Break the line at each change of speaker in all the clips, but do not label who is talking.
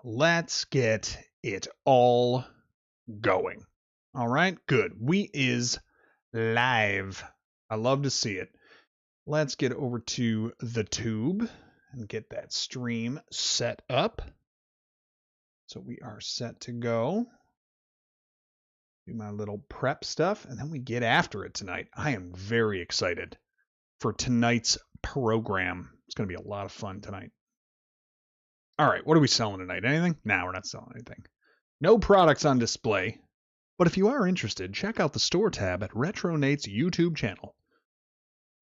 let's get it all going. All right, good. We is live. I love to see it. Let's get over to the tube and get that stream set up. So we are set to go. Do my little prep stuff, and then we get after it tonight. I am very excited for tonight's program. It's going to be a lot of fun tonight. All right, what are we selling tonight? Anything? No, we're not selling anything. No products on display. But if you are interested, check out the store tab at RetroNate's YouTube channel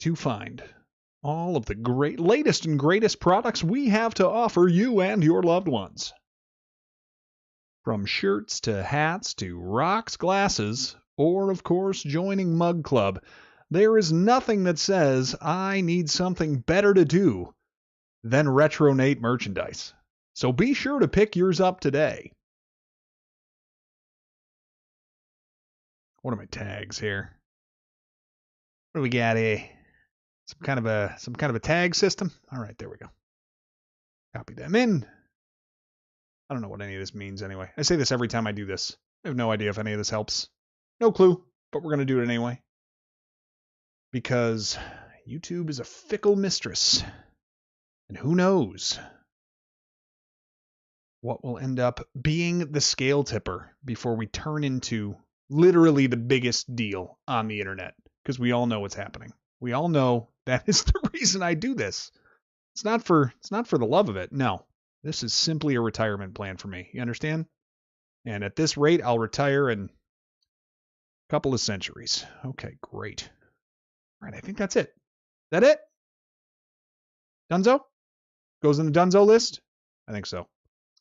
to find all of the latest and greatest products we have to offer you and your loved ones. From shirts to hats to rocks, glasses, or of course joining Mug Club, there is nothing that says I need something better to do than RetroNate merchandise. So be sure to pick yours up today. What are my tags here? What do we got here? Some kind of a tag system. All right, there we go. Copy them in. I don't know what any of this means anyway. I say this every time I do this. I have no idea if any of this helps. No clue, but we're going to do it anyway. Because YouTube is a fickle mistress. And who knows what will end up being the scale tipper before we turn into literally the biggest deal on the internet. Because we all know what's happening. We all know that is the reason I do this. It's not for the love of it. No. This is simply a retirement plan for me. You understand? And at this rate, I'll retire in a couple of centuries. Okay, great. All right, I think that's it. Is that it? Dunzo? Goes in the Dunzo list? I think so.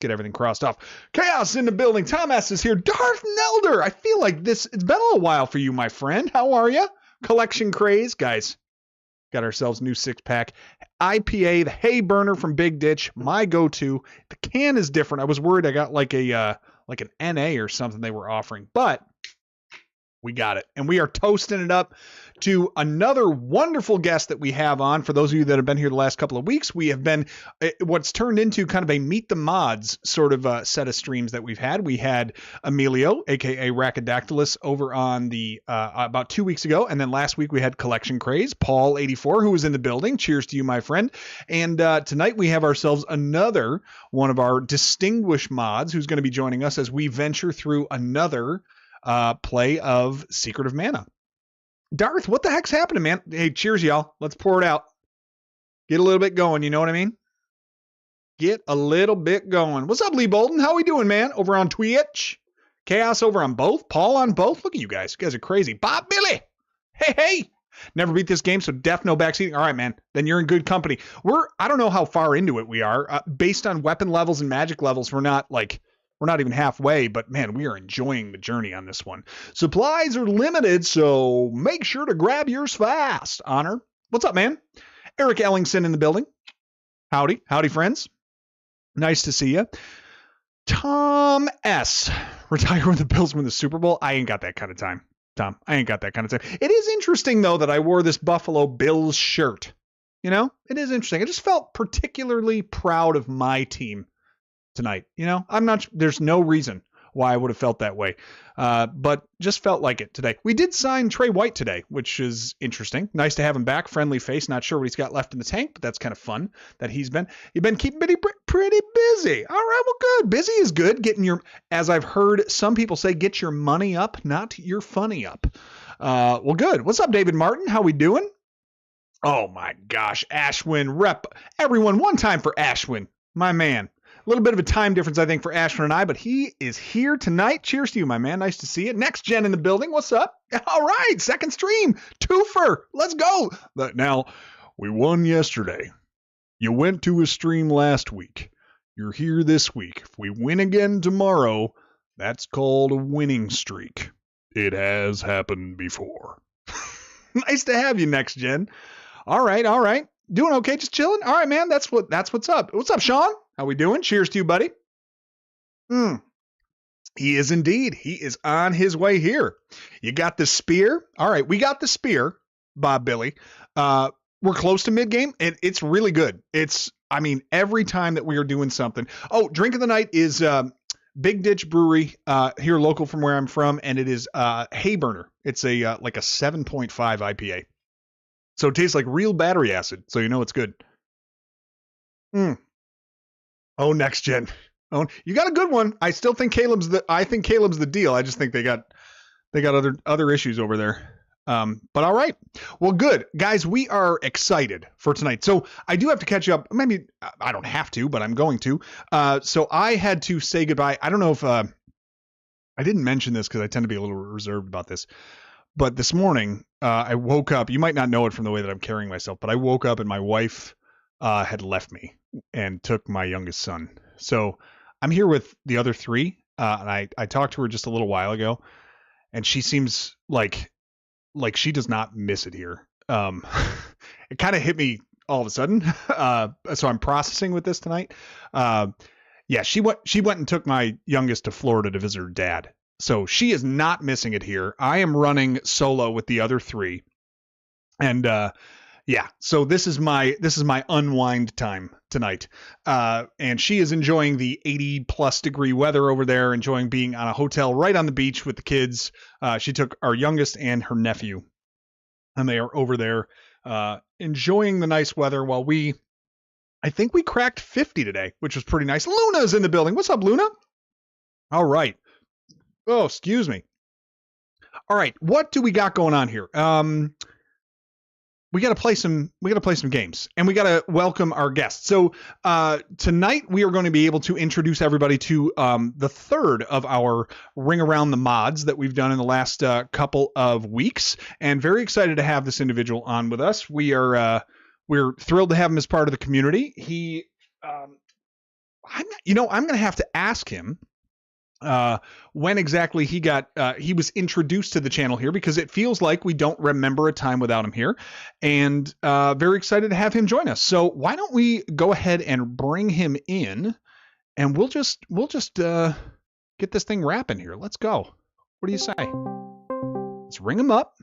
Get everything crossed off. Chaos in the building. Tom S. is here. Darth Nelder! I feel like it's been a little while for you, my friend. How are you? Collection craze. Guys, got ourselves a new 6-pack. IPA, the hay burner from Big Ditch, my go-to. The can is different. I was worried I got like an NA or something they were offering, but we got it. And we are toasting it up to another wonderful guest that we have on. For those of you that have been here the last couple of weeks, we have been what's turned into kind of a Meet the Mods sort of set of streams that we've had. We had Emilio, aka Rackadactylus, over on the about 2 weeks ago. And then last week we had Collection Craze, Paul 84, who was in the building. Cheers to you, my friend. And tonight we have ourselves another one of our distinguished mods who's going to be joining us as we venture through another play of Secret of Mana. Darth, what the heck's happening, man? Hey, cheers, y'all. Let's pour it out. Get a little bit going, you know what I mean? Get a little bit going. What's up, Lee Bolden? How we doing, man? Over on Twitch? Chaos over on both? Paul on both? Look at you guys. You guys are crazy. Bob Billy! Hey! Never beat this game, so def no backseating. All right, man. Then you're in good company. I don't know how far into it we are. Based on weapon levels and magic levels, we're not even halfway, but man, we are enjoying the journey on this one. Supplies are limited, so make sure to grab yours fast. Honor. What's up, man? Eric Ellingson in the building. Howdy. Howdy, friends. Nice to see you. Tom S. Retire when the Bills win the Super Bowl. I ain't got that kind of time, Tom. I ain't got that kind of time. It is interesting, though, that I wore this Buffalo Bills shirt. You know, it is interesting. I just felt particularly proud of my team tonight. You know, there's no reason why I would have felt that way. But just felt like it today. We did sign Trey White today, which is interesting. Nice to have him back. Friendly face. Not sure what he's got left in the tank, but that's kind of fun that you've been keeping pretty busy. All right. Well, good. Busy is good. As I've heard some people say, get your money up, not your funny up. Well, good. What's up, David Martin? How we doing? Oh my gosh. Ashwin rep. Everyone one time for Ashwin, my man. A little bit of a time difference, I think, for Ashwin and I, but he is here tonight. Cheers to you, my man. Nice to see you. Next Gen in the building. What's up? All right. Second stream. Twofer. Let's go. Now, we won yesterday. You went to a stream last week. You're here this week. If we win again tomorrow, that's called a winning streak. It has happened before. Nice to have you, Next Gen. All right. Doing okay, just chilling? All right, man. That's what's up. What's up, Sean? How we doing? Cheers to you, buddy. He is indeed. He is on his way here. You got the spear? All right, we got the spear, Bob Billy. We're close to mid-game, and it's really good. I mean, every time that we are doing something. Oh, drink of the night is Big Ditch Brewery here local from where I'm from, and it is Hayburner. It's a like a 7.5 IPA. So it tastes like real battery acid, so you know it's good. Oh, next gen. Oh, you got a good one. I still think Caleb's the deal. I just think they got other issues over there. But all right. Well, good. Guys, we are excited for tonight. So I do have to catch up. Maybe I don't have to, but I'm going to. So I had to say goodbye. I don't know if I didn't mention this because I tend to be a little reserved about this. But this morning, I woke up. You might not know it from the way that I'm carrying myself, but I woke up and my wife had left me and took my youngest son. So I'm here with the other three. And I talked to her just a little while ago, and she seems like she does not miss it here. It kind of hit me all of a sudden. So I'm processing with this tonight. Yeah, she went and took my youngest to Florida to visit her dad. So she is not missing it here. I am running solo with the other three. And yeah, so this is my unwind time tonight. And she is enjoying the 80+ degree weather over there, enjoying being on a hotel right on the beach with the kids. She took our youngest and her nephew, and they are over there enjoying the nice weather while I think we cracked 50 today, which was pretty nice. Luna's in the building. What's up, Luna? All right. Oh, excuse me. All right. What do we got going on here? We got to play some games, and we got to welcome our guests. So tonight we are going to be able to introduce everybody to the third of our Ring Around the Mods that we've done in the last couple of weeks, and very excited to have this individual on with us. We're thrilled to have him as part of the community. I'm going to have to ask him when exactly he was introduced to the channel here, because it feels like we don't remember a time without him here, and very excited to have him join us. So why don't we go ahead and bring him in, and we'll just get this thing wrapping here. Let's go. What do you say? Let's ring him up.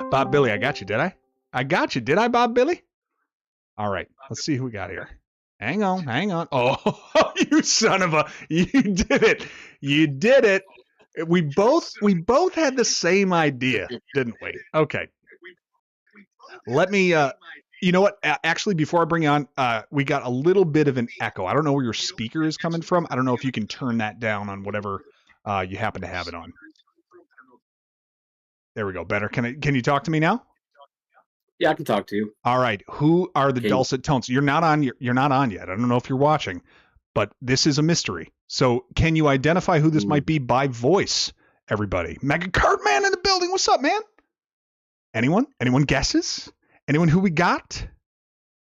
Bob Billy, I got you, did I? Did I, Bob Billy? All right, let's see who we got here. Hang on. Oh, you son of a, you did it. We both had the same idea, didn't we? Okay. Let me, you know what? Actually, before I bring you on, we got a little bit of an echo. I don't know where your speaker is coming from. I don't know if you can turn that down on whatever you happen to have it on. There we go. Better. Can you talk to me now?
Yeah, I can talk to you.
All right. Who are the dulcet tones? You're not on yet. I don't know if you're watching, but this is a mystery. So can you identify who this might be by voice, everybody? Mega Cartman in the building. What's up, man? Anyone? Anyone guesses? Anyone who we got?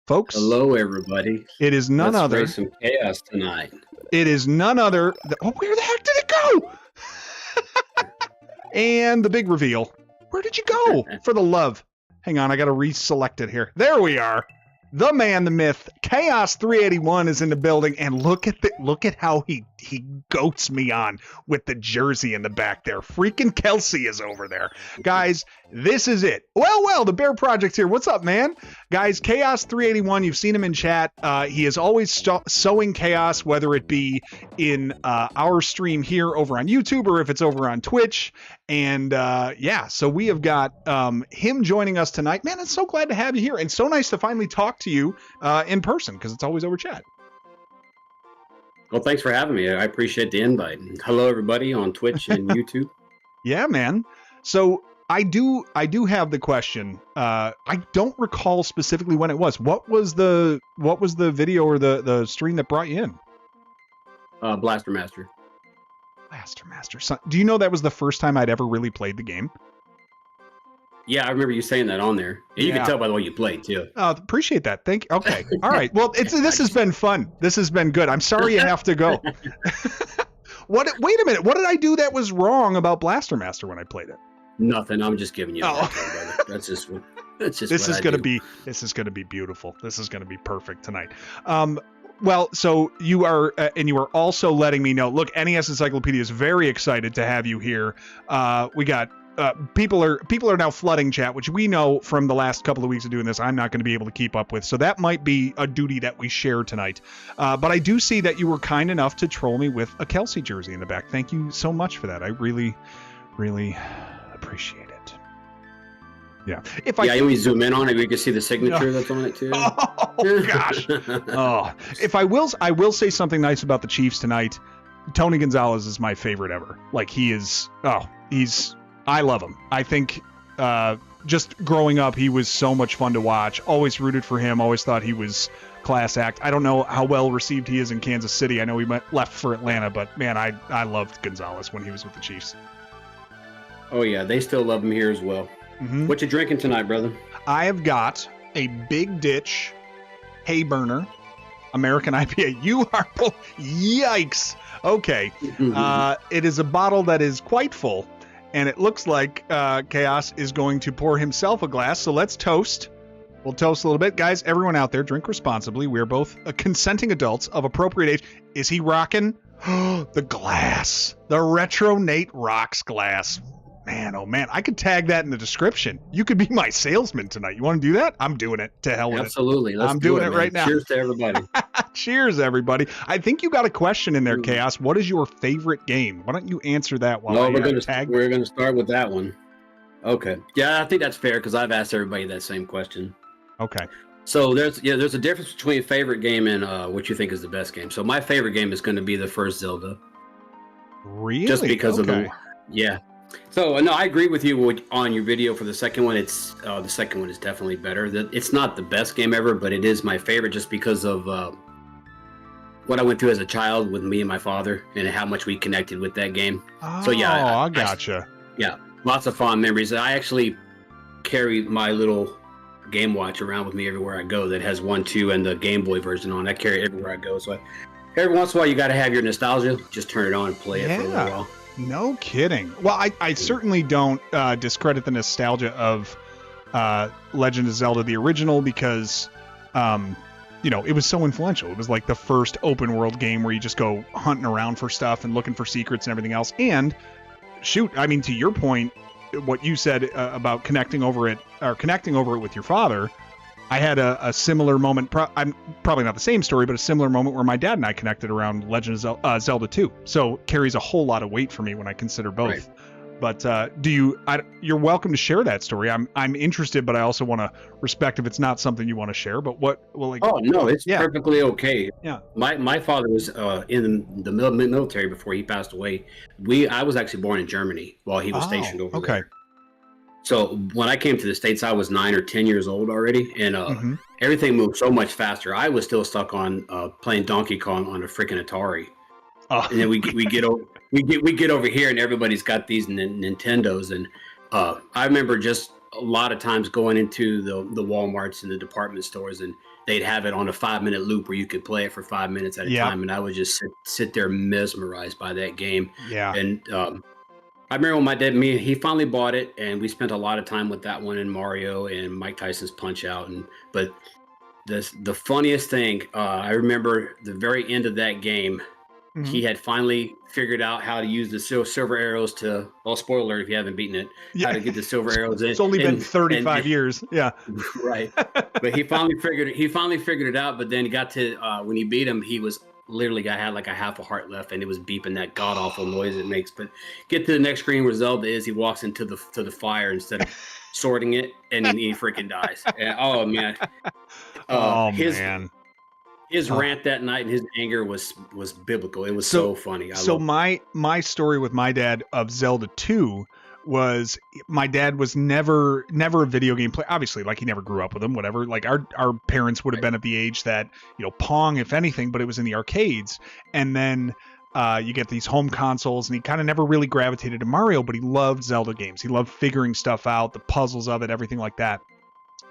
Folks?
Hello, everybody.
It is none other.
Let's raise some chaos tonight.
It is none other. Where the heck did it go? And the big reveal. Where did you go? For the love. Hang on, I got to reselect it here. There we are. The man, the myth, Chaos 381 is in the building, and look at how he goats me on with the jersey in the back there. Freaking Kelsey is over there. Guys, this is it. Well, the Bear Project's here. What's up, man? Guys, Chaos 381, you've seen him in chat. He is always sowing chaos, whether it be in our stream here over on YouTube or if it's over on Twitch. And yeah, so we have got him joining us tonight. Man, I'm so glad to have you here, and so nice to finally talk to you in person, because it's always over chat.
Well, thanks for having me. I appreciate the invite. Hello, everybody on Twitch and YouTube.
Yeah, man. So I do have the question. I don't recall specifically when it was. What was the video or the stream that brought you in?
Blaster Master.
Blaster Master. So, do you know that was the first time I'd ever really played the game?
Yeah, I remember you saying that on there. And you can tell by the way you played, too.
Oh, appreciate that. Thank you. Okay. All right. Well, this has been fun. This has been good. I'm sorry you have to go. Wait a minute. What did I do that was wrong about Blaster Master when I played it?
Nothing. I'm just giving you that, brother. That's just
this is going to be beautiful. This is going to be perfect tonight. Well, so you are, and you are also letting me know, look, NES Encyclopedia is very excited to have you here. We got people are now flooding chat, which we know from the last couple of weeks of doing this, I'm not going to be able to keep up with. So that might be a duty that we share tonight. But I do see that you were kind enough to troll me with a Kelsey jersey in the back. Thank you so much for that. I really, really appreciate it. Yeah.
When we zoom in on it, we can see the signature that's on it too.
Oh gosh. Oh, if I will say something nice about the Chiefs tonight. Tony Gonzalez is my favorite ever. Like I love him. I think just growing up, he was so much fun to watch. Always rooted for him. Always thought he was class act. I don't know how well received he is in Kansas City. I know he left for Atlanta, but man, I loved Gonzalez when he was with the Chiefs.
Oh yeah, they still love him here as well. Mm-hmm. What you drinking tonight, brother?
I have got a Big Ditch Hay Burner American IPA. You are yikes. Okay. It is a bottle that is quite full, and it looks like Chaos is going to pour himself a glass. So let's toast. We'll toast a little bit. Guys, everyone out there, drink responsibly. We are both consenting adults of appropriate age. Is he rocking? The glass. The Retro Nate Rocks glass. Man, oh man, I could tag that in the description. You could be my salesman tonight. You want to do that? I'm doing it. To hell with
Absolutely.
it. I'm doing it right now.
Cheers to everybody.
Cheers, everybody. I think you got a question in there, Chaos. What is your favorite game? Why don't you answer that while
we're going to start with that one. Okay. Yeah, I think that's fair because I've asked everybody that same question.
Okay.
So there's a difference between favorite game and what you think is the best game. So my favorite game is going to be the first Zelda.
Really?
Just because of yeah. So no, I agree with you on your video for the second one. It's the second one is definitely better. It's not the best game ever, but it is my favorite just because of what I went through as a child with me and my father and how much we connected with that game.
Oh, so yeah, I gotcha.
Yeah, lots of fond memories. I actually carry my little Game Watch around with me everywhere I go that has 1, 2, and the Game Boy version on. I carry it everywhere I go. So every once in a while, you got to have your nostalgia. Just turn it on and play it for a little while.
No kidding. Well, I certainly don't discredit the nostalgia of Legend of Zelda, the original, because, it was so influential. It was like the first open world game where you just go hunting around for stuff and looking for secrets and everything else. And shoot, I mean, to your point, what you said about connecting over it with your father, I had a similar moment. I'm probably not the same story, but a similar moment where my dad and I connected around Legend of Zelda 2. So carries a whole lot of weight for me when I consider both. Right. But you're welcome to share that story. I'm interested, but I also want to respect if it's not something you want to share. But
it's perfectly okay.
Yeah.
My father was in the military before he passed away. I was actually born in Germany while he was stationed over there. So when I came to the States, I was 9 or 10 years old already, and everything moved so much faster. I was still stuck on playing Donkey Kong on a freaking Atari. Oh. And then we get over here, and everybody's got these Nintendos. And I remember just a lot of times going into the Walmarts and the department stores, and they'd have it on a 5-minute loop where you could play it for 5 minutes at a time, and I would just sit there mesmerized by that game.
Yeah.
And I remember when my dad, he finally bought it, and we spent a lot of time with that one and Mario and Mike Tyson's Punch-Out. But the funniest thing, I remember the very end of that game, he had finally figured out how to use the silver arrows to, well, spoiler alert if you haven't beaten it, how to get the silver arrows in.
It's only been 35 years. Yeah.
Right. But he finally figured it out, but then he got to, when he beat him, he was literally had like a half a heart left, and it was beeping that god awful noise it makes. But get to the next screen where Zelda is, he walks into the fire instead of sorting it, and he freaking dies. And, oh man.
Man.
His rant that night and his anger was biblical. It was so funny.
My story with my dad of Zelda 2 was my dad was never a video game player. Obviously, like he never grew up with them, whatever. Like our parents would have been at the age that, Pong, if anything, but it was in the arcades. And then you get these home consoles, and he kind of never really gravitated to Mario, but he loved Zelda games. He loved figuring stuff out, the puzzles of it, everything like that.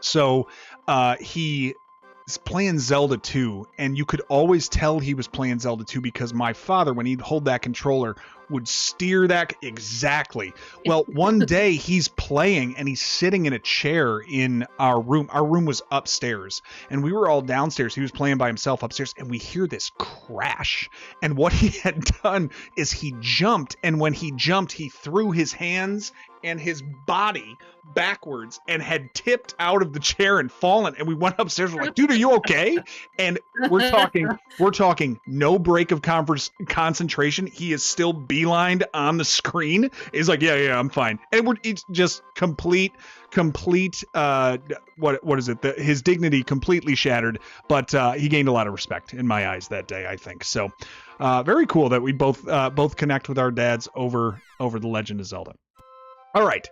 So he playing Zelda 2, and you could always tell he was playing Zelda 2 because my father, when he'd hold that controller, would steer that exactly. Well, one day he's playing and he's sitting in a chair in our room. Our room was upstairs and we were all downstairs. He was playing by himself upstairs and we hear this crash. And what he had done is he jumped, and when he jumped, he threw his hands and his body backwards and had tipped out of the chair and fallen. And we went upstairs. We're like, dude, are you okay? And we're talking no break of concentration. He is still beelined on the screen. He's like, yeah, I'm fine. And it's just complete, what is it? His dignity completely shattered, but he gained a lot of respect in my eyes that day, I think. So very cool that we both connect with our dads over The Legend of Zelda. All right.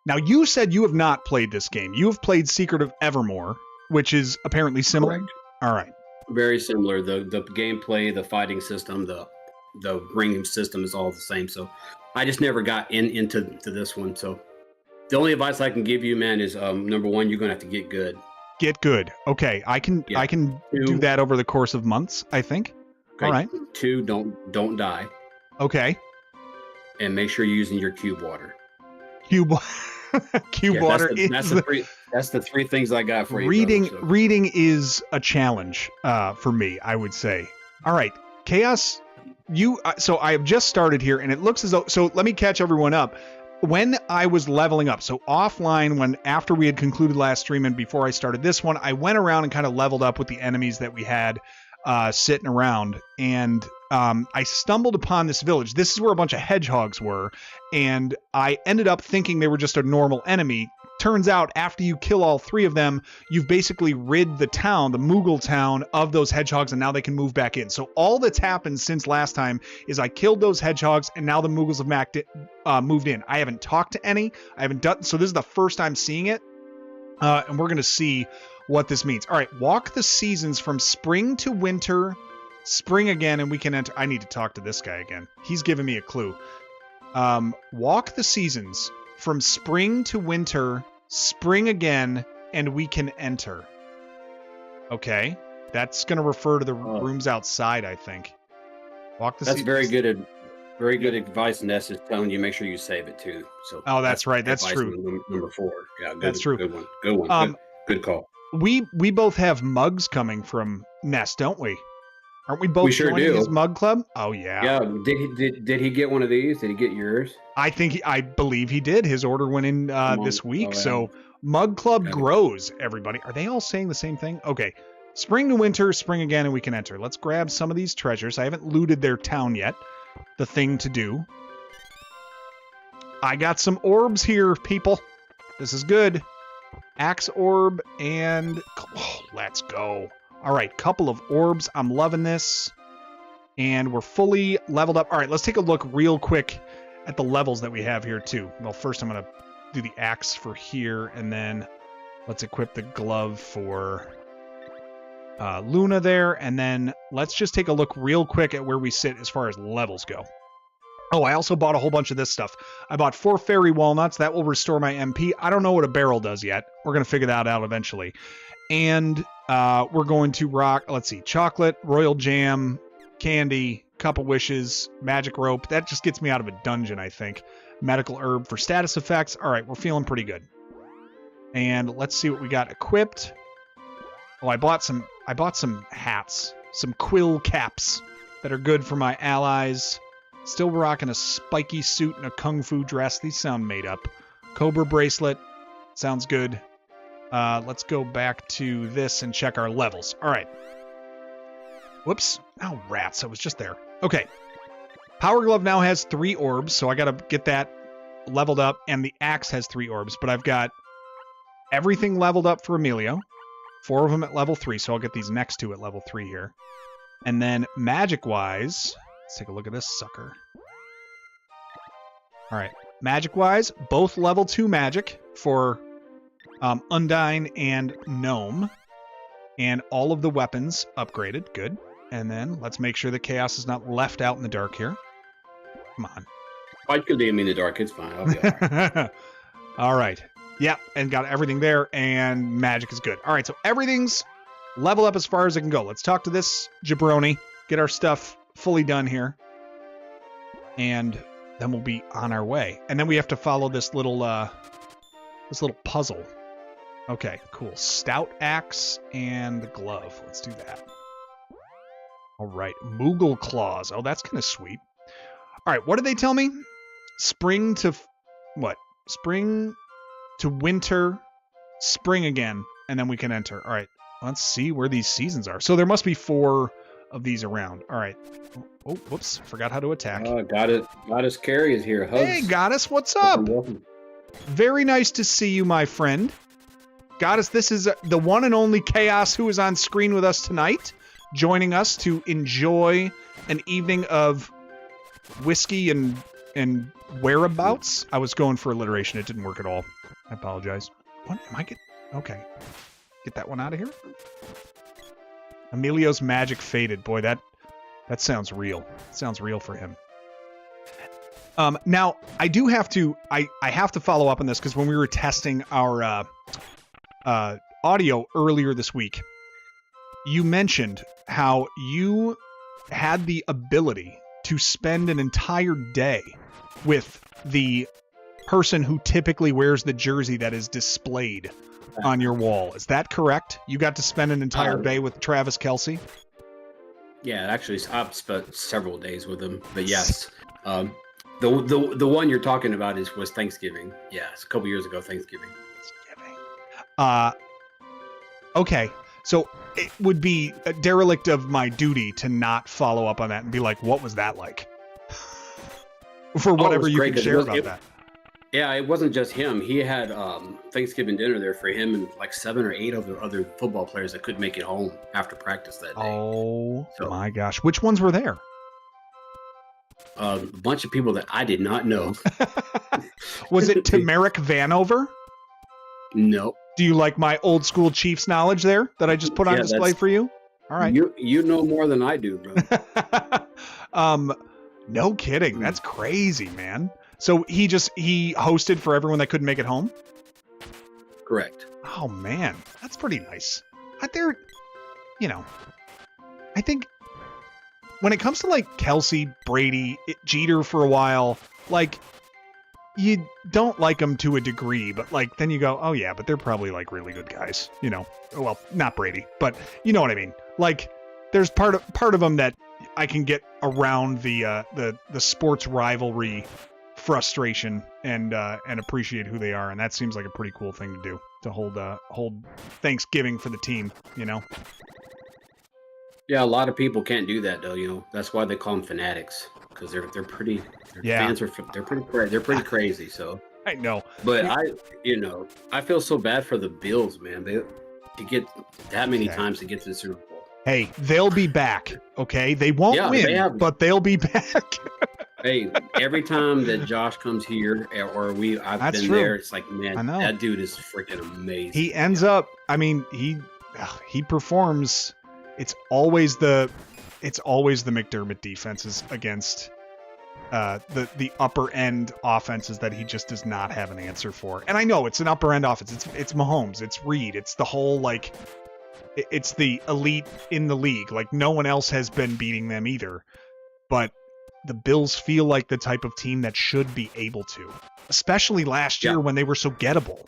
Now, you said you have not played this game. You have played Secret of Evermore, which is apparently similar.
Correct.
All right.
Very similar. The gameplay, the fighting system, the ring system is all the same. So I just never got into this one. So the only advice I can give you, man, is number one, you're going to have to get good.
Get good. Okay. I can do that over the course of months, I think.
Okay.
All right.
2, don't die.
Okay.
And make sure you're using your cube water.
Cube water
that's the 3 things I got for you.
Reading is a challenge for me, I would say. All right, Chaos, so I have just started here and it looks as though, so let me catch everyone up. When I was leveling up, so offline, after we had concluded last stream and before I started this one, I went around and kind of leveled up with the enemies that we had sitting around, and I stumbled upon this village. This is where a bunch of hedgehogs were, and I ended up thinking they were just a normal enemy. Turns out, after you kill all 3 of them, you've basically rid the town, the Moogle town, of those hedgehogs, and now they can move back in. So all that's happened since last time is I killed those hedgehogs, and now the Moogles have moved in. I haven't talked to any. I haven't done, so this is the first time seeing it, and we're going to see what this means. All right, walk the seasons from spring to winter, spring again, and we can enter. I need to talk to this guy again. He's giving me a clue. Walk the seasons from spring to winter, spring again, and we can enter. Okay, that's going to refer to the rooms outside, I think. Walk the seasons.
That's very good advice, Ness is telling you make sure you save it too. So
that's right. That's true.
Number 4. Yeah,
that's true.
Good one. Good call.
We both have mugs coming from Ness, don't we? Aren't we both joining his mug club? Oh yeah.
Yeah. Did he get one of these? Did he get yours?
I believe he did. His order went in this week. Oh, yeah. So mug club grows. Everybody, are they all saying the same thing? Okay. Spring to winter, spring again, and we can enter. Let's grab some of these treasures. I haven't looted their town yet. The thing to do. I got some orbs here, people. This is good. Axe orb and let's go. All right, couple of orbs. I'm loving this. And we're fully leveled up. All right, let's take a look real quick at the levels that we have here too. Well, first I'm going to do the axe for here, and then let's equip the glove for Luna there, and then let's just take a look real quick at where we sit as far as levels go. Oh, I also bought a whole bunch of this stuff. I bought 4 fairy walnuts. That will restore my MP. I don't know what a barrel does yet. We're going to figure that out eventually. And we're going to rock, let's see, chocolate, royal jam, candy, cup of wishes, magic rope. That just gets me out of a dungeon, I think. Medical herb for status effects. All right, we're feeling pretty good. And let's see what we got equipped. Oh, I bought some hats, some quill caps that are good for my allies. Still rocking a spiky suit and a kung fu dress. These sound made up. Cobra bracelet. Sounds good. Let's go back to this and check our levels. All right. Whoops. Oh, rats. I was just there. Okay. Power Glove now has 3 orbs, so I got to get that leveled up. And the axe has 3 orbs, but I've got everything leveled up for Emilio. 4 of them at level 3, so I'll get these next 2 at level 3 here. And then magic-wise... Let's take a look at this sucker. All right. Magic-wise, both level 2 magic for Undyne and Gnome. And all of the weapons upgraded. Good. And then let's make sure that Chaos is not left out in the dark here. Come on.
I could leave me in the dark. It's fine. I'll be all right.
All right. Yeah, and got everything there, and magic is good. All right, so everything's level up as far as it can go. Let's talk to this jabroni. Get our stuff fully done here. and then we'll be on our way. And then we have to follow this little puzzle. Okay, cool. Stout axe and the glove. Let's do that. All right, Moogle claws. Oh, that's kind of sweet. All right, what did they tell me? Spring to what? Spring to winter, spring again, and then we can enter. All right, let's see where these seasons are. So there must be 4 of these around. All right. Oh, whoops, forgot how to attack.
Goddess Carrie is here. Hugs.
Hey, Goddess, what's up?
Welcome.
Very nice to see you, my friend. Goddess, this is the one and only Chaos who is on screen with us tonight, joining us to enjoy an evening of whiskey and whereabouts. I was going for alliteration. It didn't work at all. I apologize. What am I getting? Okay. Get that one out of here. Emilio's magic faded. Boy, that sounds real. It sounds real for him. Now, I do have to... I have to follow up on this because when we were testing our audio earlier this week, you mentioned how you had the ability to spend an entire day with the person who typically wears the jersey that is displayed on your wall. Is that correct? You got to spend an entire day with Travis Kelce?
Yeah, actually, I've spent several days with him. But yes, the one you're talking about was Thanksgiving. Yeah, it's a couple years ago, Thanksgiving.
Okay, so it would be a derelict of my duty to not follow up on that and be like, what was that like? For whatever you can share about that.
Yeah, it wasn't just him. He had Thanksgiving dinner there for him and like 7 or 8 of the other football players that couldn't make it home after practice that day.
Oh, my gosh. Which ones were there?
A bunch of people that I did not know.
Was it Tamarick Vanover?
No.
Do you like my old school Chiefs knowledge there that I just put on display for you? All right.
You know more than I do, bro.
No kidding. That's crazy, man. So he hosted for everyone that couldn't make it home?
Correct.
Oh, man. That's pretty nice. I think when it comes to like Kelce, Brady, Jeter for a while, like you don't like them to a degree, but like then you go, oh yeah, but they're probably like really good guys, Well, not Brady, but you know what I mean. Like there's part of them that I can get around the sports rivalry frustration and appreciate who they are, and that seems like a pretty cool thing to do, to hold Thanksgiving for the team,
Yeah, a lot of people can't do that though. That's why they call them fanatics, because they're pretty. Fans they're pretty crazy. So
I know,
but I feel so bad for the Bills, man. They get that many times to get to the Super Bowl.
Hey, they'll be back. Okay, they won't win, but they'll be back.
Hey, every time that Josh comes here, or I've been there, it's like, man, that dude is freaking amazing.
He ends up. I mean, he performs. It's always the McDermott defenses against the upper end offenses that he just does not have an answer for. And I know it's an upper end offense. It's Mahomes. It's Reed. It's the whole like. It's the elite in the league. Like no one else has been beating them either. But the Bills feel like the type of team that should be able to, especially last year when they were so gettable,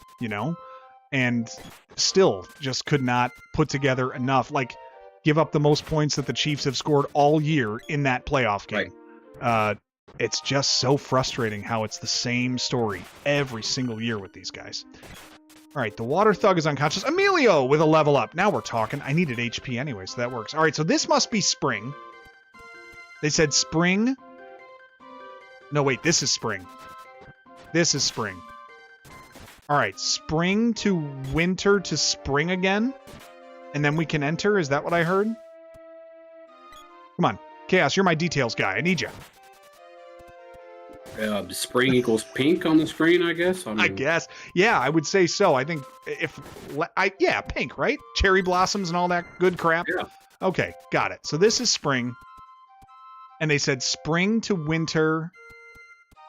and still just could not put together enough, like give up the most points that the Chiefs have scored all year in that playoff game. Right. It's just so frustrating how it's the same story every single year with these guys. All right, the water thug is unconscious. Emilio with a level up. Now we're talking. I needed HP anyway, so that works. All right, so this must be spring. They said spring. No, wait, this is spring. This is spring. All right, spring to winter to spring again. And then we can enter. Is that what I heard? Come on, Chaos, you're my details guy. I need you.
Spring equals pink on the screen, I guess.
I guess. Yeah, I would say so. I think pink, right? Cherry blossoms and all that good crap.
Yeah.
Okay, got it. So this is spring. And they said spring to winter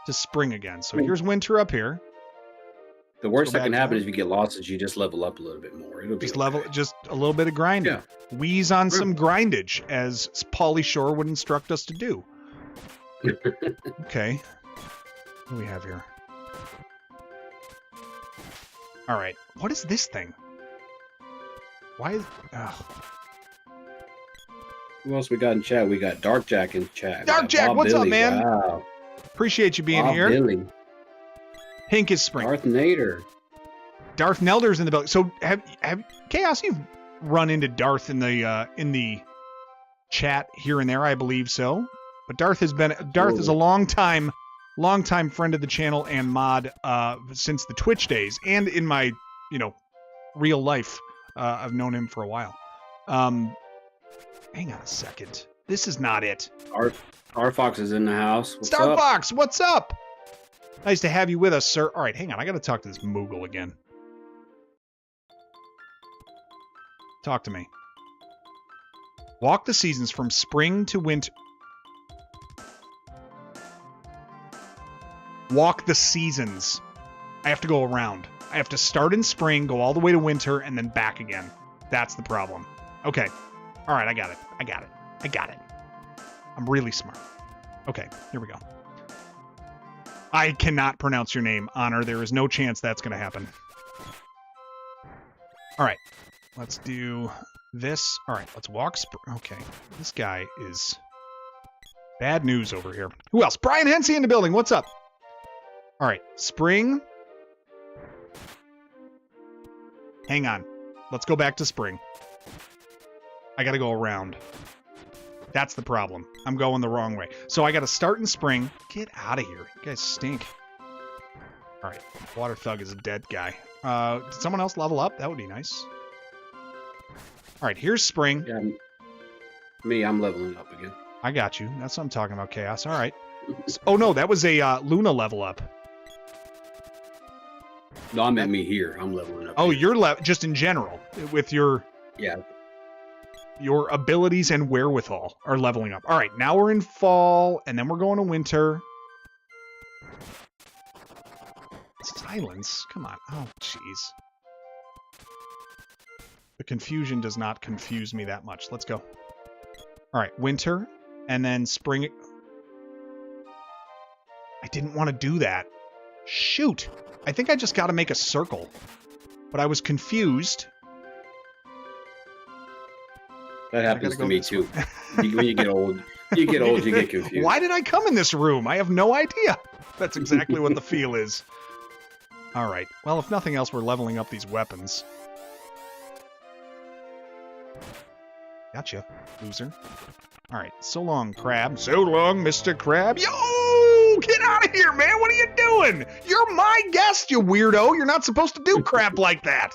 to spring again. So here's winter up here.
The worst that can happen is if you get lost is you just level up a little bit more. It'll
just just a little bit of grinding. Yeah. Wheeze on some grindage, as Pauly Shore would instruct us to do. Okay. What do we have here? All right. What is this thing? Why is...
Who else we got in chat? We got Dark Jack in chat.
Dark Jack,
Bob
what's
Billy.
up, man?
Wow.
Appreciate you being
Bob
here.
Billy.
Pink is spring.
Darth Nader.
Darth Nelder's in the building. So have Chaos, you've run into Darth in the chat here and there, I believe so. But Darth is a long time friend of the channel and mod since the Twitch days, and in my real life. I've known him for a while. Hang on a second. This is not it.
Star Fox is in the house. What's
Star
up?
Fox, what's up? Nice to have you with us, sir. All right, hang on. I got to talk to this Moogle again. Talk to me. Walk the seasons from spring to winter. Walk the seasons. I have to go around. I have to start in spring, go all the way to winter, and then back again. That's the problem. Okay. All right, I got it. I'm really smart. Okay, here we go. I cannot pronounce your name, Honor. There is no chance that's going to happen. All right. Let's do this. All right, let's walk. Okay, this guy is bad news over here. Who else? Brian Hensey in the building. What's up? All right, spring. Hang on. Let's go back to spring. I got to go around. That's the problem. I'm going the wrong way. So I got to start in spring. Get out of here. You guys stink. All right, Water Thug is a dead guy. Did someone else level up? That would be nice. All right, here's spring.
Yeah, me, I'm leveling up again.
I got you. That's what I'm talking about, Chaos. All right. Oh, no, that was a Luna level up.
No, I meant me here. I'm leveling up.
Oh,
here.
you're just in general with your abilities and wherewithal are leveling up. All right, now we're in fall, and then we're going to winter. Silence? Come on. Oh, jeez. The confusion does not confuse me that much. Let's go. All right, winter, and then spring. I didn't want to do that. Shoot. I think I just got to make a circle. But I was confused.
That happens to me too. When you get old, you get confused.
Why did I come in this room? I have no idea. That's exactly what the feel is. All right. Well, if nothing else, we're leveling up these weapons. Gotcha, loser. All right. So long, Crab. So long, Mr. Crab. Yo! Get out of here, man. What are you doing? You're my guest, you weirdo. You're not supposed to do crap like that.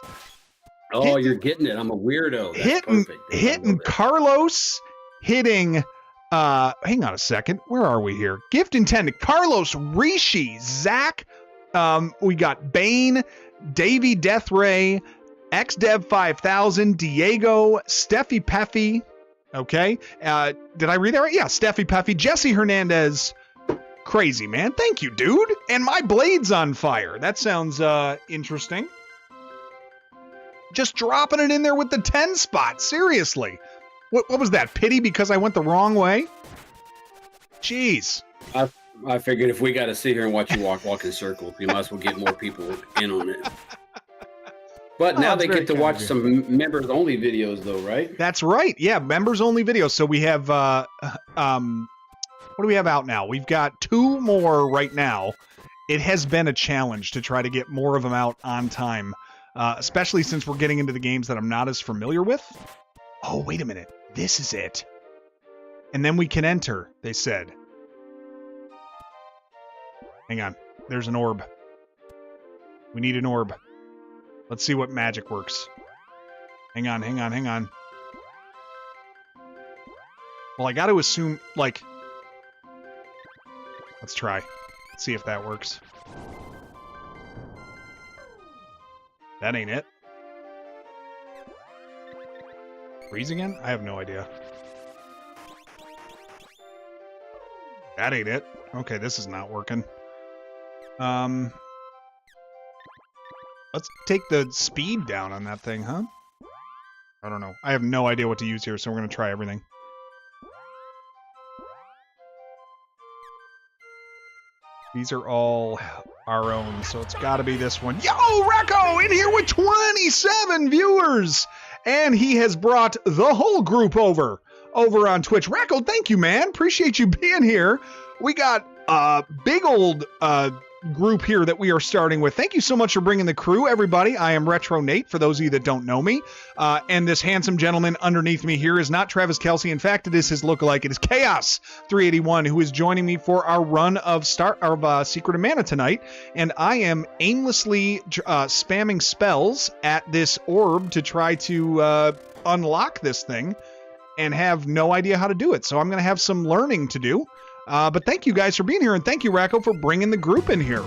Oh, you're getting it. I'm a weirdo. That's
hitting Carlos, hitting... hang on a second. Where are we here? Gift intended. Carlos, Rishi, Zach. We got Bane, Davey Deathray, XDev 5000, Diego, Steffi Peffy. Okay. Did I read that right? Yeah, Steffi Peffy, Jesse Hernandez. Crazy, man. Thank you, dude. And my blade's on fire. That sounds interesting. Just dropping it in there with the 10 spot. Seriously. What was that? Pity because I went the wrong way? Jeez.
I figured if we got to sit here and watch you walk in circles, we might as well get more people in on it. But now they get to watch some members-only videos, though, right?
That's right. Yeah, members-only videos. So we have, what do we have out now? We've got 2 more right now. It has been a challenge to try to get more of them out on time, especially since we're getting into the games that I'm not as familiar with. Oh, wait a minute. This is it. And then we can enter, they said. Hang on. There's an orb. We need an orb. Let's see what magic works. Hang on. Well, I got to assume, like... Let's try. Let's see if that works. That ain't it. Freeze again? I have no idea. That ain't it. Okay, this is not working. Let's take the speed down on that thing, huh? I don't know. I have no idea what to use here, so we're going to try everything. These are all our own, so it's got to be this one. Yo, Recco in here with 27 viewers, and he has brought the whole group over on Twitch. Recco, thank you, man. Appreciate you being here. We got a big old group here that we are starting with. Thank you so much for bringing the crew, everybody. I am Retro Nate, for those of you that don't know me. And this handsome gentleman underneath me here is not Travis Kelsey. In fact, it is his lookalike. It is Chaos 381, who is joining me for our run of Secret of Mana tonight. And I am aimlessly spamming spells at this orb to try to unlock this thing and have no idea how to do it. So I'm going to have some learning to do. But thank you guys for being here, and thank you, Racco, for bringing the group in here.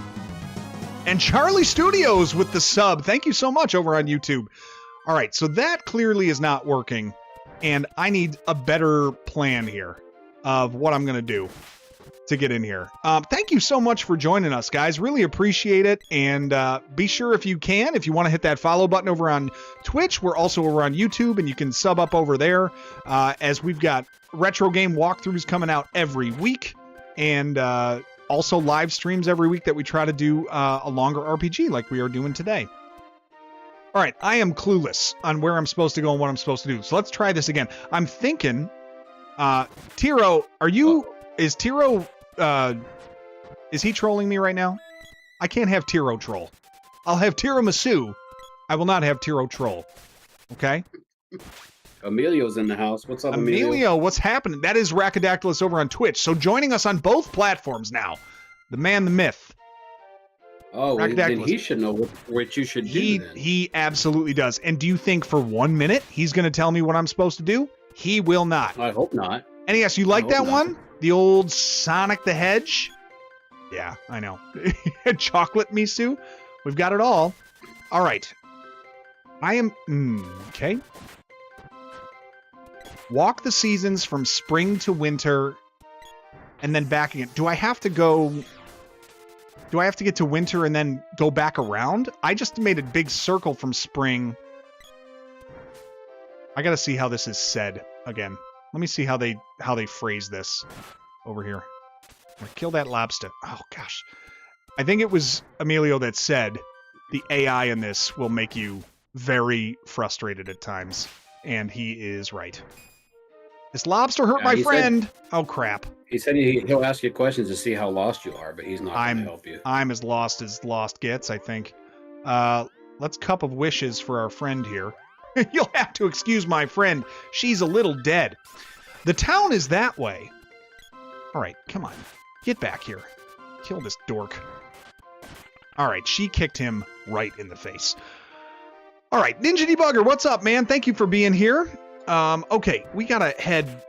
And Charlie Studios with the sub. Thank you so much over on YouTube. All right, so that clearly is not working, and I need a better plan here of what I'm going to do to get in here. Thank you so much for joining us, guys. Really appreciate it, and be sure if you want to hit that follow button over on Twitch. We're also over on YouTube, and you can sub up over there as we've got retro game walkthroughs coming out every week, and also live streams every week that we try to do a longer RPG like we are doing today. All right, I am clueless on where I'm supposed to go and what I'm supposed to do. So let's try this again. I'm thinking, Tiro, is Tiro, is he trolling me right now? I can't have Tiro troll. I'll have Tiramisu. I will not have Tiro troll. Okay?
Emilio's in the house. What's up, Emilio?
Emilio, what's happening? That is Rackadactylus over on Twitch. So joining us on both platforms now. The man, the myth.
Oh, then he should know what you should do then.
He absolutely does. And do you think for 1 minute he's going to tell me what I'm supposed to do? He will not.
I hope not.
And yes, you like that one? The old Sonic the Hedge? Yeah, I know. Chocolate miso? We've got it all. All right. I am... okay. Walk the seasons from spring to winter and then back again. Do I have to get to winter and then go back around? I just made a big circle from spring. I gotta see how this is said again. Let me see how they phrase this over here. Kill that lobster. Oh gosh. I think it was Emilio that said the AI in this will make you very frustrated at times. And he is right. This lobster hurt my friend. Oh, crap.
He said he'll ask you questions to see how lost you are, but he's not going to help you.
I'm as lost gets, I think. Let's Cup of Wishes for our friend here. You'll have to excuse my friend. She's a little dead. The town is that way. All right, come on. Get back here. Kill this dork. All right, she kicked him right in the face. All right, Ninja Debugger, what's up, man? Thank you for being here. Okay, we gotta head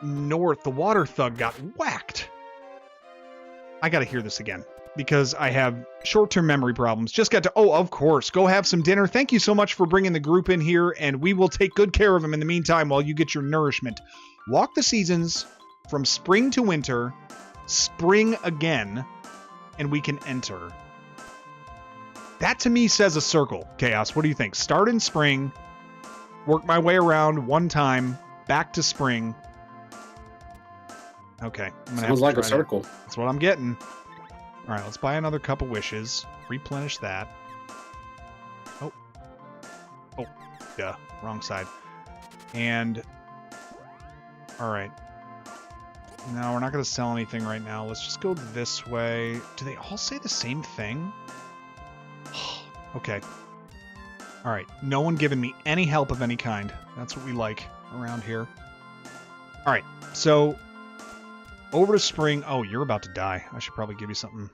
north. The water thug got whacked. I gotta hear this again because I have short-term memory problems. Just got to... Oh, of course. Go have some dinner. Thank you so much for bringing the group in here, and we will take good care of him in the meantime while you get your nourishment. Walk the seasons from spring to winter, spring again, and we can enter. That to me says a circle. Chaos, what do you think? Start in spring, work my way around one time, back to spring. Okay.
Sounds like a circle.
That's what I'm getting. All right, let's buy another Cup of Wishes. Replenish that. Oh. Oh, duh. Wrong side. And... all right. No, we're not going to sell anything right now. Let's just go this way. Do they all say the same thing? Okay. All right. No one giving me any help of any kind. That's what we like around here. All right. So, over to spring. Oh, you're about to die. I should probably give you something.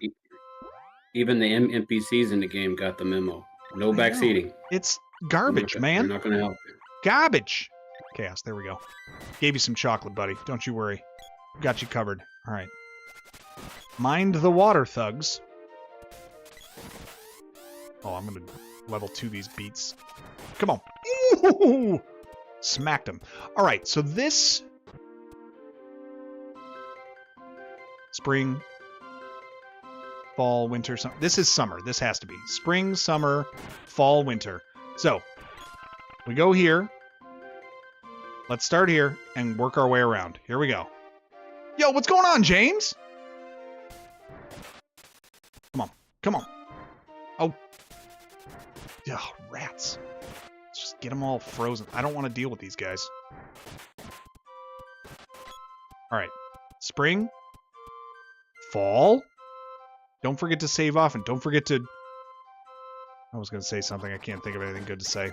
Even the NPCs in the game got the memo. No backseating.
It's garbage, man.
They're not going to help you.
Garbage. Chaos. There we go. Gave you some chocolate, buddy. Don't you worry. Got you covered. All right. Mind the water thugs. Oh, I'm going to level 2 these beats. Come on. Ooh! Smacked him. All right, so this... spring, fall, winter, summer. This is summer. This has to be. Spring, summer, fall, winter. So, we go here. Let's start here and work our way around. Here we go. Yo, what's going on, James? Come on. Oh. Ugh, rats. Let's just get them all frozen. I don't want to deal with these guys. All right. Spring. Fall. Don't forget to save off, and don't forget to... I was going to say something. I can't think of anything good to say.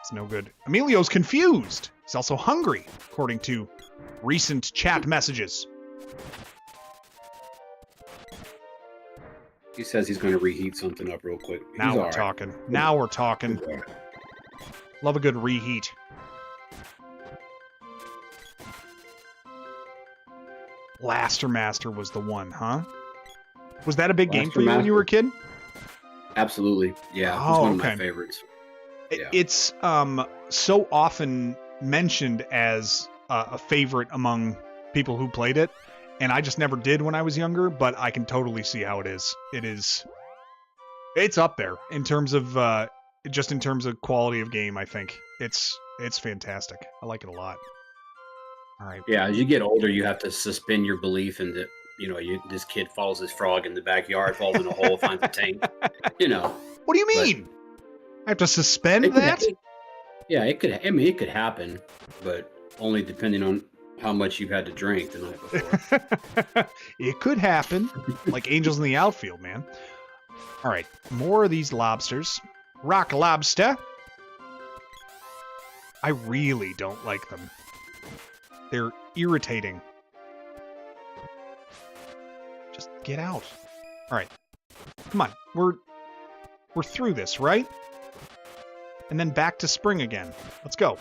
It's no good. Emilio's confused. He's also hungry, according to recent chat messages.
He says he's going to reheat something up real quick.
Now we're talking. Now we're talking. Love a good reheat. Blaster Master was the one, huh? Was that a big game for you when you were a kid?
Absolutely. Yeah, it was one of my favorites.
It's so often mentioned as a favorite among people who played it, and I just never did when I was younger, but I can totally see how it is. It's up there in terms of just in terms of quality of game. I think it's fantastic. I like it a lot. All right.
Yeah, as you get older, you have to suspend your belief in that. This kid follows his frog in the backyard, falls in a hole, finds a tank.
What do you mean? I have to suspend that?
It could happen, but only depending on how much you've had to drink the night before.
It could happen, like angels in the outfield, man. All right, more of these lobsters. Rock lobster. I really don't like them. They're irritating. Just get out. All right. Come on. We're through this, right? And then back to spring again. Let's go.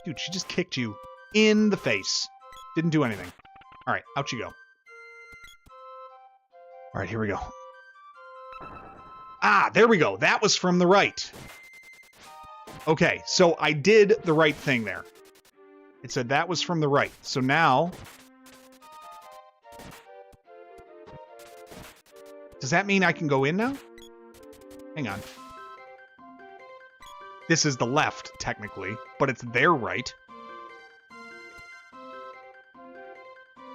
Dude, she just kicked you in the face. Didn't do anything. All right, out you go. All right, here we go. Ah, there we go. That was from the right. Okay, so I did the right thing there. It said that was from the right. So now... Does that mean I can go in now? Hang on. This is the left, technically, but it's their right.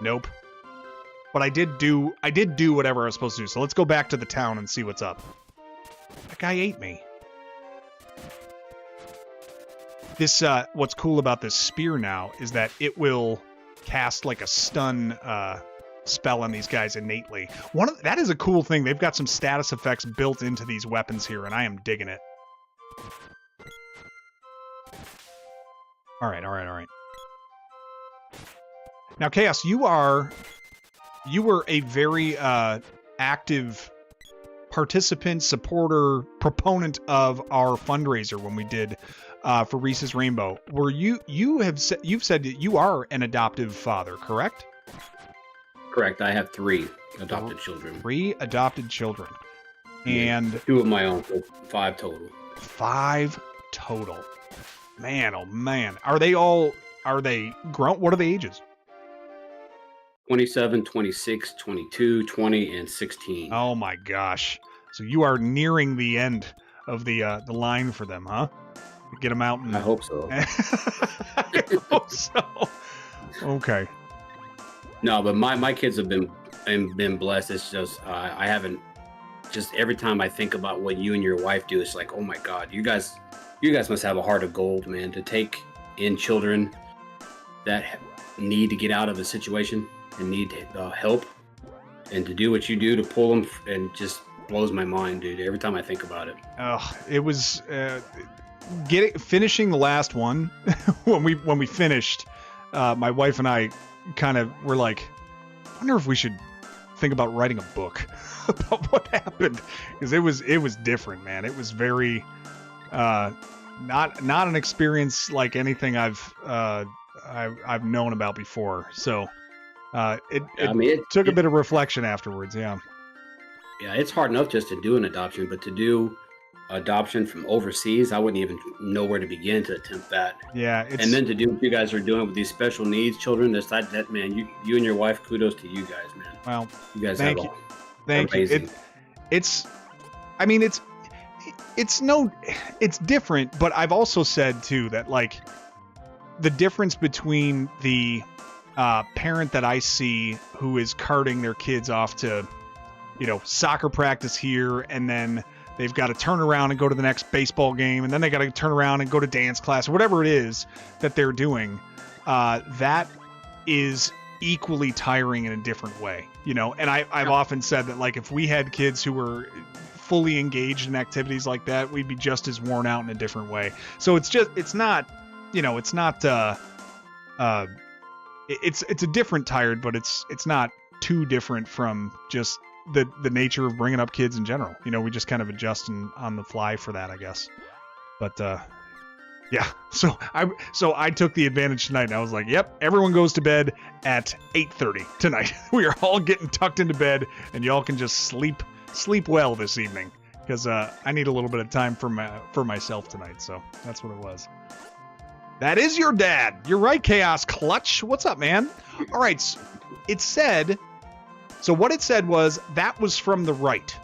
Nope. But I did do whatever I was supposed to do. So let's go back to the town and see what's up. That guy ate me. This what's cool about this spear now is that it will cast like a stun spell on these guys innately. That is a cool thing. They've got some status effects built into these weapons here, and I am digging it. All right. Now, Chaos, you were a very active participant, supporter, proponent of our fundraiser when we did for Reese's Rainbow. You've said that you are an adoptive father, correct?
Correct. I have 3 adopted children.
3 adopted children. And
2 of my own, so 5 total.
5 total. Man, oh man. Are they grown? What are the ages?
27, 26, 22, 20, and 16.
Oh my gosh. So you are nearing the end of the line for them, huh? Get them out.
I hope so.
I hope so. Okay.
No, but my kids have been blessed. It's just I haven't. Just every time I think about what you and your wife do, it's like, oh my God, you guys must have a heart of gold, man. To take in children that need to get out of a situation and need help, and to do what you do to pull them, and just blows my mind, dude. Every time I think about it.
It was finishing the last one when we finished. My wife and I kind of were like, I wonder if we should think about writing a book about what happened, because it was different, man. It was very not an experience like anything I've known about before. So it took a bit of reflection afterwards. Yeah,
it's hard enough just to do an adoption, but to do adoption from overseas, I wouldn't even know where to begin to attempt that.
Yeah,
and then to do what you guys are doing with these special needs children, that man, you and your wife, kudos to you guys, man.
Well,
you guys
thank you. Thank you. It's different, but I've also said too that like the difference between the parent that I see who is carting their kids off to soccer practice here, and then they've got to turn around and go to the next baseball game, and then they got to turn around and go to dance class, or whatever it is that they're doing. That is equally tiring in a different way, and I've often said that, like, if we had kids who were fully engaged in activities like that, we'd be just as worn out in a different way. So it's not it's a different tired, but it's not too different from just the nature of bringing up kids in general. We just kind of adjust on the fly for that, I guess. But yeah, so I took the advantage tonight, and I was like, yep, everyone goes to bed at 8:30 tonight. We are all getting tucked into bed, and y'all can just sleep well this evening, because I need a little bit of time for myself tonight. So that's what it was. That is your dad. You're right, Chaos Clutch. What's up, man? All right. So what it said was, that was from the right,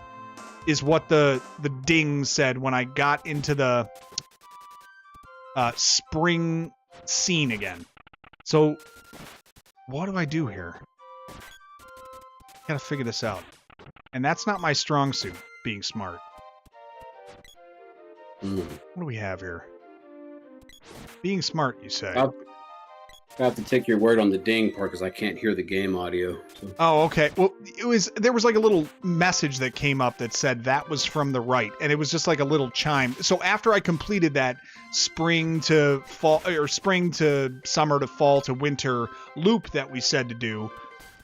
is what the ding said when I got into the spring scene again. So what do I do here? Gotta figure this out. And that's not my strong suit, being smart. What do we have here? Being smart, you say?
I'll have to take your word on the ding part, because I can't hear the game audio. So.
Oh, okay. Well, there was like a little message that came up that said that was from the right, and it was just like a little chime. So after I completed that spring to fall, or spring to summer to fall to winter loop that we said to do,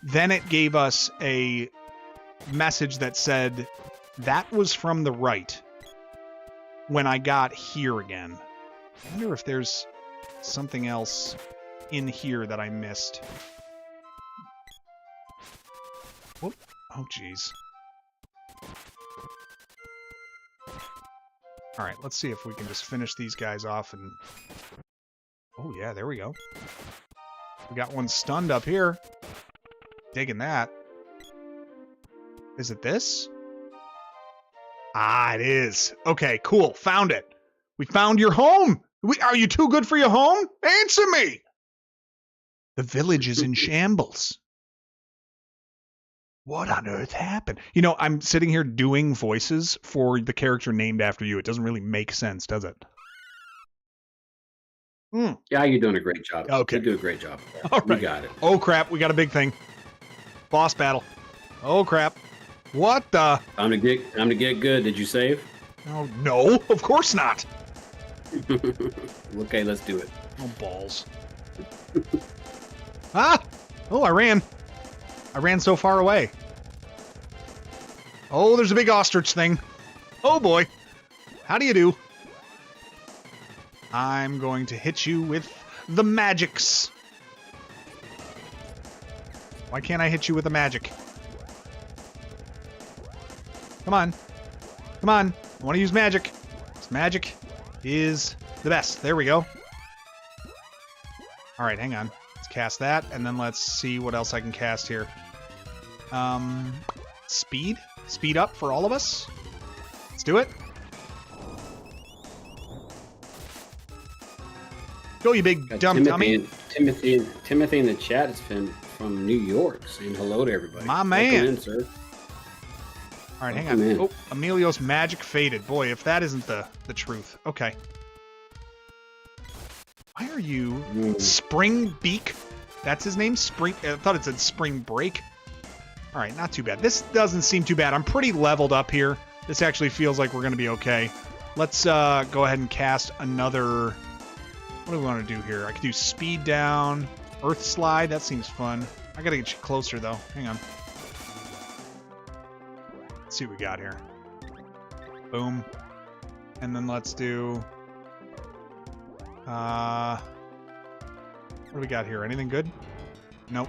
then it gave us a message that said that was from the right when I got here again. I wonder if there's something else in here that I missed. Whoop. Oh, jeez. All right, let's see if we can just finish these guys off and... Oh, yeah, there we go. We got one stunned up here. Digging that. Is it this? Ah, it is. Okay, cool. Found it. We found your home. Are you too good for your home? Answer me. The village is in shambles. What on earth happened? I'm sitting here doing voices for the character named after you. It doesn't really make sense, does it?
Yeah, you're doing a great job.
Okay.
You do a great job.
All right.
You got it.
Oh, crap. We got a big thing. Boss battle. Oh, crap. What the?
Time to get good. Did you save?
Oh, no. Of course not.
Okay, let's do it.
Oh, balls. Ah! Oh, I ran. I ran so far away. Oh, there's a big ostrich thing. Oh, boy. How do you do? I'm going to hit you with the magics. Why can't I hit you with the magic? Come on. Come on. I want to use magic. This magic is the best. There we go. All right, hang on. Let's cast that, and then let's see what else I can cast here. Speed? Speed up for all of us? Let's do it. Go, you big dumb dummy.
Timothy in the chat has been from New York saying hello to everybody.
My man.
Welcome in, sir.
All right, hang on. Oh, Emilio's magic faded. Boy, if that isn't the truth. Okay. Why are you... Spring Beak? That's his name? Spring... I thought it said Spring Break. All right, not too bad. This doesn't seem too bad. I'm pretty leveled up here. This actually feels like we're going to be okay. Let's go ahead and cast another... What do we want to do here? I could do Speed Down, Earth Slide. That seems fun. I got to get you closer, though. Hang on. Let's see what we got here. Boom. And then let's do... what do we got here? Anything good? Nope.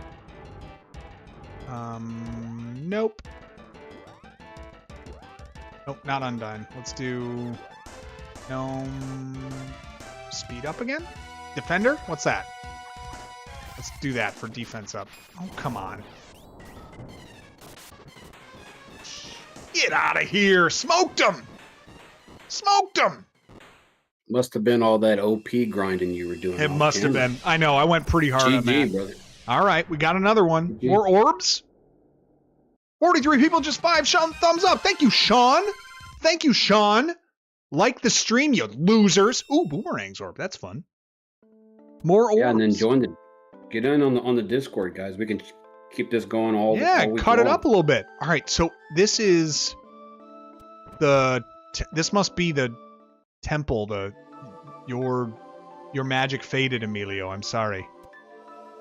Nope. Nope, not Undine. Let's do... Speed up again? Defender? What's that? Let's do that for defense up. Oh, come on. Get out of here! Smoked him! Smoked him!
Must have been all that OP grinding you were doing.
It must have been. I know. I went pretty hard on that.
Brother.
All right, we got another one.
GG.
More orbs? 43 people, just 5 thumbs up. Thank you, Sean. Thank you, Sean. Like the stream, you losers. Ooh, boomerangs orb. That's fun. More orbs.
Yeah, and then get in on the Discord, guys. We can keep this going all week
cut it
long.
up a little bit. All right, so this is this must be the temple. Your magic faded, Emilio. I'm sorry.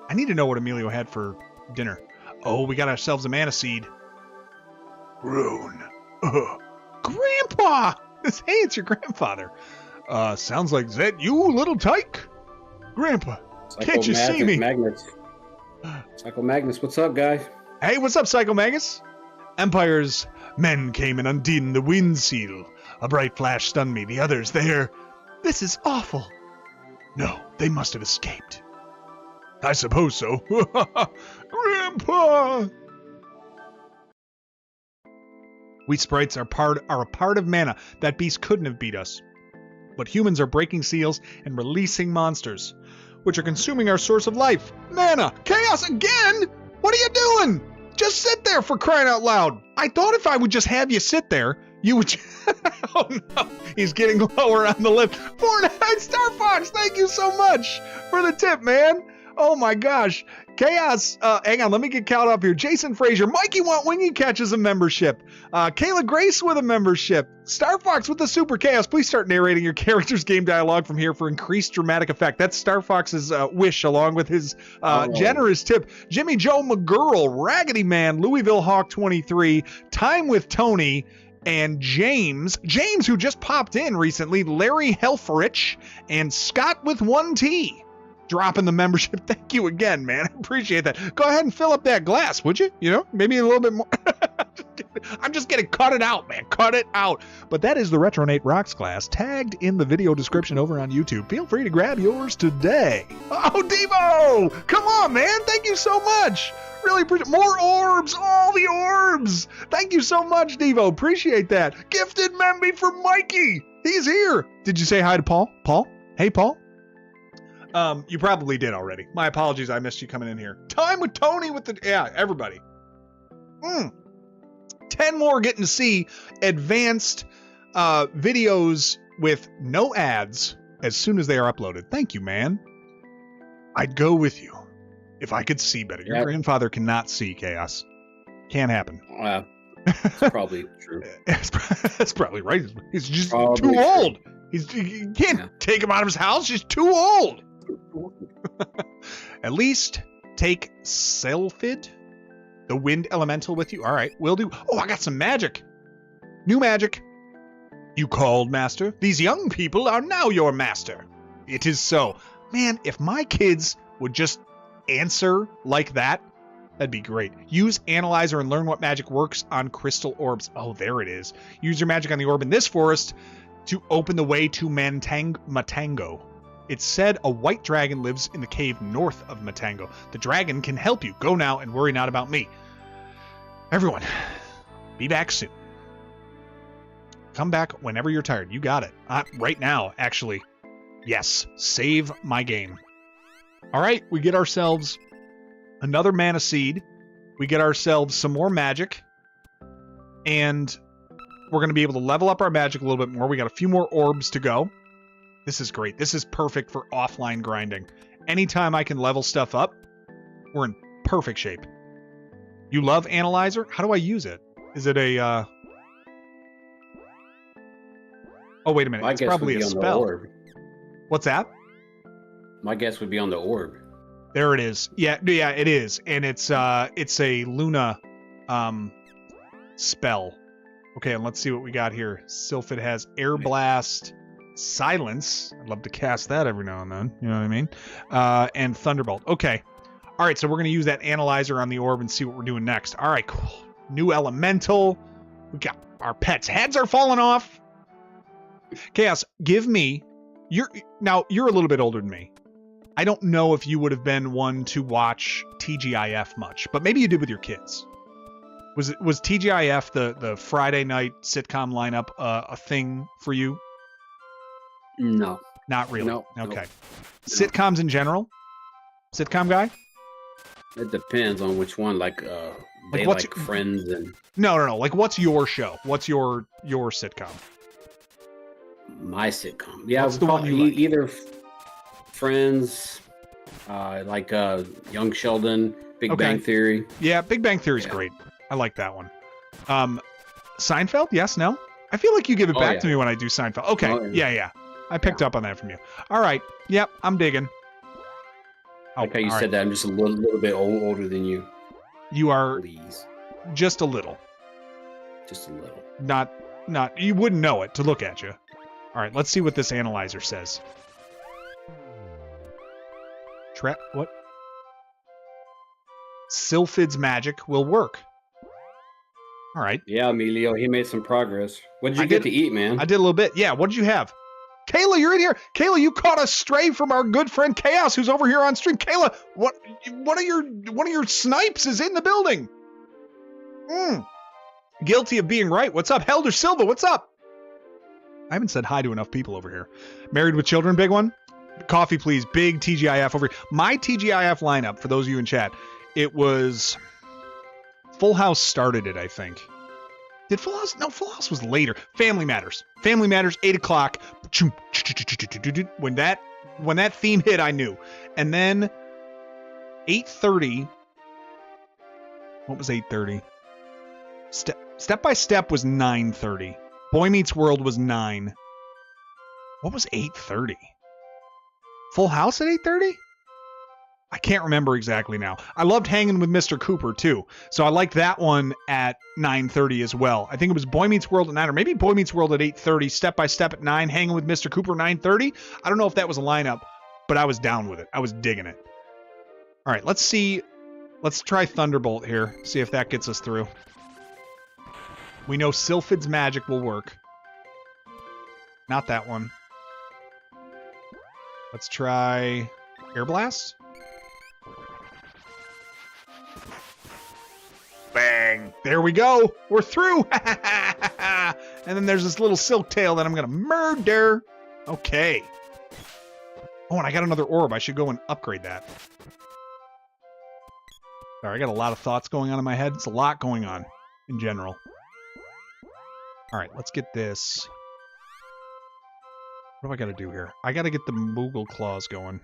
I need to know what Emilio had for dinner. Oh, we got ourselves a mana seed. Rune. Grandpa! Hey, it's your grandfather. Sounds like that you, little tyke? Grandpa, can't you see me?
Psycho Magnus, what's up, guys?
Hey, what's up, Psycho Magus? Empire's men came and undid the wind seal. A bright flash stunned me. The others there. This is awful. No, they must have escaped. I suppose so. Grandpa! We sprites are a part of mana. That beast couldn't have beat us. But humans are breaking seals and releasing monsters, which are consuming our source of life. Mana! Chaos again? What are you doing? Just sit there, for crying out loud. I thought if I would just have you sit there, you would... Oh no, he's getting lower on the list. Fortnite Star Fox, thank you so much for the tip, man. Oh my gosh. Chaos, hang on, let me get caught up here. Jason Frazier, Mikey Want Wingy catches a membership. Kayla Grace with a membership. Star Fox with the Super Chaos. Please start narrating your character's game dialogue from here for increased dramatic effect. That's Star Fox's wish, along with his generous tip. Jimmy Joe McGurl, Raggedy Man, Louisville Hawk 23, Time with Tony, and James, who just popped in recently, Larry Helfrich, and Scott with 1T. Dropping the membership. Thank you again, man. I appreciate that. Go ahead and fill up that glass, would you? You know, maybe a little bit more. I'm just kidding. Cut it out, man. Cut it out. But that is the Retro Nate Rocks glass, tagged in the video description over on YouTube. Feel free to grab yours today. Oh, Devo! Come on, man. Thank you so much. Really appreciate more orbs. All the orbs. Thank you so much, Devo. Appreciate that. Gifted Memby for Mikey. He's here. Did you say hi to Paul? Paul? Hey, Paul. You probably did already. My apologies, I missed you coming in here. Time with Tony with the... Yeah, everybody. 10 more getting to see advanced videos with no ads as soon as they are uploaded. Thank you, man. I'd go with you if I could see better. Your grandfather cannot see, Chaos. Can't happen.
That's probably true.
That's probably right. He's just too old. You can't take him out of his house. He's too old. At least take Sylphid, the wind elemental, with you. All right, will do. Oh, I got some magic. New magic. You called, master. These young people are now your master. It is so. Man, if my kids would just answer like that, that'd be great. Use Analyzer and learn what magic works on crystal orbs. Oh, there it is. Use your magic on the orb in this forest to open the way to Matango. It's said a white dragon lives in the cave north of Matango. The dragon can help you. Go now and worry not about me. Everyone, be back soon. Come back whenever you're tired. You got it. Right now, actually. Yes, save my game. All right, we get ourselves another mana seed. We get ourselves some more magic. And we're going to be able to level up our magic a little bit more. We got a few more orbs to go. This is great. This is perfect for offline grinding. Anytime I can level stuff up, we're in perfect shape. You love Analyzer? How do I use it? Is it a... Oh, wait a minute. It's probably a spell. What's that?
My guess would be on the orb.
There it is. Yeah, it is. And it's a Luna spell. Okay, and let's see what we got here. Sylphid has Air Blast, Silence. I'd love to cast that every now and then. You know what I mean? And Thunderbolt. Okay. All right, so we're going to use that Analyzer on the orb and see what we're doing next. All right, cool. New Elemental. We got our pets' heads are falling off. Chaos, give me... You're a little bit older than me. I don't know if you would have been one to watch TGIF much, but maybe you did with your kids. Was TGIF, the Friday night sitcom lineup, a thing for you?
No.
Not really?
No.
Okay. No. Sitcoms in general? Sitcom guy?
It depends on which one. Like, they like Friends and...
No. Like, what's your show? What's your sitcom?
My sitcom. Yeah,
what's the one you like?
Either Friends, like Young Sheldon, Big Bang Theory.
Yeah, Big Bang Theory is great. I like that one. Seinfeld? Yes, no? I feel like you give it back to me when I do Seinfeld. Okay, yeah. I picked up on that from you. All right. Yep, I'm digging.
Like how you said that, I'm just a little bit older than you.
You are
Please.
Just a little.
Just a little.
Not. You wouldn't know it to look at you. All right, let's see what this analyzer says. What? Sylphid's magic will work. All right.
Yeah, Emilio, he made some progress. What did you get to eat, man?
I did a little bit. Yeah, what did you have? Kayla, you're in here. Kayla, you caught a stray from our good friend Chaos, who's over here on stream. Kayla, one of your snipes is in the building. Guilty of being right. What's up, Helder Silva? What's up? I haven't said hi to enough people over here. Married with children, big one. Coffee, please. Big TGIF over here. My TGIF lineup, for those of you in chat, it was Full House started it, I think. Did Full House? No, Full House was later. Family Matters. Family Matters, 8 o'clock. When that theme hit, I knew. And then 8:30. What was 8:30? Step by Step was 9:30. Boy Meets World was 9. What was 8:30? Full House at 8:30? I can't remember exactly now. I loved Hanging with Mr. Cooper, too. So I liked that one at 9:30 as well. I think it was Boy Meets World at 9, or maybe Boy Meets World at 8:30, Step by Step at 9, Hanging with Mr. Cooper 9:30. I don't know if that was a lineup, but I was down with it. I was digging it. All right, let's see. Let's try Thunderbolt here. See if that gets us through. We know Sylphid's magic will work. Not that one. Let's try Air Blast. Bang! There we go. We're through. And then there's this little silk tail that I'm gonna murder. Okay. Oh, and I got another orb. I should go and upgrade that. Sorry, I got a lot of thoughts going on in my head. It's a lot going on in general. All right, let's get this. What do I got to do here? I got to get the Moogle Claws going.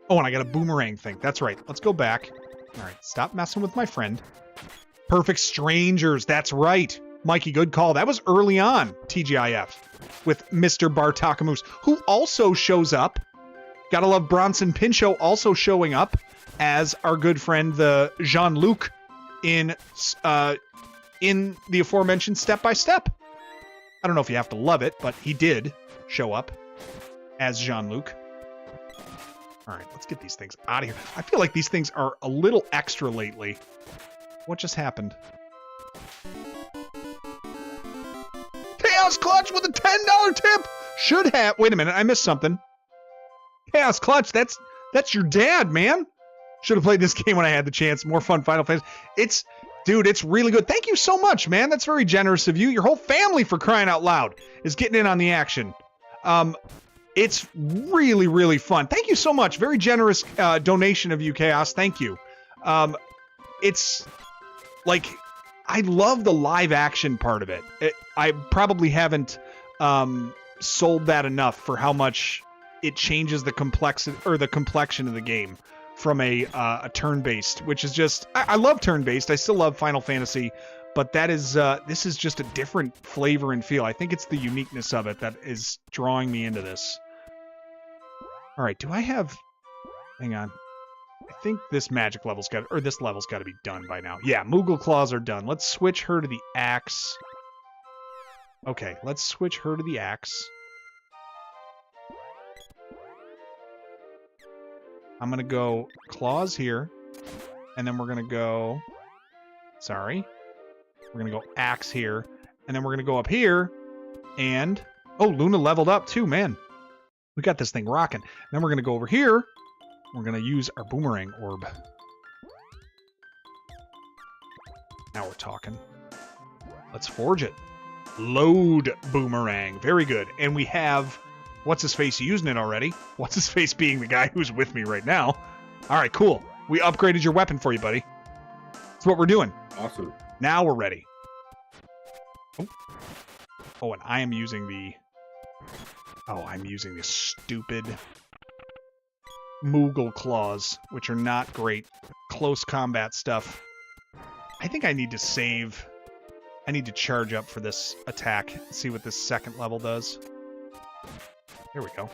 Oh, and I got a boomerang thing. That's right. Let's go back. All right, stop messing with my friend. Perfect Strangers. That's right. Mikey, good call. That was early on, TGIF, with Mr. Bartakamoose, who also shows up. Gotta love Bronson Pinchot also showing up as our good friend, the Jean-Luc, in the aforementioned Step by Step. I don't know if you have to love it, but he did show up as Jean-Luc. All right, let's get these things out of here. I feel like these things are a little extra lately. What just happened? Chaos Clutch with a $10 tip! Should have... Wait a minute, I missed something. Chaos Clutch, that's your dad, man. Should have played this game when I had the chance. More fun Final Fantasy. Dude, it's really good. Thank you so much, man. That's very generous of you. Your whole family, for crying out loud, is getting in on the action. It's really, really fun. Thank you so much. Very generous donation of you, Chaos. Thank you. It's like, I love the live action part of it. I probably haven't sold that enough for how much it changes the complexity or the complexion of the game from a turn-based, which is just, I love turn-based. I still love Final Fantasy, but that is this is just a different flavor and feel. I think it's the uniqueness of it that is drawing me into this. All right, do I have? Hang on. I think this magic level's got, or this level's got to be done by now. Yeah, Moogle Claws are done. Let's switch her to the axe. Okay, let's switch her to the axe. I'm going to go Claws here, and then we're going to go, sorry, we're going to go Axe here, and then we're going to go up here, and, oh, Luna leveled up too, man. We got this thing rocking. Then we're going to go over here, we're going to use our Boomerang Orb. Now we're talking. Let's forge it. Load Boomerang. Very good. And we have What's his face using it already? What's his face being the guy who's with me right now? All right, cool. We upgraded your weapon for you, buddy. That's what we're doing.
Awesome.
Now we're ready. Oh, and I am using the... Oh, I'm using the stupid Moogle claws, which are not great. Close combat stuff. I think I need to save. I need to charge up for this attack. See what this second level does. There we go.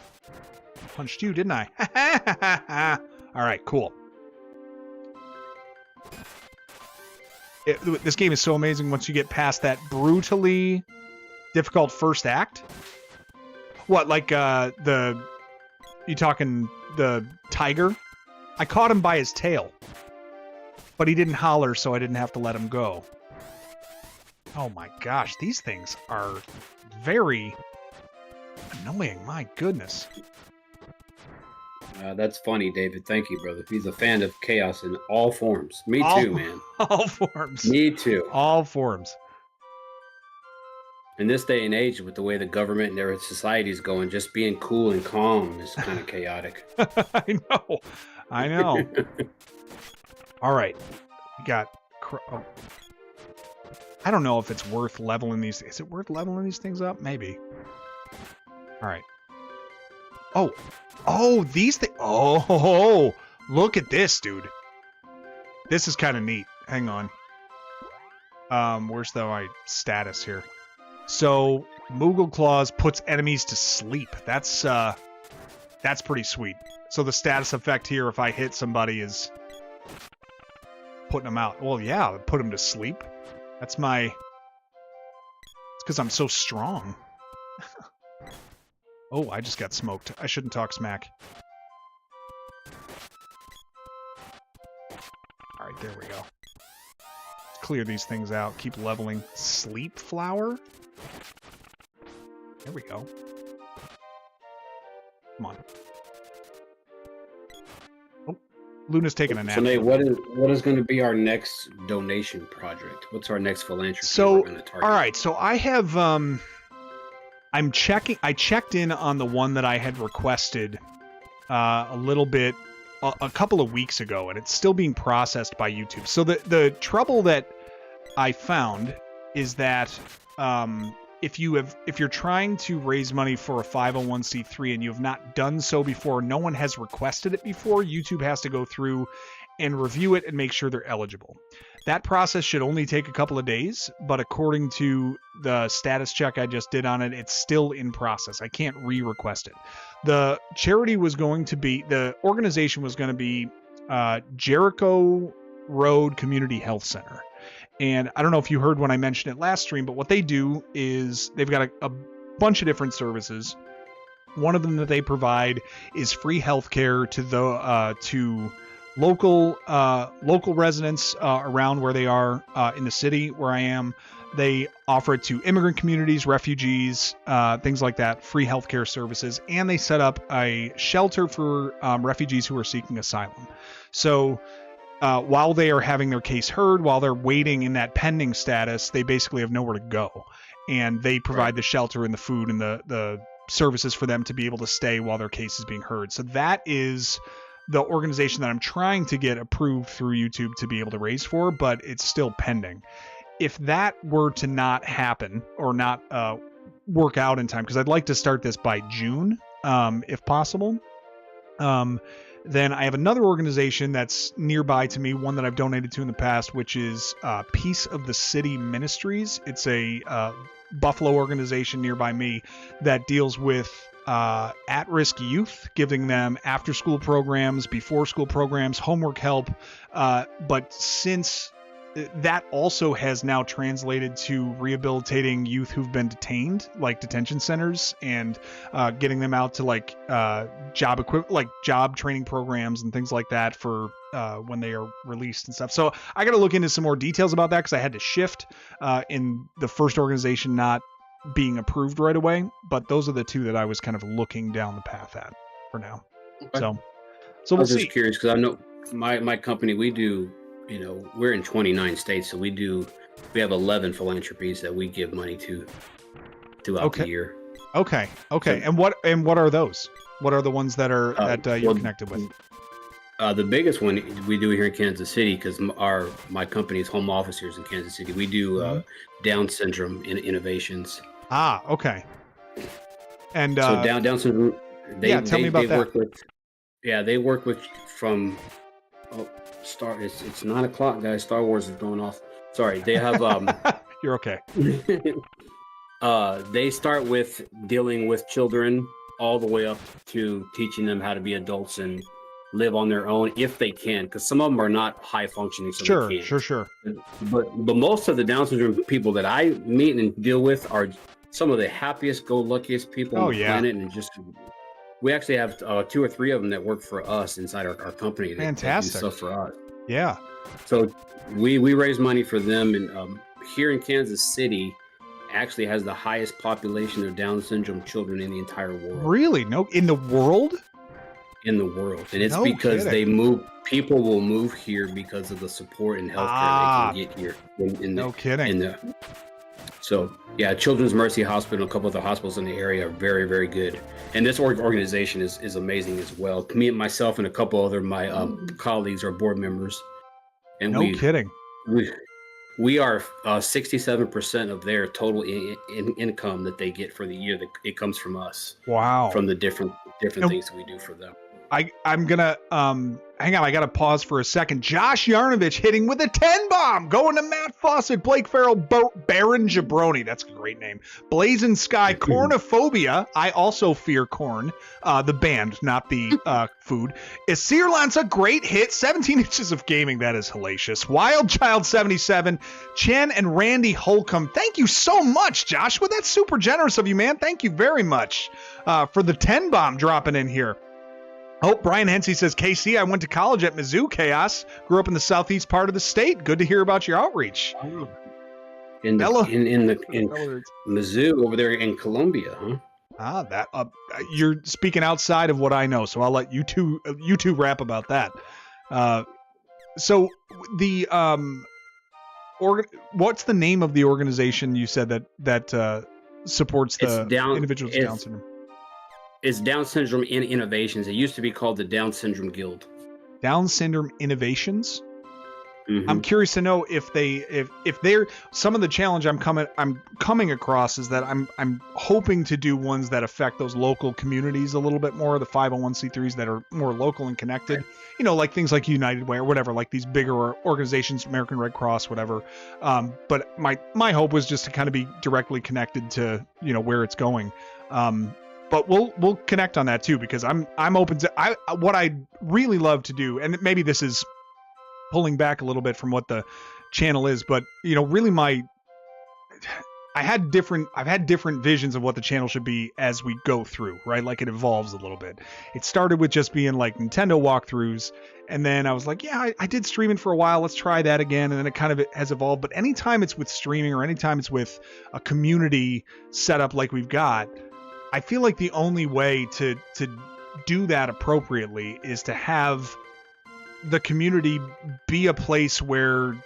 Punched you, didn't I? All right, cool. This game is so amazing once you get past that brutally difficult first act. What, like you talking the tiger? I caught him by his tail, but he didn't holler, so I didn't have to let him go. Oh my gosh, these things are very annoying. My goodness.
That's funny, David. Thank you, brother. He's a fan of chaos in all forms. Me too, man.
All forms.
Me too.
All forms.
In this day and age, with the way the government and their society is going, just being cool and calm is kind of chaotic.
I know. All right. We got... Oh. I don't know if it's worth leveling these... Is it worth leveling these things up? Maybe. All right. Oh, these things... Oh, look at this, dude. This is kind of neat. Hang on. Where's my status here? So, Moogle Claws puts enemies to sleep. That's pretty sweet. So the status effect here, if I hit somebody, is putting them out. Well, yeah, put them to sleep. That's my... It's because I'm so strong. Oh, I just got smoked. I shouldn't talk smack. Alright, there we go. Let's clear these things out. Keep leveling. Sleep Flower? There we go. Come on. Oh, Luna's taking a nap.
So, Nate, what is going to be our next donation project? What's our next philanthropy we're going to target?
All right, so I have... I checked in on the one that I had requested a couple of weeks ago, and it's still being processed by YouTube. So the trouble that I found is that if you're trying to raise money for a 501c3 and you have not done so before, no one has requested it before, YouTube has to go through and review it and make sure they're eligible. That process should only take a couple of days, but according to the status check I just did on it, it's still in process. I can't re-request it. The organization was going to be Jericho Road Community Health Center. And I don't know if you heard when I mentioned it last stream, but what they do is they've got a bunch of different services. One of them that they provide is free healthcare to local residents around where they are in the city where I am. They offer it to immigrant communities, refugees, things like that, free healthcare services, and they set up a shelter for refugees who are seeking asylum. So while they are having their case heard, while they're waiting in that pending status, they basically have nowhere to go, and they provide the shelter and the food and the services for them to be able to stay while their case is being heard. So that is the organization that I'm trying to get approved through YouTube to be able to raise for, but it's still pending. If that were to not happen or not work out in time, because I'd like to start this by June, if possible, then I have another organization that's nearby to me, one that I've donated to in the past, which is Peace of the City Ministries. It's a Buffalo organization nearby me that deals with at-risk youth, giving them after-school programs, before-school programs, homework help. But since that also has now translated to rehabilitating youth who've been detained, like detention centers, and getting them out to job training programs and things like that for when they are released and stuff. So I got to look into some more details about that because I had to shift in the first organization not being approved right away, but those are the two that I was kind of looking down the path at for now. Okay. So we'll see. I was just
curious because I know my company, we do, we're in 29 states, so we have 11 philanthropies that we give money to throughout the year.
Okay.
So,
And what are those? What are the ones that are you're connected with?
The biggest one we do here in Kansas City, because my company's home office here is in Kansas City. We do Down syndrome innovations.
Ah, okay. And
so Down syndrome.
Tell me about that.
They work with from it's 9:00, guys. Star Wars is going off. Sorry, they have
You're okay.
They start with dealing with children all the way up to teaching them how to be adults and live on their own if they can, because some of them are not high functioning. So they can't. Sure. But most of the Down syndrome people that I meet and deal with are some of the happiest, luckiest people on the planet, and we actually have 2 or 3 of them that work for us inside our company.
Fantastic.
That do stuff for us.
Yeah.
So we raise money for them, and here in Kansas City actually has the highest population of Down syndrome children in the entire world.
Really? No, in the world?
In the world. And it's because people will move here because of the support and healthcare they can get here. So yeah, Children's Mercy Hospital and a couple of the hospitals in the area are very, very good. And this organization is amazing as well. Me and myself and a couple other my colleagues are board members. And we are 67% of their total income that they get for the year. That it comes from us.
Wow.
From the different things we do for them.
I'm gonna hang on. I gotta pause for a second. Josh Yarnovich hitting with a 10 bomb, going to Matt Fawcett, Blake Farrell, Baron Jabroni. That's a great name. Blazing Sky, Cornophobia. I also fear corn. The band, not the food. Isir Lanza, great hit. 17 inches of gaming. That is hellacious. Wild Child 77, Chen and Randy Holcomb. Thank you so much, Joshua. That's super generous of you, man. Thank you very much for the 10 bomb dropping in here. Oh, Brian Hensey says, KC, I went to college at Mizzou, Chaos. Grew up in the southeast part of the state. Good to hear about your outreach.
In Mizzou over there in Columbia, huh?
You're speaking outside of what I know, so I'll let you two rap about that. So the what's the name of the organization you said that supports the individuals with Down syndrome?
It's Down Syndrome Innovations. It used to be called the Down Syndrome Guild.
Down Syndrome Innovations? Mm-hmm. I'm curious to know if they're some of the challenge I'm coming across is that I'm hoping to do ones that affect those local communities a little bit more, the 501c3s that are more local and connected. Right. You know, like things like United Way or whatever, like these bigger organizations, American Red Cross, whatever. But my hope was just to kind of be directly connected to, you know, where it's going. But we'll connect on that too, because I'm open to what I'd really love to do, and maybe this is pulling back a little bit from what the channel is, but you know, really I've had different visions of what the channel should be as we go through, right? Like it evolves a little bit. It started with just being like Nintendo walkthroughs, and then I was like, yeah, I did streaming for a while. Let's try that again. And then it kind of has evolved. But anytime it's with streaming or anytime it's with a community setup like we've got, I feel like the only way to do that appropriately is to have the community be a place where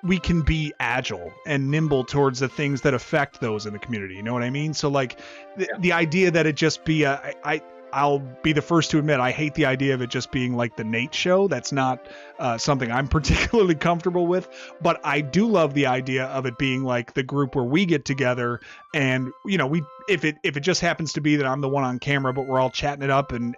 we can be agile and nimble towards the things that affect those in the community. You know what I mean? So like the idea that it just be I'll be the first to admit I hate the idea of it just being like the Nate show. That's not something I'm particularly comfortable with, but I do love the idea of it being like the group where we get together and, you know, if it just happens to be that I'm the one on camera, but we're all chatting it up and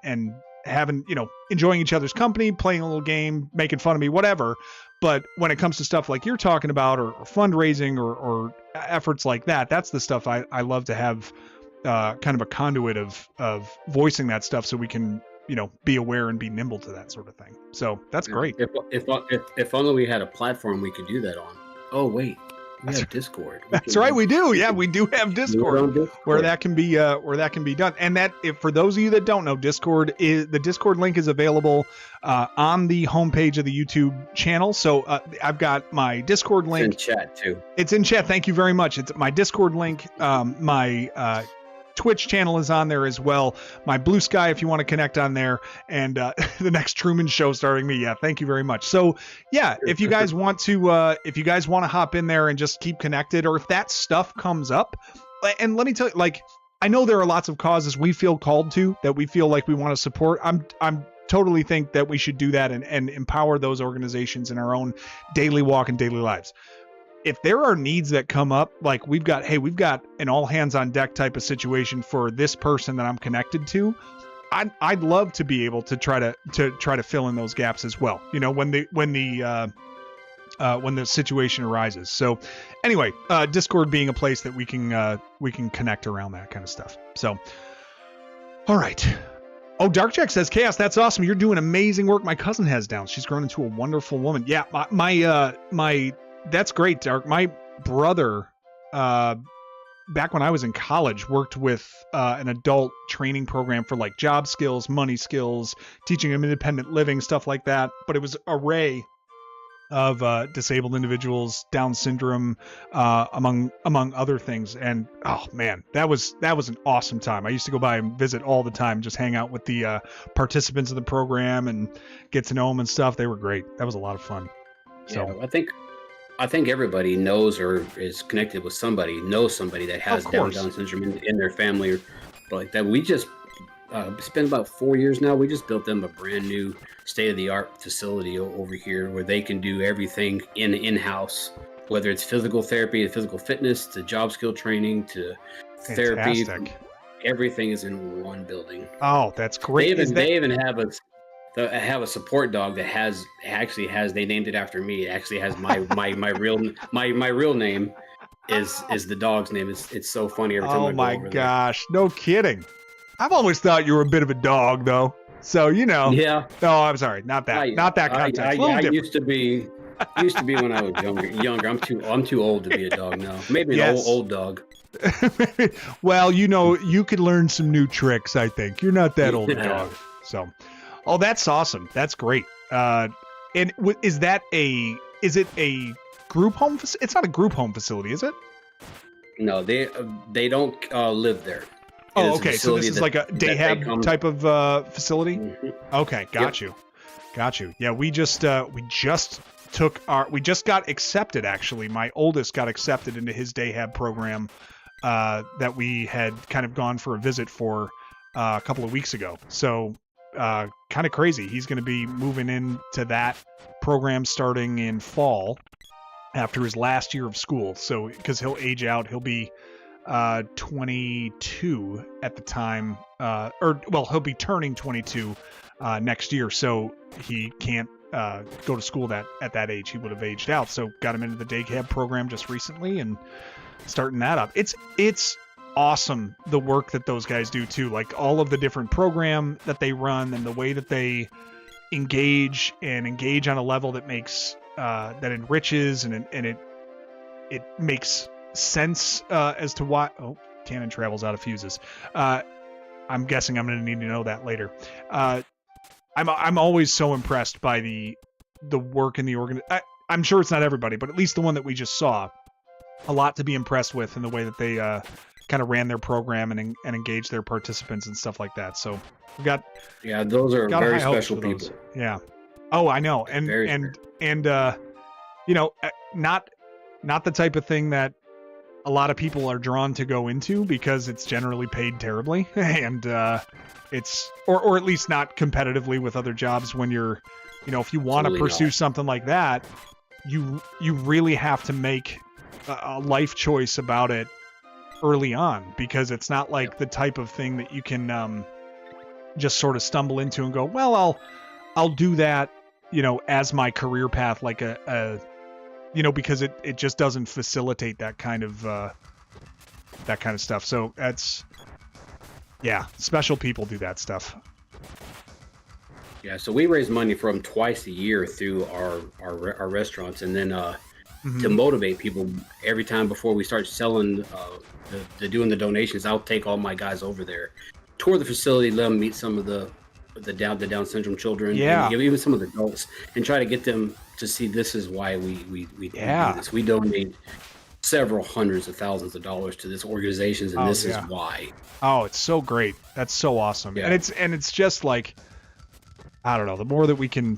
having, you know, enjoying each other's company, playing a little game, making fun of me, whatever. But when it comes to stuff like you're talking about or fundraising or efforts like that, that's the stuff I love to have kind of a conduit of voicing that stuff so we can, you know, be aware and be nimble to that sort of thing. So that's great.
If only we had a platform we could do that on. Oh, wait. We have Discord.
That's right. We do. Yeah, we do have Discord where that can be done. And that, if for those of you that don't know, the Discord link is available on the homepage of the YouTube channel. So I've got my Discord link.
It's in chat too.
It's in chat. Thank you very much. It's my Discord link. My Twitch channel is on there as well. My Blue Sky, if you want to connect on there, and the next Truman Show starring me. Yeah, thank you very much. So yeah, if you guys want to hop in there and just keep connected, or if that stuff comes up, and let me tell you, like I know there are lots of causes we feel called to that we feel like we want to support. I'm totally think that we should do that and empower those organizations in our own daily walk and daily lives. If there are needs that come up, like we've got an all hands on deck type of situation for this person that I'm connected to, I'd love to be able to try to fill in those gaps as well. You know, when the situation arises. So anyway, Discord being a place that we can connect around that kind of stuff. So, all right. Oh, Darkjack says, Chaos, that's awesome. You're doing amazing work. My cousin has Down. She's grown into a wonderful woman. Yeah, my that's great, Dark. My brother, back when I was in college, worked with an adult training program for like job skills, money skills, teaching them independent living, stuff like that. But it was an array of disabled individuals, Down syndrome, among other things. And oh man, that was an awesome time. I used to go by and visit all the time, just hang out with the participants of the program and get to know them and stuff. They were great. That was a lot of fun. So
yeah, I think everybody knows or is connected with somebody, knows somebody that has Down syndrome in their family or like that. We just it's been about 4 years now. We just built them a brand new state-of-the-art facility over here where they can do everything in-house, whether it's physical therapy to physical fitness to job skill training to therapy. Everything is in one building.
Oh, that's great.
They even have a support dog that they named it after me. It actually has my real name is the dog's name. It's so funny every time I go over there. Oh my
gosh, no kidding. I've always thought you were a bit of a dog, though. So, you know.
Yeah.
No, I'm sorry. Not that context.
I used to be when I was younger. I'm too old to be a dog now. Maybe an old dog.
Well, you know, you could learn some new tricks, I think. You're not that old a dog. So, oh, that's awesome. That's great. And is it a group home? It's not a group home facility, is it?
No, they don't live there.
Oh, okay. So this is like a day hab type of facility. Mm-hmm. Okay, got you. Yeah, we just got accepted. Actually, my oldest got accepted into his day hab program that we had kind of gone for a visit for a couple of weeks ago. So kind of crazy. He's going to be moving into that program starting in fall after his last year of school. So because he'll age out, he'll be 22 at the time, he'll be turning 22 next year, so he can't go to school at that age. He would have aged out, so got him into the day cab program just recently and starting that up. It's awesome the work that those guys do too, like all of the different program that they run and the way that they engage on a level that makes that enriches and it makes sense as to why. Oh, cannon travels out of fuses. I'm guessing I'm going to need to know that later. I'm always so impressed by the work in the I'm sure it's not everybody, but at least the one that we just saw, a lot to be impressed with in the way that they kind of ran their program and engaged their participants and stuff like that. So we got
those are very special people.
Yeah. Oh, I know, and you know, not the type of thing that a lot of people are drawn to go into because it's generally paid terribly and it's or at least not competitively with other jobs. When you're, you know, if you want to pursue something like that, you really have to make a life choice about it early on, because it's not like the type of thing that you can just sort of stumble into and go, well, I'll do that, you know, as my career path, like a you know, because it just doesn't facilitate that kind of stuff. So that's, yeah, special people do that stuff.
Yeah, so we raise money for them twice a year through our restaurants, and then to motivate people every time before we start selling, doing the donations, I'll take all my guys over there, tour the facility, let them meet some of the Down syndrome children, and even some of the adults, and try to get them to see this is why we do this. We donate several hundreds of thousands of dollars to this organizations, and this is why. Oh,
it's so great. That's so awesome. Yeah. And it's just like, I don't know, the more that we can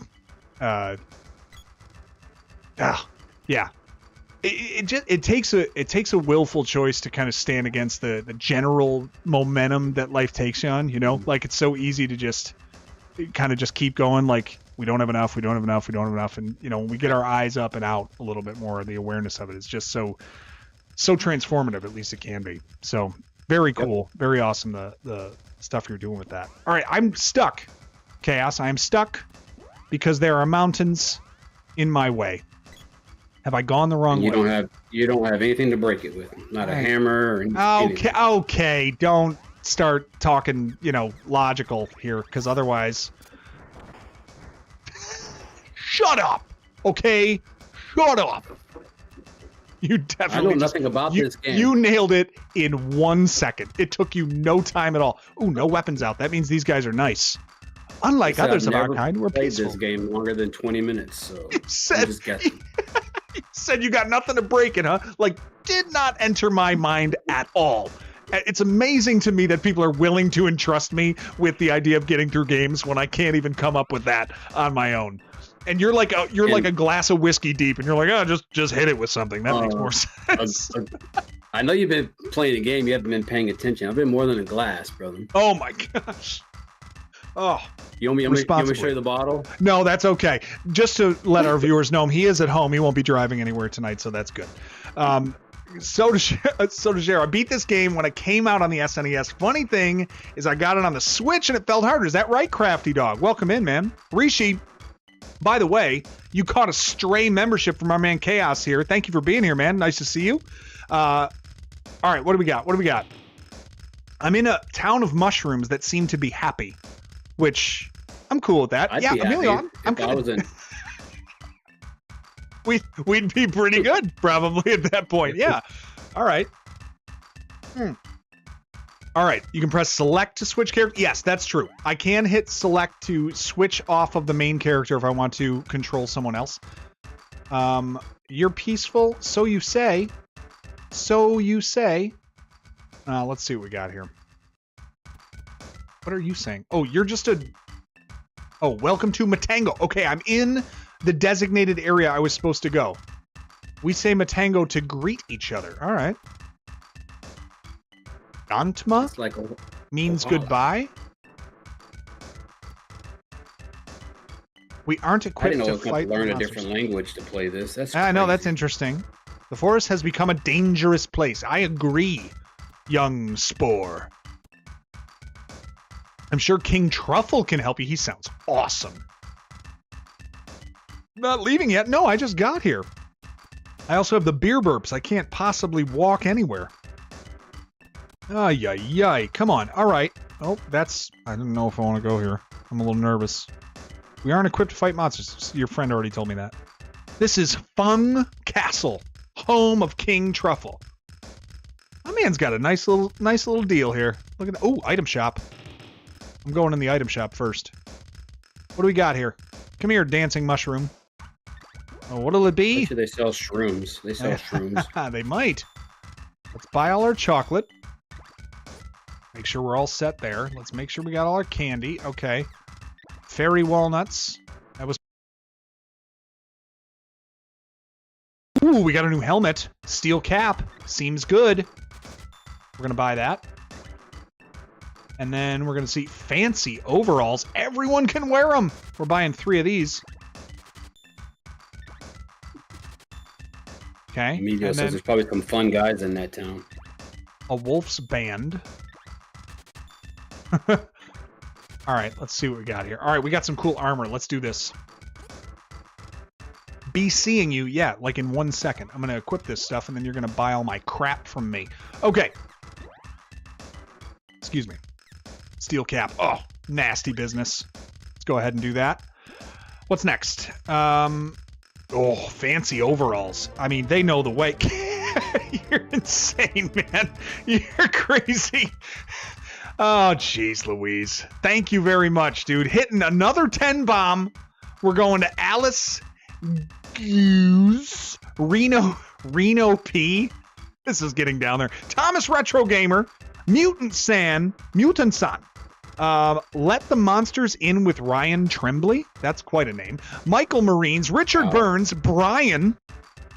it takes a willful choice to kind of stand against the general momentum that life takes you on, you know? Like, it's so easy to just kind of just keep going, like, we don't have enough, and, you know, when we get our eyes up and out a little bit more, the awareness of it is just so transformative, at least it can be. So very cool. Very awesome, the stuff you're doing with that. All right, I'm stuck, Chaos. I am stuck because there are mountains in my way. Have I gone the wrong way?
You don't have anything to break it with. Not a hammer or anything.
Okay. Don't start talking, you know, logical here, because otherwise. Shut up. Okay. Shut up. You definitely.
I know nothing about this game.
You nailed it in 1 second. It took you no time at all. Ooh, no weapons out. That means these guys are nice. Unlike others of our kind, we're peaceful.
I've never played this game longer than 20 minutes, so
I'm just guessing. You said you got nothing to break it, huh? Like, did not enter my mind at all. It's amazing to me that people are willing to entrust me with the idea of getting through games when I can't even come up with that on my own. And you're like a glass of whiskey deep, and you're like, oh, just hit it with something. That makes more sense.
I know you've been playing a game. You haven't been paying attention. I've been more than a glass, brother.
Oh my gosh. Oh.
You want me to show you the bottle?
No, that's okay. Just to let our viewers know, he is at home. He won't be driving anywhere tonight, so that's good. So to share, I beat this game when it came out on the SNES. Funny thing is I got it on the Switch and it felt harder. Is that right, Crafty Dog? Welcome in, man. Rishi, by the way, you caught a stray membership from our man Chaos here. Thank you for being here, man. Nice to see you. All right, what do we got? I'm in a town of mushrooms that seem to be happy, which I'm cool with that. Yeah, Emilio, I'm kind of... We'd be pretty good probably at that point. Yeah. All right. All right. You can press select to switch character. Yes, that's true. I can hit select to switch off of the main character if I want to control someone else. You're peaceful. So you say. Let's see what we got here. What are you saying? Oh, you're just welcome to Matango. Okay, I'm in the designated area I was supposed to go. We say Matango to greet each other. All right. Gantma means goodbye. We aren't equipped to fight.
Learn a different language to play this.
I know, that's interesting. The forest has become a dangerous place. I agree, young Spore. I'm sure King Truffle can help you. He sounds awesome. Not leaving yet. No, I just got here. I also have the beer burps. I can't possibly walk anywhere. Ay. Come on. All right. Oh, I don't know if I want to go here. I'm a little nervous. We aren't equipped to fight monsters. Your friend already told me that. This is Fung Castle, home of King Truffle. My man's got a nice little deal here. Look at that. Oh, item shop. I'm going in the item shop first. What do we got here? Come here, dancing mushroom. Oh, what'll it be?
They sell shrooms.
They might. Let's buy all our chocolate. Make sure we're all set there. Let's make sure we got all our candy. Okay. Fairy walnuts. That was... Ooh, we got a new helmet. Steel cap. Seems good. We're going to buy that. And then we're going to see fancy overalls. Everyone can wear them. We're buying 3 of these. Okay.
Emilio says there's probably some fun guys in that town.
A wolf's band. All right, let's see what we got here. All right, we got some cool armor. Let's do this. Be seeing you, yeah, like in 1 second. I'm going to equip this stuff, and then you're going to buy all my crap from me. Okay. Excuse me. Steel cap. Oh, nasty business. Let's go ahead and do that. What's next? Oh, fancy overalls. I mean, they know the way. You're insane, man. You're crazy. Oh, jeez Louise. Thank you very much, dude. Hitting another 10 bomb. We're going to Alice Goose. Reno P. This is getting down there. Thomas Retro Gamer. Mutant San. Let the Monsters In with Ryan Tremblay. That's quite a name. Michael Marines. Richard Burns. Brian.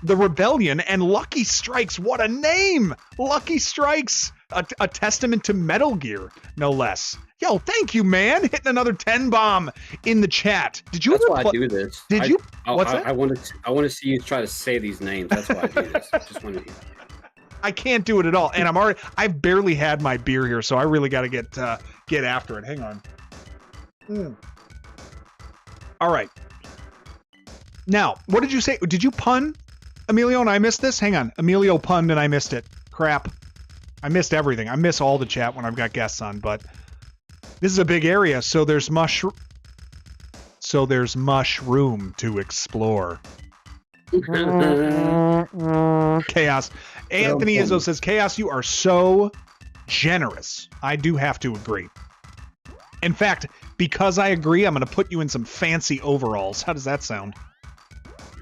The Rebellion, and Lucky Strikes. What a name! Lucky Strikes, a testament to Metal Gear, no less. Yo, thank you, man. Hitting another 10 bomb in the chat. Did you?
That's why I do this.
Did you?
What's that? I want to see you try to say these names. That's why I do this. I just want to.
I can't do it at all, and I've barely had my beer here, so I really got to get after it. Hang on. All right. Now, what did you say? Did you pun, Emilio, and I missed this? Hang on. Emilio punned and I missed it. Crap. I missed everything. I miss all the chat when I've got guests on, but this is a big area, so there's mushroom to explore. Chaos. Anthony Izzo says, Chaos, you are so generous. I do have to agree. In fact, because I agree, I'm going to put you in some fancy overalls. How does that sound?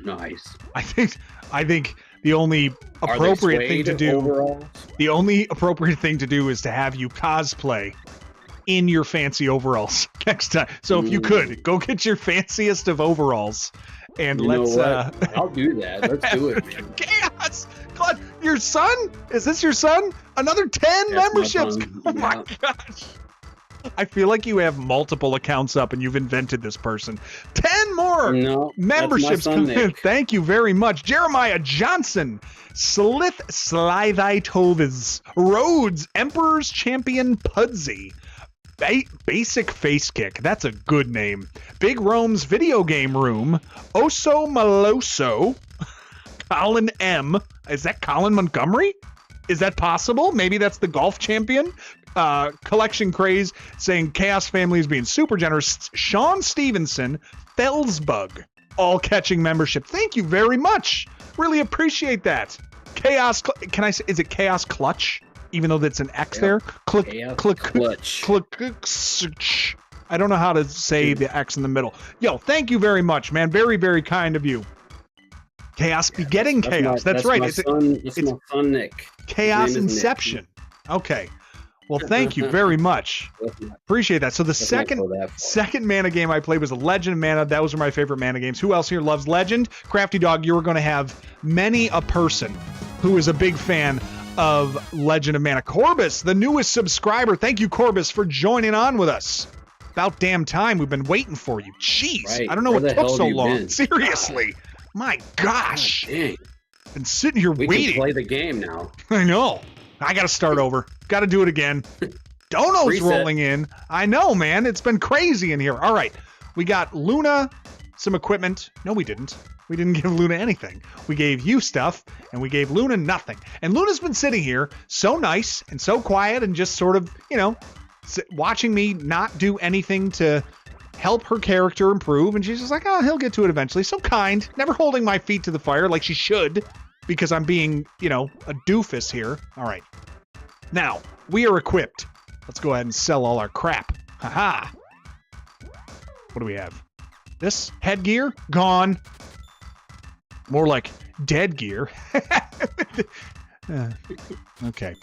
Nice.
I think the only appropriate thing to do overalls? The only appropriate thing to do is to have you cosplay in your fancy overalls next time. So if you could go get your fanciest of overalls and
I'll do that. Let's do it, man.
Chaos! God, your son? Is this your son? Another 10 memberships. Oh my gosh. I feel like you have multiple accounts up and you've invented this person. 10 more memberships. Thank you very much. Jeremiah Johnson, Slith Slithitovs, Rhodes, Emperor's Champion Pudsey, Basic Face Kick. That's a good name. Big Rome's Video Game Room, Oso Maloso, Colin M. Is that Colin Montgomery? Is that possible? Maybe that's the golf champion? Collection Craze saying Chaos Family is being super generous. Sean Stevenson, Felsbug, all catching membership. Thank you very much. Really appreciate that. Chaos, can I say, is it Chaos Clutch? Even though that's an X there? Clutch. I don't know how to say the X in the middle. Yo, thank you very much, man. Very, very kind of you. Chaos begetting Chaos. That's right.
It's my son, Nick.
Chaos Inception. Nick. Okay. Well, thank you very much. Appreciate that. So the second Mana game I played was Legend of Mana. Those are my favorite Mana games. Who else here loves Legend? Crafty Dog, you are going to have many a person who is a big fan of Legend of Mana. Corbus, the newest subscriber. Thank you, Corbus, for joining on with us. About damn time. We've been waiting for you. Jeez. Right. I don't know what took so long. Seriously. My gosh. Been sitting here waiting. We
can play the game now.
I know. I got to start over. Got to do it again. Dono's rolling in. I know, man. It's been crazy in here. All right. We got Luna some equipment. No, we didn't. We didn't give Luna anything. We gave you stuff, and we gave Luna nothing. And Luna's been sitting here so nice and so quiet and just sort of, watching me not do anything to help her character improve. And she's just like, oh, he'll get to it eventually. So kind. Never holding my feet to the fire like she should. Because I'm being, a doofus here. All right. Now, we are equipped. Let's go ahead and sell all our crap. Haha. What do we have? This headgear? Gone. More like dead gear. Okay.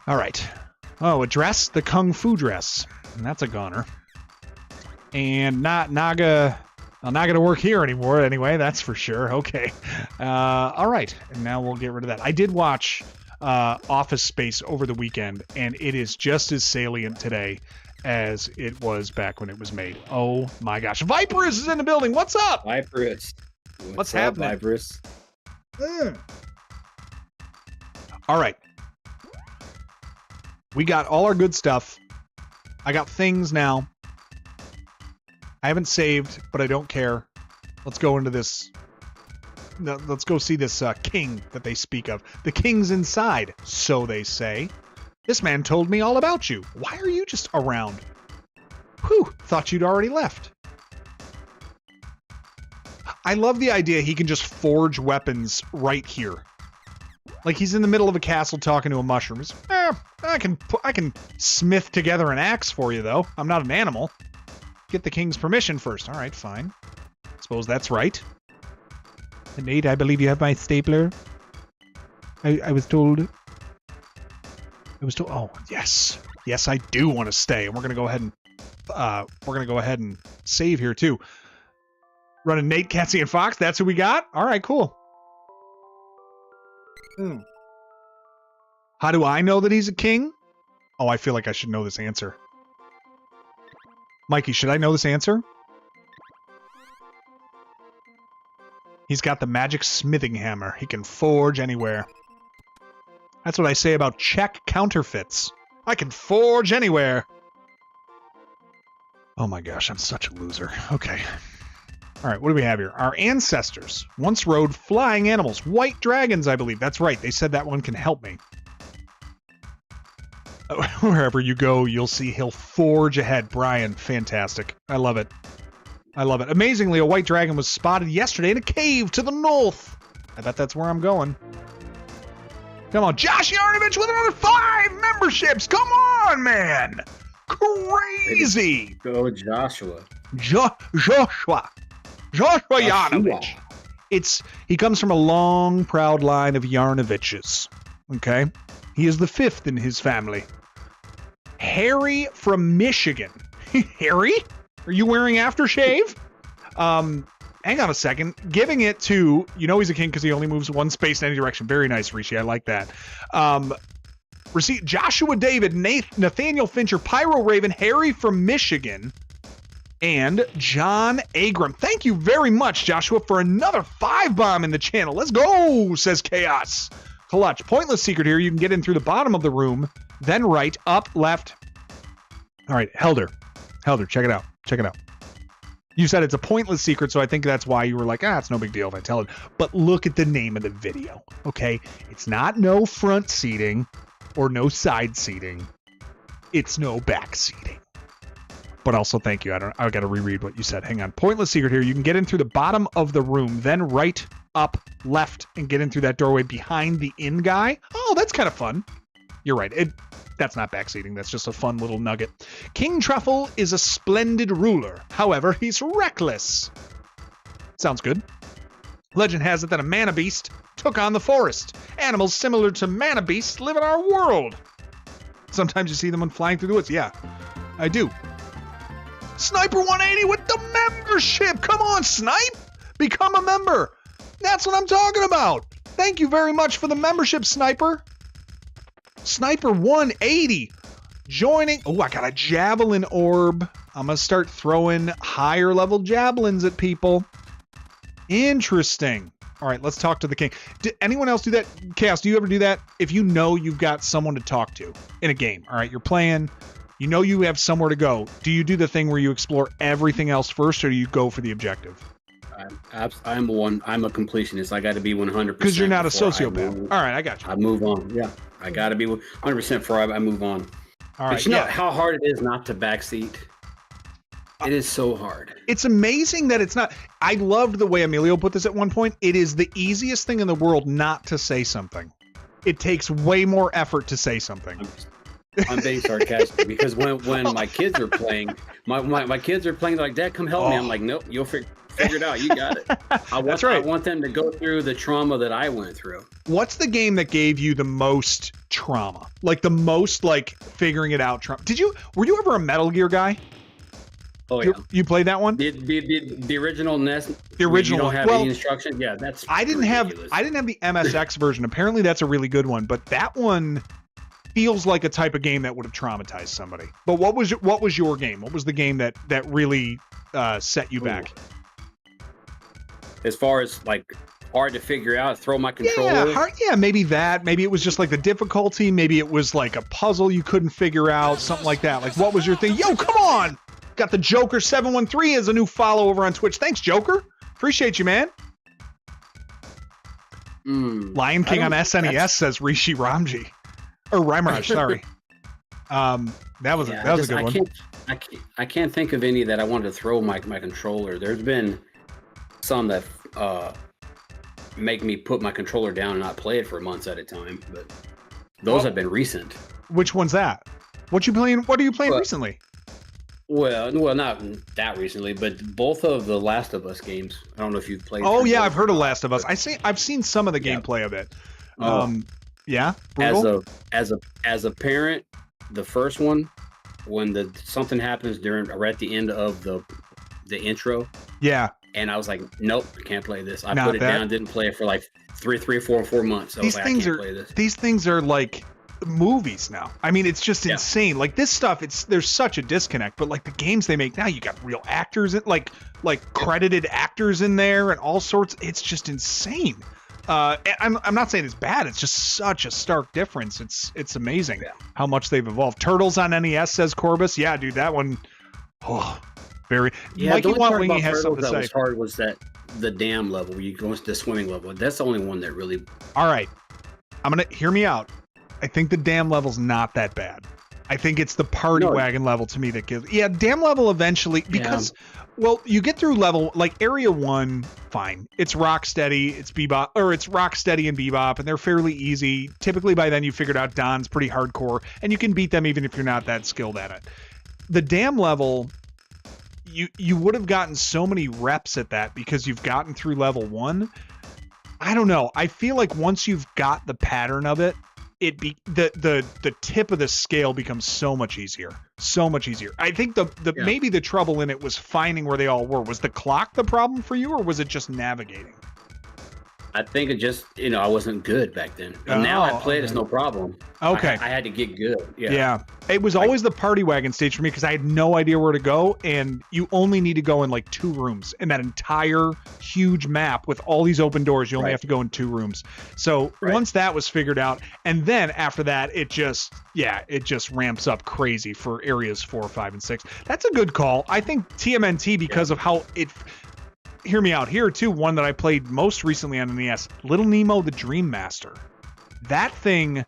All right. Oh, a dress? The Kung Fu dress. And that's a goner. And not Naga... I'm not going to work here anymore anyway, that's for sure. Okay. All right. And now we'll get rid of that. I did watch Office Space over the weekend, and it is just as salient today as it was back when it was made. Oh, my gosh. Viperus is in the building. What's up?
Viperus.
What's happening?
Viperus?
All right. We got all our good stuff. I got things now. I haven't saved, but I don't care. Let's go into this. Let's go see this king that they speak of. The king's inside, so they say. This man told me all about you. Why are you just around? Whew, thought you'd already left. I love the idea he can just forge weapons right here. Like he's in the middle of a castle talking to a mushroom. I can smith together an axe for you, though. I'm not an animal. Get the king's permission first. All right, fine. Suppose that's right. And Nate, I believe you have my stapler. I was told. Oh, yes. Yes, I do want to stay. And we're gonna go ahead and save here too. Running Nate, Catsy, and Fox. That's who we got. All right, cool. How do I know that he's a king? Oh, I feel like I should know this answer. Mikey, should I know this answer? He's got the magic smithing hammer. He can forge anywhere. That's what I say about Czech counterfeits. I can forge anywhere. Oh my gosh, I'm such a loser. Okay. All right, what do we have here? Our ancestors once rode flying animals, white dragons, I believe. That's right. They said that one can help me. Wherever you go, you'll see he'll forge ahead. Brian, fantastic. I love it. I love it. Amazingly, a white dragon was spotted yesterday in a cave to the north. I bet that's where I'm going. Come on, Josh Yarnovich with another 5 memberships. Come on, man. Crazy.
Go Joshua.
Joshua Yarnovich. He comes from a long, proud line of Yarnoviches. Okay? He is the 5th in his family. Harry from Michigan. Harry? Are you wearing aftershave? Hang on a second. Giving it to, he's a king because he only moves 1 space in any direction. Very nice, Rishi. I like that. Receipt Joshua David, Nathaniel Fincher, Pyro Raven, Harry from Michigan, and John Agram. Thank you very much, Joshua, for another 5 bomb in the channel. Let's go, says Chaos. Clutch. Pointless secret here. You can get in through the bottom of the room, then right, up, left. All right, Helder, check it out. Check it out. You said it's a pointless secret, so I think that's why you were like, it's no big deal if I tell it. But look at the name of the video, okay? It's not no front seating or no side seating. It's no back seating. But also, thank you. I got to reread what you said. Hang on. Pointless secret here. You can get in through the bottom of the room, then right, up, left, and get in through that doorway behind the in guy. Oh, that's kind of fun. You're right. That's not backseating. That's just a fun little nugget. King Truffle is a splendid ruler. However, he's reckless. Sounds good. Legend has it that a mana beast took on the forest. Animals similar to mana beasts live in our world. Sometimes you see them when flying through the woods. Yeah, I do. Sniper 180 with the membership. Come on, Snipe. Become a member. That's what I'm talking about. Thank you very much for the membership, Sniper. Sniper 180 joining. Oh, I got a javelin orb. I'm going to start throwing higher level javelins at people. Interesting. All right, let's talk to the king. Did anyone else do that? Chaos, do you ever do that? If you know you've got someone to talk to in a game, all right, you're playing, you know you have somewhere to go. Do you do the thing where you explore everything else first, or do you go for the objective?
I'm a completionist. I got to be 100%.
Because you're not a sociopath. All right, I got you.
I move on. Yeah, I got to be 100% before I move on.
All right,
but you know how hard it is not to backseat? It is so hard.
It's amazing that it's not. I loved the way Emilio put this at one point. It is the easiest thing in the world not to say something. It takes way more effort to say something.
I'm being sarcastic because when my kids are playing, my kids are playing like, Dad, come help me. I'm like, nope, you'll figure it out. You got it. That's right. I want them to go through the trauma that I went through.
What's the game that gave you the most trauma? Like the most figuring it out trauma? Were you ever a Metal Gear guy?
Oh yeah.
You played that one?
The original NES.
The original.
You don't have any instructions. Yeah, that's.
I didn't have the MSX version. Apparently, that's a really good one. But that one feels like a type of game that would have traumatized somebody. But what was your game? What was the game that really set you back?
As far as hard to figure out, throw my controller.
Yeah, maybe that. Maybe it was just the difficulty. Maybe it was a puzzle you couldn't figure out. Something like that. What was your thing? Yo, come on! Got the Joker 713 as a new follow over on Twitch. Thanks, Joker. Appreciate you, man. Lion King on SNES says Rishi Ramji. Or Rhymeraj, sorry. That was a good one.
I can't think of any that I wanted to throw my controller. There's been some that make me put my controller down and not play it for months at a time, but those have been recent.
Which one's that? What are you playing recently?
Well, not that recently, but both of the Last of Us games. I don't know if you've played.
Oh yeah, I've heard of Last of Us. I've seen some of the gameplay of it. Yeah. Brutal?
As a parent, the first one, when something happens right at the end of the intro.
Yeah.
And I was like, nope, can't play this. I put it down, didn't play it for like 4 months. So I can't play this.
These things are like movies now. I mean, it's just insane. Like this stuff, there's such a disconnect. But like the games they make now, you got real actors, like credited actors in there and all sorts. It's just insane. I'm not saying it's bad. It's just such a stark difference. It's amazing how much they've evolved. Turtles on NES, says Corbus. Yeah, dude, that one. Oh, very.
Yeah, Mikey Wantwingy has something to say. What was hard was that the dam level, where you go into the swimming level. That's the only one that really.
All right, I'm gonna hear me out. I think the dam level's not that bad. I think it's the party wagon level to me that gives. Yeah, dam level eventually because. Yeah. Well, you get through level, like Area 1, fine. It's Rocksteady, it's Bebop, or it's Rocksteady and Bebop, and they're fairly easy. Typically by then you figured out Don's pretty hardcore, and you can beat them even if you're not that skilled at it. The dam level, you would have gotten so many reps at that because you've gotten through level 1. I don't know. I feel like once you've got the pattern of it, the tip of the scale becomes so much easier. I think maybe the trouble in it was finding where they all were. Was the clock the problem for you, or was it just navigating?
I think it just, I wasn't good back then. But now I play it, it's no problem.
Okay.
I had to get good.
Yeah. It was always the party wagon stage for me because I had no idea where to go, and you only need to go in like 2 rooms in that entire huge map with all these open doors. You only have to go in 2 rooms. So once that was figured out, and then after that, it just ramps up crazy for areas 4, 5, and 6. That's a good call. I think TMNT, because of how it. Hear me out here too. One that I played most recently on NES, Little Nemo the Dream Master. That thing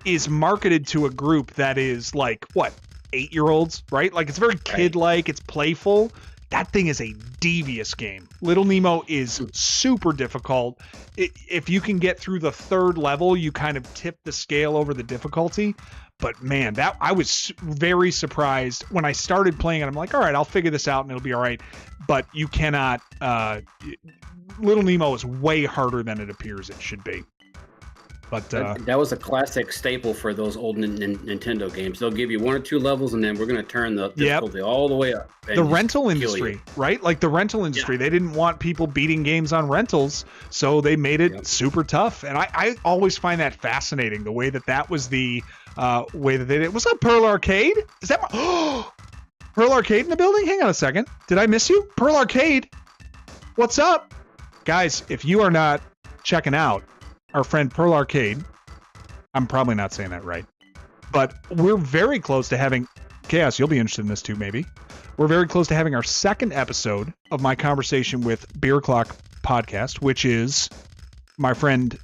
is marketed to a group that is like 8-year-olds, right? Like it's very kid-like, it's playful. That thing is a devious game. Little Nemo is super difficult. If you can get through the 3rd level, you kind of tip the scale over the difficulty. But man, I was very surprised when I started playing it. I'm like, all right, I'll figure this out and it'll be all right. But you cannot. Little Nemo is way harder than it appears it should be. But
that was a classic staple for those old Nintendo games. They'll give you 1 or 2 levels, and then we're going to turn the difficulty all the way up.
The rental industry, right? Like the rental industry, they didn't want people beating games on rentals, so they made it super tough. And I always find that fascinating, the way that was the way that they did. What's up, Pearl Arcade? Is that Pearl Arcade in the building? Hang on a second. Did I miss you? Pearl Arcade, what's up? Guys, if you are not checking out our friend Pearl Arcade, I'm probably not saying that right, but we're very close to having, Chaos, you'll be interested in this too, maybe. We're very close to having our 2nd episode of my conversation with Beer Clock Podcast, which is my friend,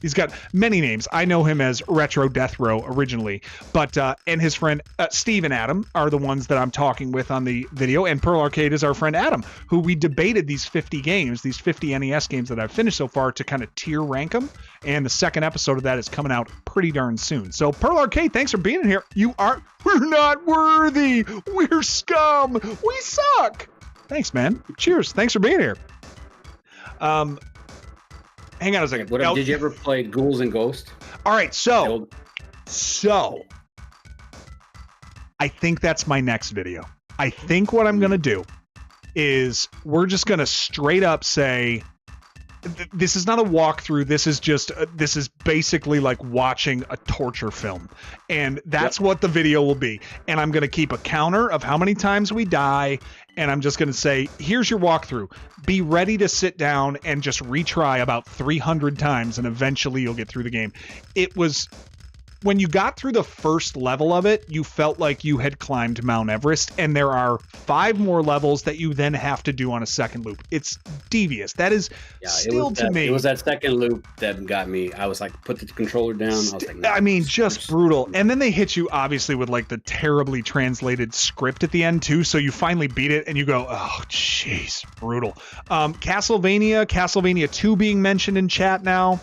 he's got many names. I know him as Retro Death Row originally, but and his friend Steve and Adam are the ones that I'm talking with on the video, and Pearl Arcade is our friend Adam, who we debated these 50 games, these 50 NES games that I've finished so far to kind of tier rank them, and the 2nd episode of that is coming out pretty darn soon. So Pearl Arcade, thanks for being here. We're not worthy. We're scum. We suck. Thanks, man. Cheers. Thanks for being here. Hang on a second.
Did you ever play Ghouls and Ghosts?
All right, so I think that's my next video. I think what I'm going to do is we're just going to straight up say, this is not a walkthrough. This is basically like watching a torture film. And that's what the video will be. And I'm going to keep a counter of how many times we die. And I'm just going to say, here's your walkthrough. Be ready to sit down and just retry about 300 times, and eventually you'll get through the game. It was, when you got through the first level of it, you felt like you had climbed Mount Everest, and there are 5 more levels that you then have to do on a second loop. It's devious. That is to me.
It was that second loop that got me. I was like, put the controller down. I was like, no,
I mean, just brutal. And then they hit you obviously with like the terribly translated script at the end too. So you finally beat it and you go, oh, jeez, brutal. Castlevania 2 being mentioned in chat now.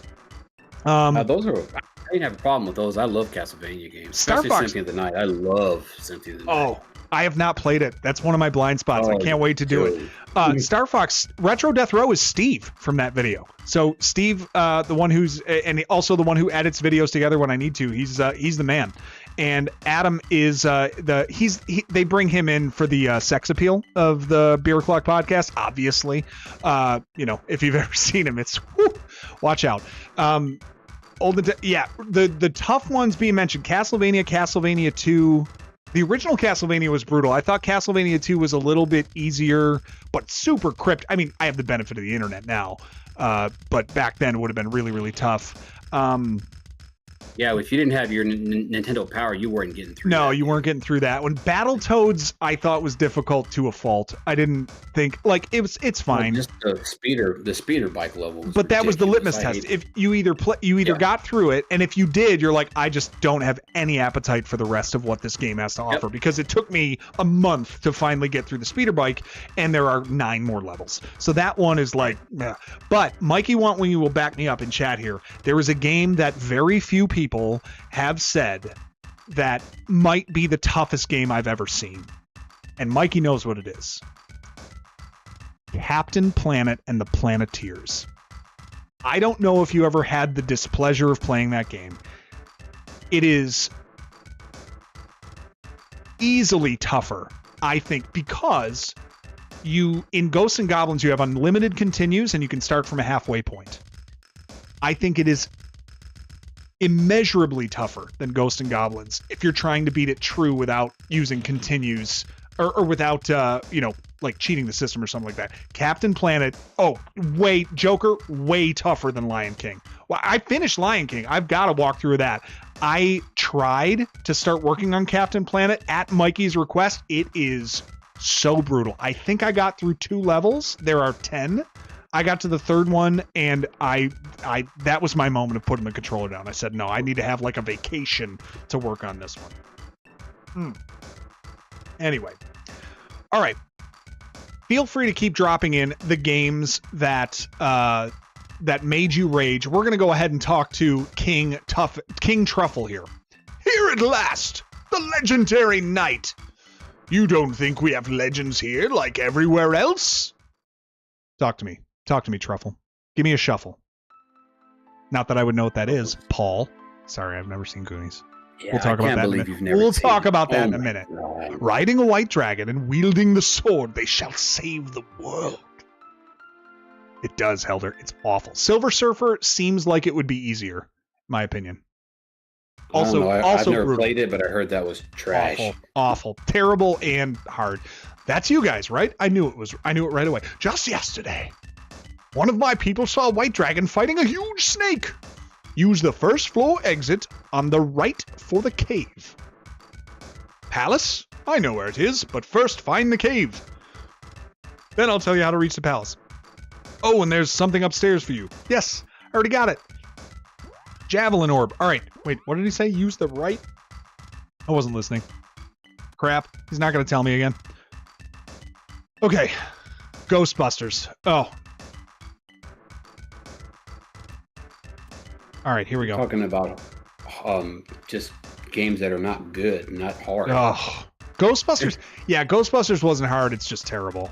Those are. I didn't have a problem with those. I love Castlevania games. Especially Symphony of the Night. I love Symphony of the Night. Oh,
I have not played it. That's one of my blind spots. I can't wait to do it. Star Fox Retro Death Row is Steve from that video. So Steve, the one who's, and also the one who edits videos together when I need to. He's the man. and Adam is they bring him in for the sex appeal of the Beer O'Clock podcast. Obviously, if you've ever seen him, it's watch out. The tough ones being mentioned: Castlevania 2. The original Castlevania was brutal. I thought Castlevania 2 was a little bit easier, but super cryptic. I mean, I have the benefit of the internet now, but back then it would have been really, really tough.
Yeah, if you didn't have your Nintendo Power, you weren't getting through.
No, you weren't getting through that. When Battletoads, I thought was difficult to a fault. I didn't think it's fine.
Well, just the speeder bike level.
But that was the litmus test. If you either got through it, and if you did, you're like, I just don't have any appetite for the rest of what this game has to offer, because it took me a month to finally get through the speeder bike, and there are 9 more levels. So that one is like, but Mikey Wantwing will back me up in chat here. There is a game that very few people have said that might be the toughest game I've ever seen, and Mikey knows what it is. Captain Planet and the Planeteers. I don't know if you ever had the displeasure of playing that game. It is easily tougher, I think, because in Ghosts and Goblins you have unlimited continues and you can start from a halfway point. I think it is immeasurably tougher than Ghosts and Goblins if you're trying to beat it true without using continues or without like cheating the system or something like that. Captain Planet, Joker, way tougher than Lion King. Well, I finished Lion King. I've got to walk through that. I tried to start working on Captain Planet at Mikey's request. It is so brutal. I think I got through 2 levels. There are 10. I got to the 3rd one, and I that was my moment of putting the controller down. I said, no, I need to have like a vacation to work on this one. Anyway. All right. Feel free to keep dropping in the games that made you rage. We're going to go ahead and talk to King Truffle here. Here at last, the legendary knight. You don't think we have legends here like everywhere else? Talk to me. Talk to me, Truffle. Give me a shuffle. Not that I would know what that is, Paul. Sorry, I've never seen Goonies.
Yeah,
we'll talk about that in a minute. We'll talk about that in a minute. God. Riding a white dragon and wielding the sword, they shall save the world. It does, Helder. It's awful. Silver Surfer seems like it would be easier, in my opinion.
I've never brutal. Played it, but I heard that was trash.
Awful, terrible, and hard. That's you guys, right? I knew it right away. Just yesterday, one of my people saw a white dragon fighting a huge snake. Use the first floor exit on the right for the cave. Palace? I know where it is, but first find the cave. Then I'll tell you how to reach the palace. Oh, and there's something upstairs for you. Yes, I already got it. Javelin orb. All right. Wait, what did he say? Use the right? I wasn't listening. Crap. He's not going to tell me again. Okay. Ghostbusters. Oh. All right, here we go.
Talking about just games that are not good, not hard.
Oh. Ghostbusters. Yeah, Ghostbusters wasn't hard. It's just terrible.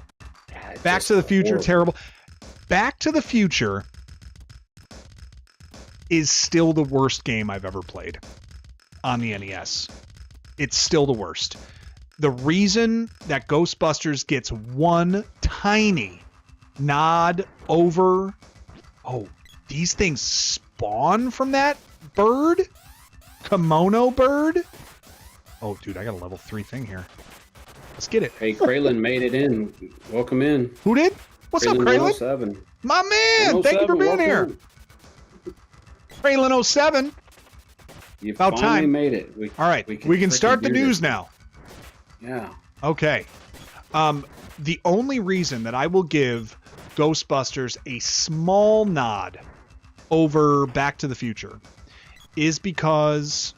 Yeah, Back to the Future, horrible. Terrible. Back to the Future is still the worst game I've ever played on the NES. It's still the worst. The reason that Ghostbusters gets one tiny nod over, these things spawn from that bird? Kimono bird? Oh, dude, I got a level 3 thing here. Let's get it.
Hey, Kraylin made it in. Welcome in.
Who did? What's up, Kraylin? My man, thank you for being here. Kraylin 07.
You about finally time. Made it.
All right, we can start the news now.
Yeah.
Okay. The only reason that I will give Ghostbusters a small nod over Back to the Future is because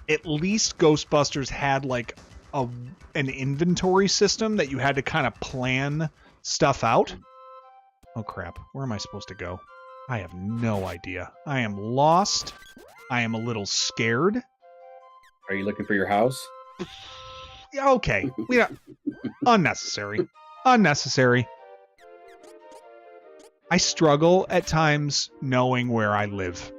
at least Ghostbusters had like an inventory system that you had to kind of plan stuff out. Oh crap, where am I supposed to go? I have no idea. I am lost. I am a little scared.
Are you looking for your house?
Yeah, okay. Unnecessary. Unnecessary. I struggle at times knowing where I live.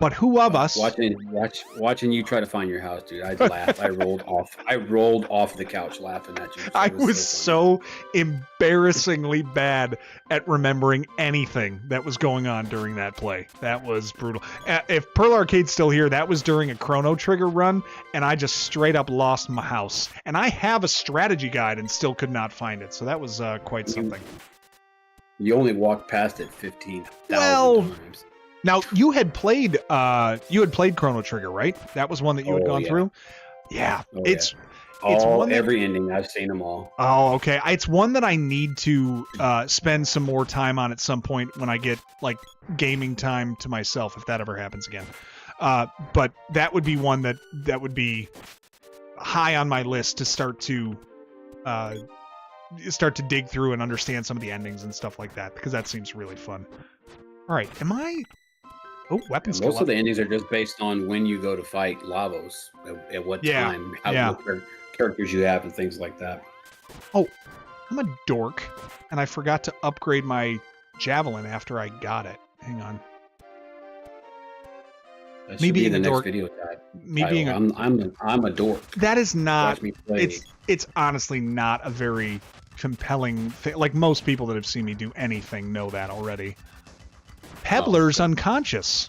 But who of us
watching you try to find your house, dude? I laughed. I rolled off the couch laughing at you.
I was so embarrassingly bad at remembering anything that was going on during that play. That was brutal. If Pearl Arcade's still here, that was during a Chrono Trigger run, and I just straight up lost my house. And I have a strategy guide and still could not find it. So that was quite something.
You only walked past it 15,000 times.
Now you had played Chrono Trigger, right? That was one that you had gone through. Yeah, it's one
every ending. I've seen them all.
Oh, okay. It's one that I need to spend some more time on at some point when I get like gaming time to myself, if that ever happens again. But that would be one that would be high on my list to start to dig through and understand some of the endings and stuff like that, because that seems really fun. All right, am I? Oh, weapons.
Most of the endings are just based on when you go to fight Lavos, at what time, what characters you have, and things like that.
Oh, I'm a dork, and I forgot to upgrade my javelin after I got it. Hang on.
That should be the next video tag. I'm a dork.
That is not. It's honestly not a very compelling thing. Like, most people that have seen me do anything know that already. Pebbler's unconscious.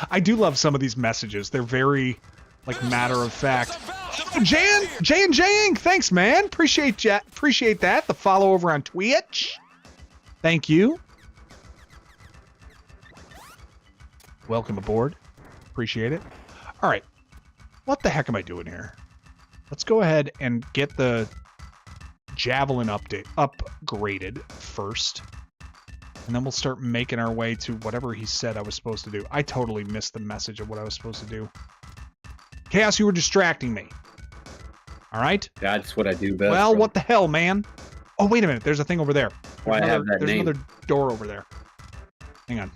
I do love some of these messages. They're very, like, matter of fact. Oh, Jang, thanks, man. Appreciate that. The follow over on Twitch. Thank you. Welcome aboard. Appreciate it. All right. What the heck am I doing here? Let's go ahead and get the javelin upgraded first. And then we'll start making our way to whatever he said I was supposed to do. I totally missed the message of what I was supposed to do. Chaos, you were distracting me. All right?
That's what I do best.
Well, what the hell, man? Oh, wait a minute. There's a thing over there. There's another door over there. Hang on.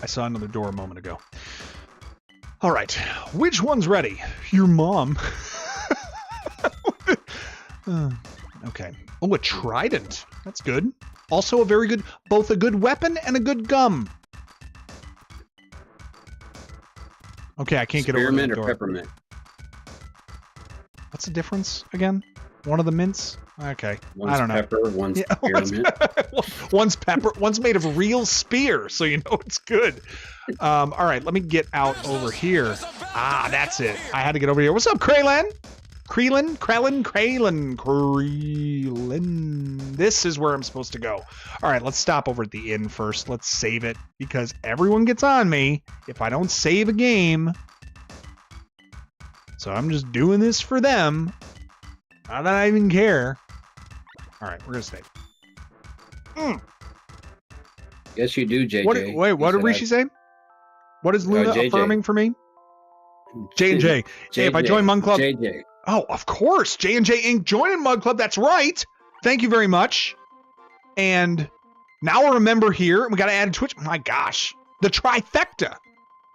I saw another door a moment ago. All right. Which one's ready? Your mom. Okay. Oh, a trident. That's good. Also both a good weapon and a good gum. Okay, I can't get over the door.
Spearmint or peppermint?
What's the difference again? One of the mints? Okay, I don't know.
Pepper, one's spearmint.
One's pepper. One's made of real spear, so you know it's good. All right, let me get out over here. Ah, that's it. I had to get over here. What's up, Kraylan? Kraylan. This is where I'm supposed to go. All right, let's stop over at the inn first. Let's save it, because everyone gets on me if I don't save a game. So I'm just doing this for them. Not that I even care. All right, we're going to save.
Yes, you do, JJ.
What did Rishi say? What is Luna affirming for me? J&J. Hey, if I join Mug Club...
JJ.
Oh, of course. J&J Inc. joining Mug Club. That's right. Thank you very much. And now we're a member here. And we got to add a Twitch. My gosh. The trifecta.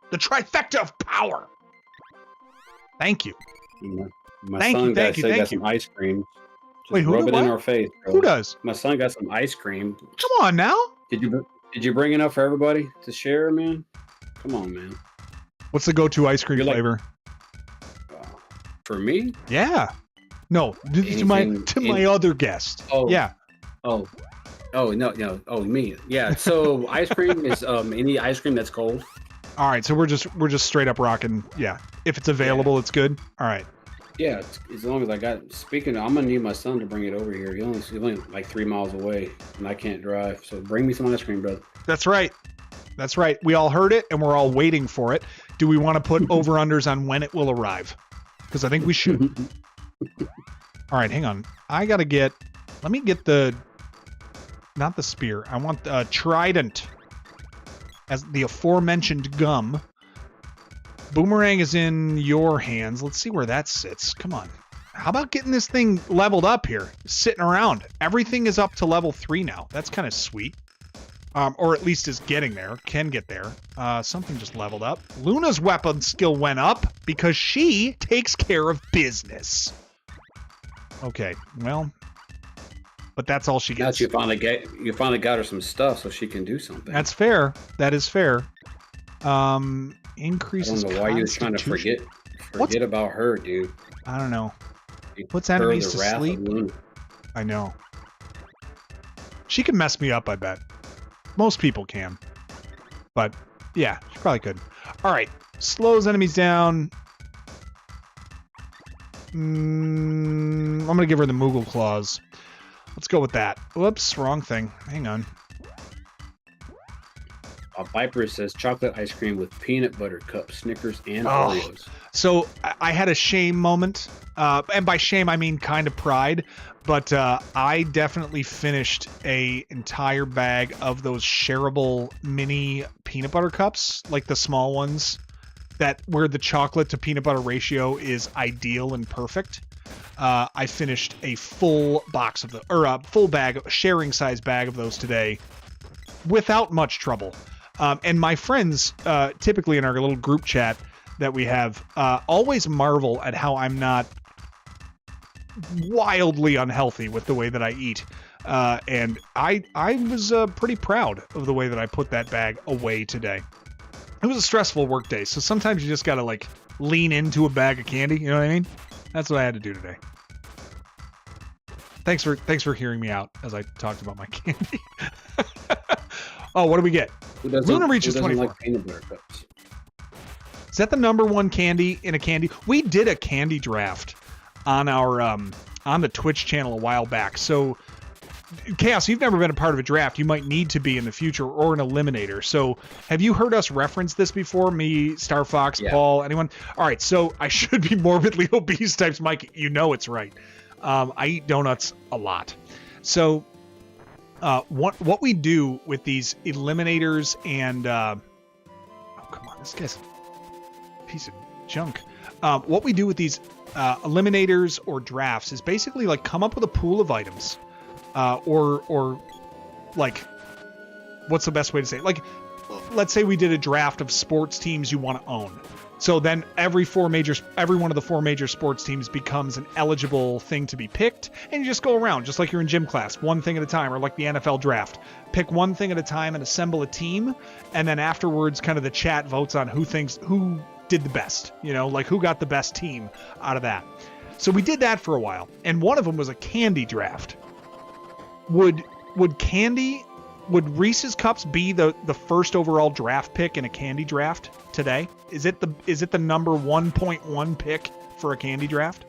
The trifecta of power. Thank you.
My son got some ice cream.
Wait, who?
Rub it in our face, bro.
Who does?
My son got some ice cream.
Come on now.
Did you bring enough for everybody to share, man? Come on, man.
What's the go-to ice cream flavor?
For me?
Yeah. No, to my other guest.
Oh.
Yeah.
Oh, no. Oh, me. Yeah. So ice cream is any ice cream that's cold.
All right. So we're just straight up rocking. Yeah. If it's available, it's good. All right.
Yeah, as long as I got. Speaking of, I'm gonna need my son to bring it over here. He's only like 3 miles away, and I can't drive. So bring me some ice cream, brother.
That's right. That's right. We all heard it, and we're all waiting for it. Do we want to put over-unders on when it will arrive? Because I think we should. All right, hang on. Let me get not the spear. I want the trident as the aforementioned gum. Boomerang is in your hands. Let's see where that sits. Come on. How about getting this thing leveled up here? Sitting around. Everything is up to level 3 now. That's kind of sweet. Or at least is getting there. Can get there. Something just leveled up. Luna's weapon skill went up because she takes care of business. Okay, well, but that's all she gets.
You finally got her some stuff so she can do something.
That's fair. That is fair. Increases.
I don't know why you was trying to forget about her, dude.
I don't know. Puts enemies to sleep. I know. She can mess me up, I bet. Most people can. But, yeah, she probably could. Alright. Slows enemies down. I'm going to give her the Moogle Claws. Let's go with that. Whoops, wrong thing. Hang on.
Viper says chocolate ice cream with peanut butter cups, Snickers, and Oreos.
So I had a shame moment. And by shame, I mean kind of pride. But I definitely finished an entire bag of those shareable mini peanut butter cups, like the small ones, where the chocolate to peanut butter ratio is ideal and perfect. I finished a full box of a full bag, sharing size bag of those today, without much trouble. And my friends, typically in our little group chat that we have, always marvel at how I'm not wildly unhealthy with the way that I eat. And I was pretty proud of the way that I put that bag away today. It was a stressful work day, so sometimes you just gotta like lean into a bag of candy. You know what I mean? That's what I had to do today. Thanks for hearing me out as I talked about my candy. Oh, what do we get? Luna reaches 24.
Like peanut butter cups?
Is that the number one candy in a candy? We did a candy draft on our on the Twitch channel a while back. So, Chaos, you've never been a part of a draft. You might need to be in the future, or an eliminator. So, have you heard us reference this before? Me, Star Fox, yeah. Paul, anyone? All right. So, I should be morbidly obese types, Mike. You know it's right. I eat donuts a lot. So, what we do with these eliminators and oh, come on, this guy's a piece of junk. What we do with these eliminators or drafts is basically like come up with a pool of items, or like, what's the best way to say it? Like, let's say we did a draft of sports teams you want to own. So then every one of the four major sports teams becomes an eligible thing to be picked, and you just go around, just like you're in gym class, one thing at a time, or like the NFL draft. Pick one thing at a time and assemble a team, and then afterwards, kind of the chat votes on who did the best, like who got the best team out of that. So we did that for a while, and one of them was a candy draft. Would Reese's Cups be the first overall draft pick in a candy draft today? Is it the number 1.1 pick for a candy draft?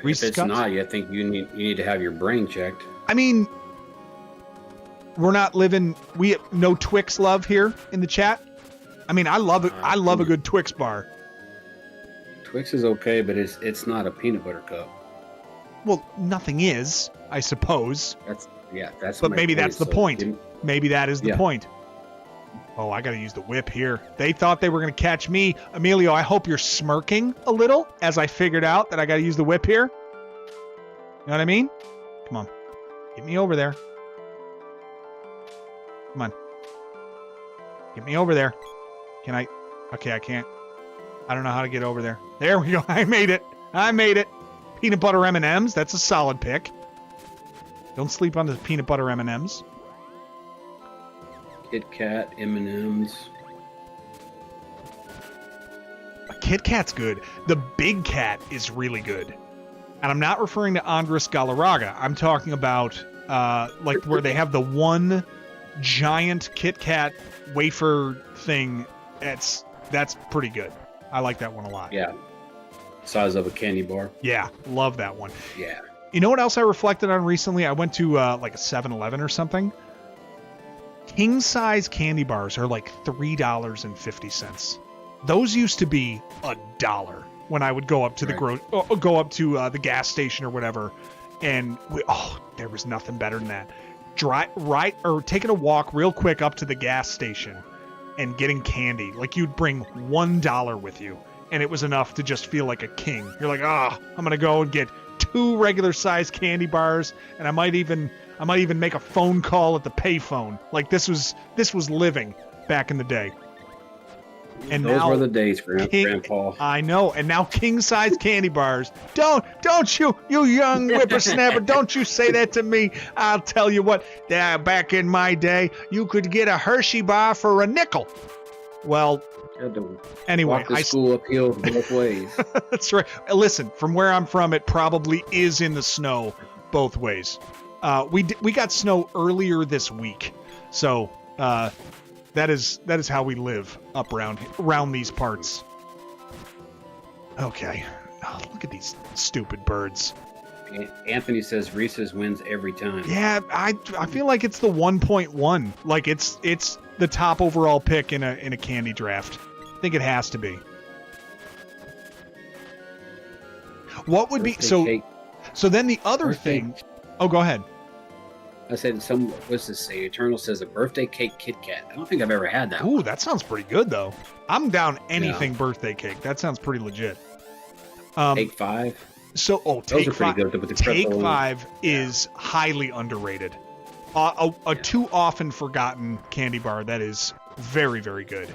Reese's Cups? Not, I think you need to have your brain checked.
I mean, we have no Twix love here in the chat. I mean, I love it. I love a good Twix bar.
Twix is okay, but it's not a peanut butter cup.
Well, nothing is, I suppose.
But
maybe that's the point. Maybe that is the point. Oh, I got to use the whip here. They thought they were going to catch me. Emilio, I hope you're smirking a little as I figured out that I got to use the whip here. You know what I mean? Come on. Get me over there. Come on. Get me over there. Can I? Okay, I can't. I don't know how to get over there. There we go. I made it. Peanut butter M&Ms. That's a solid pick. Don't sleep on the peanut butter M&Ms.
Kit Kat, M&Ms.
A Kit Kat's good. The Big Cat is really good. And I'm not referring to Andres Galarraga. I'm talking about like where they have the one giant Kit Kat wafer thing. That's pretty good. I like that one a lot.
Yeah. Size of a candy bar.
Yeah, love that one.
Yeah.
You know what else I reflected on recently? I went to like a 7-Eleven or something. King size candy bars are like $3.50. Those used to be $1 when I would go up to the gas station or whatever, and there was nothing better than that. Taking a walk real quick up to the gas station and getting candy. Like you'd bring $1 with you, and it was enough to just feel like a king. You're like, I'm gonna go and get 2 regular sized candy bars, and I might even make a phone call at the payphone. Like this was living back in the day. And
those were the days, Grandpa.
I know. And now king size candy bars. Don't you young whippersnapper, don't you say that to me. I'll tell you what, back in my day, you could get a Hershey bar for a nickel. Well, anyway,
walk the school uphill both ways.
That's right. Listen, from where I'm from, it probably is in the snow both ways. We got snow earlier this week, so that is how we live up around these parts. Okay, look at these stupid birds.
Anthony says Reese's wins every time.
Yeah, I feel like it's the 1.1. Like it's the top overall pick in a candy draft. I think it has to be. What would be so? So then the other thing. Oh, go ahead.
I said what's this say? Eternal says a birthday cake Kit Kat. I don't think I've ever had that.
Ooh, that sounds pretty good though. I'm down anything birthday cake. That sounds pretty legit.
Take 5.
So, Take 5. Take 5 is highly underrated. A too often forgotten candy bar that is very, very good.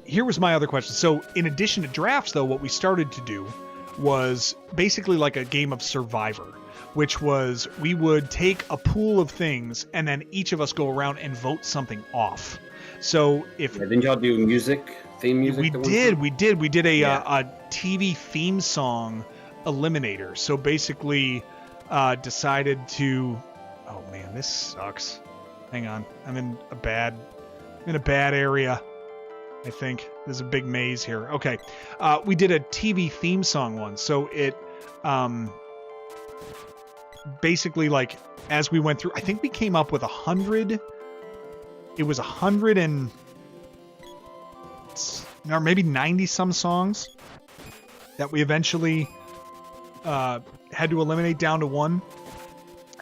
Here was my other question. So, in addition to drafts, though, what we started to do was basically like a game of Survivor, which was we would take a pool of things and then each of us go around and vote something off. So
didn't y'all do theme music?
We did a TV theme song eliminator. So basically decided to, oh man, this sucks. Hang on. I'm in a bad area. I think there's a big maze here. Okay. We did a TV theme song once. So it basically, like, as we went through, I think we came up with 100. It was 100 and or maybe 90 some songs that we eventually had to eliminate down to 1.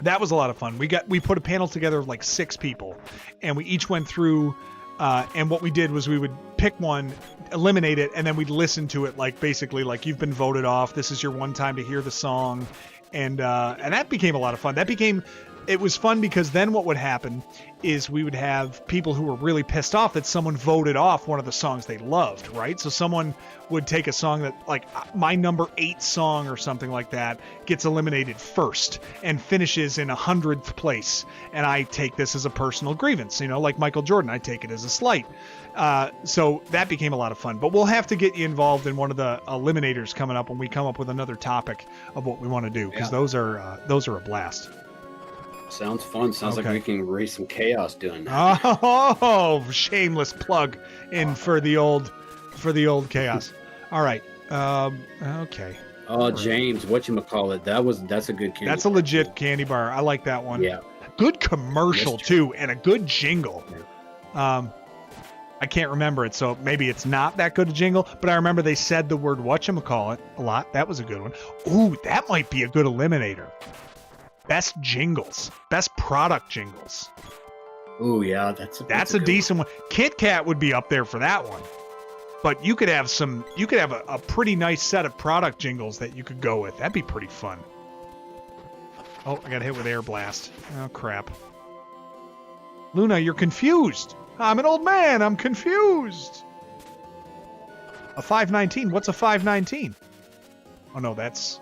That was a lot of fun. We put a panel together of like 6 people, and we each went through. And what we did was we would pick one, eliminate it, and then we'd listen to it, like basically like you've been voted off. This is your one time to hear the song, and that became a lot of fun. It was fun because then what would happen is we would have people who were really pissed off that someone voted off one of the songs they loved, right? So someone would take a song that, like, my number 8 song or something like that gets eliminated first and finishes in 100th place. And I take this as a personal grievance, like Michael Jordan, I take it as a slight. So that became a lot of fun. But we'll have to get you involved in one of the eliminators coming up when we come up with another topic of what we want to do, because those are a blast.
Sounds fun. Sounds like we can raise some chaos doing that.
Oh, shameless plug in for the old chaos. All right. Okay.
Oh, James, whatchamacallit? That's a good candy.
That's a legit candy bar. I like that one.
Yeah.
Good commercial too, and a good jingle. I can't remember it, so maybe it's not that good a jingle, but I remember they said the word whatchamacallit a lot. That was a good one. Ooh, that might be a good eliminator. Best jingles. Best product jingles.
Ooh, yeah, that's a
decent one. Kit Kat would be up there for that one. But you could have a pretty nice set of product jingles that you could go with. That'd be pretty fun. Oh, I got hit with air blast. Oh, crap. Luna, you're confused. I'm an old man. I'm confused. A 519. What's a 519? Oh, no, that's...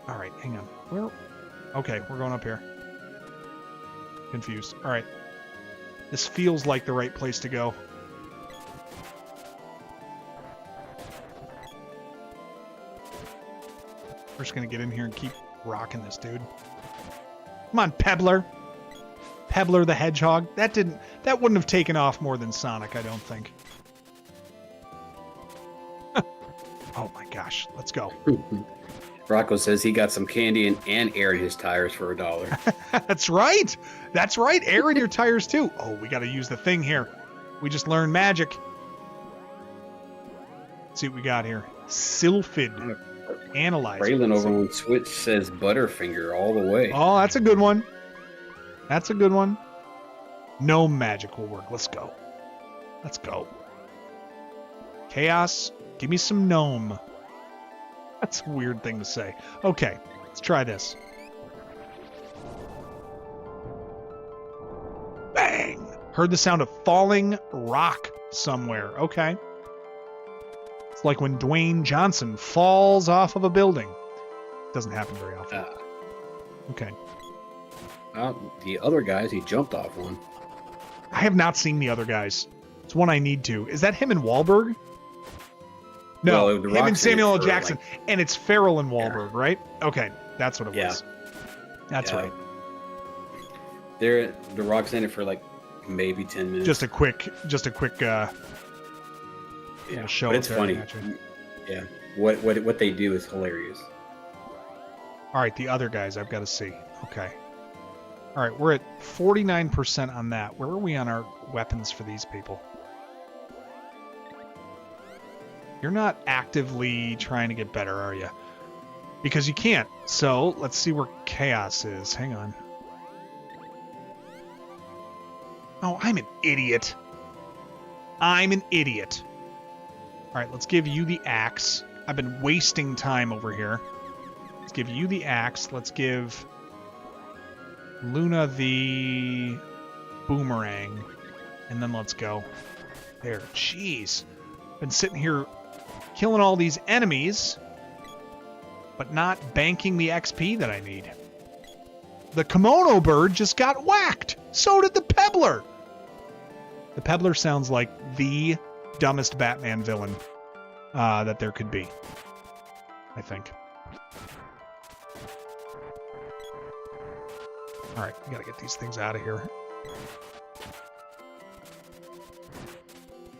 All right, hang on. Where... Okay, we're going up here. Confused. All right. This feels like the right place to go. We're just going to get in here and keep rocking this, dude. Come on, Pebbler. Pebbler the Hedgehog. That wouldn't have taken off more than Sonic, I don't think. Oh my gosh. Let's go.
Rocco says he got some candy and air in his tires for $1.
That's right. That's right. Air in your tires too. Oh, we got to use the thing here. We just learned magic. Let's see what we got here. Sylphid. Analyze.
Braylon over on Switch says Butterfinger all the way.
Oh, that's a good one. That's a good one. Gnome magic will work. Let's go. Let's go. Chaos. Give me some gnome. That's a weird thing to say. Okay, let's try this. Bang! Heard the sound of falling rock somewhere. Okay. It's like when Dwayne Johnson falls off of a building. Doesn't happen very often. Okay.
The other guys, he jumped off one.
I have not seen the other guys. It's one I need to. Is that him and Wahlberg? No,
well,
him and Samuel L. Jackson.
Like,
and it's Farrell and Wahlberg, right? Okay, that's what it was. That's right.
The Rock's in it for like maybe 10 minutes.
Just a quick show.
But it's funny. Yeah. What they do is hilarious.
All right, the other guys I've got to see. Okay. All right, we're at 49% on that. Where are we on our weapons for these people? You're not actively trying to get better, are you? Because you can't. So let's see where chaos is. Hang on. Oh, I'm an idiot. I'm an idiot. All right, let's give you the axe. I've been wasting time over here. Let's give you the axe. Let's give Luna the boomerang. And then let's go. There. Jeez. Been sitting here killing all these enemies, but not banking the XP that I need. The kimono bird just got whacked. So did the pebbler. The pebbler sounds like the dumbest Batman villain that there could be, I think. All right, we gotta get these things out of here.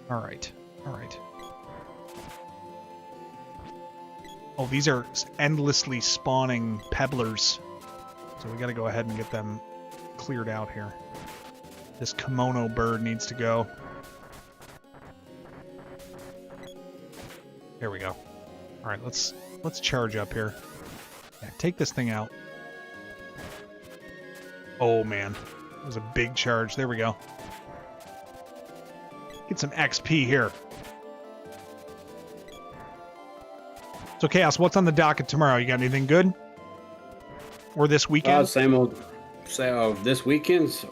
All right, all right. Oh, these are endlessly spawning pebblers. So we gotta go ahead and get them cleared out here. This kimono bird needs to go. There we go. All right, let's charge up here. Yeah, take this thing out. Oh man, that was a big charge. There we go. Get some XP here. So Chaos, what's on the docket tomorrow? You got anything good? Or this weekend?
Same old. This weekend.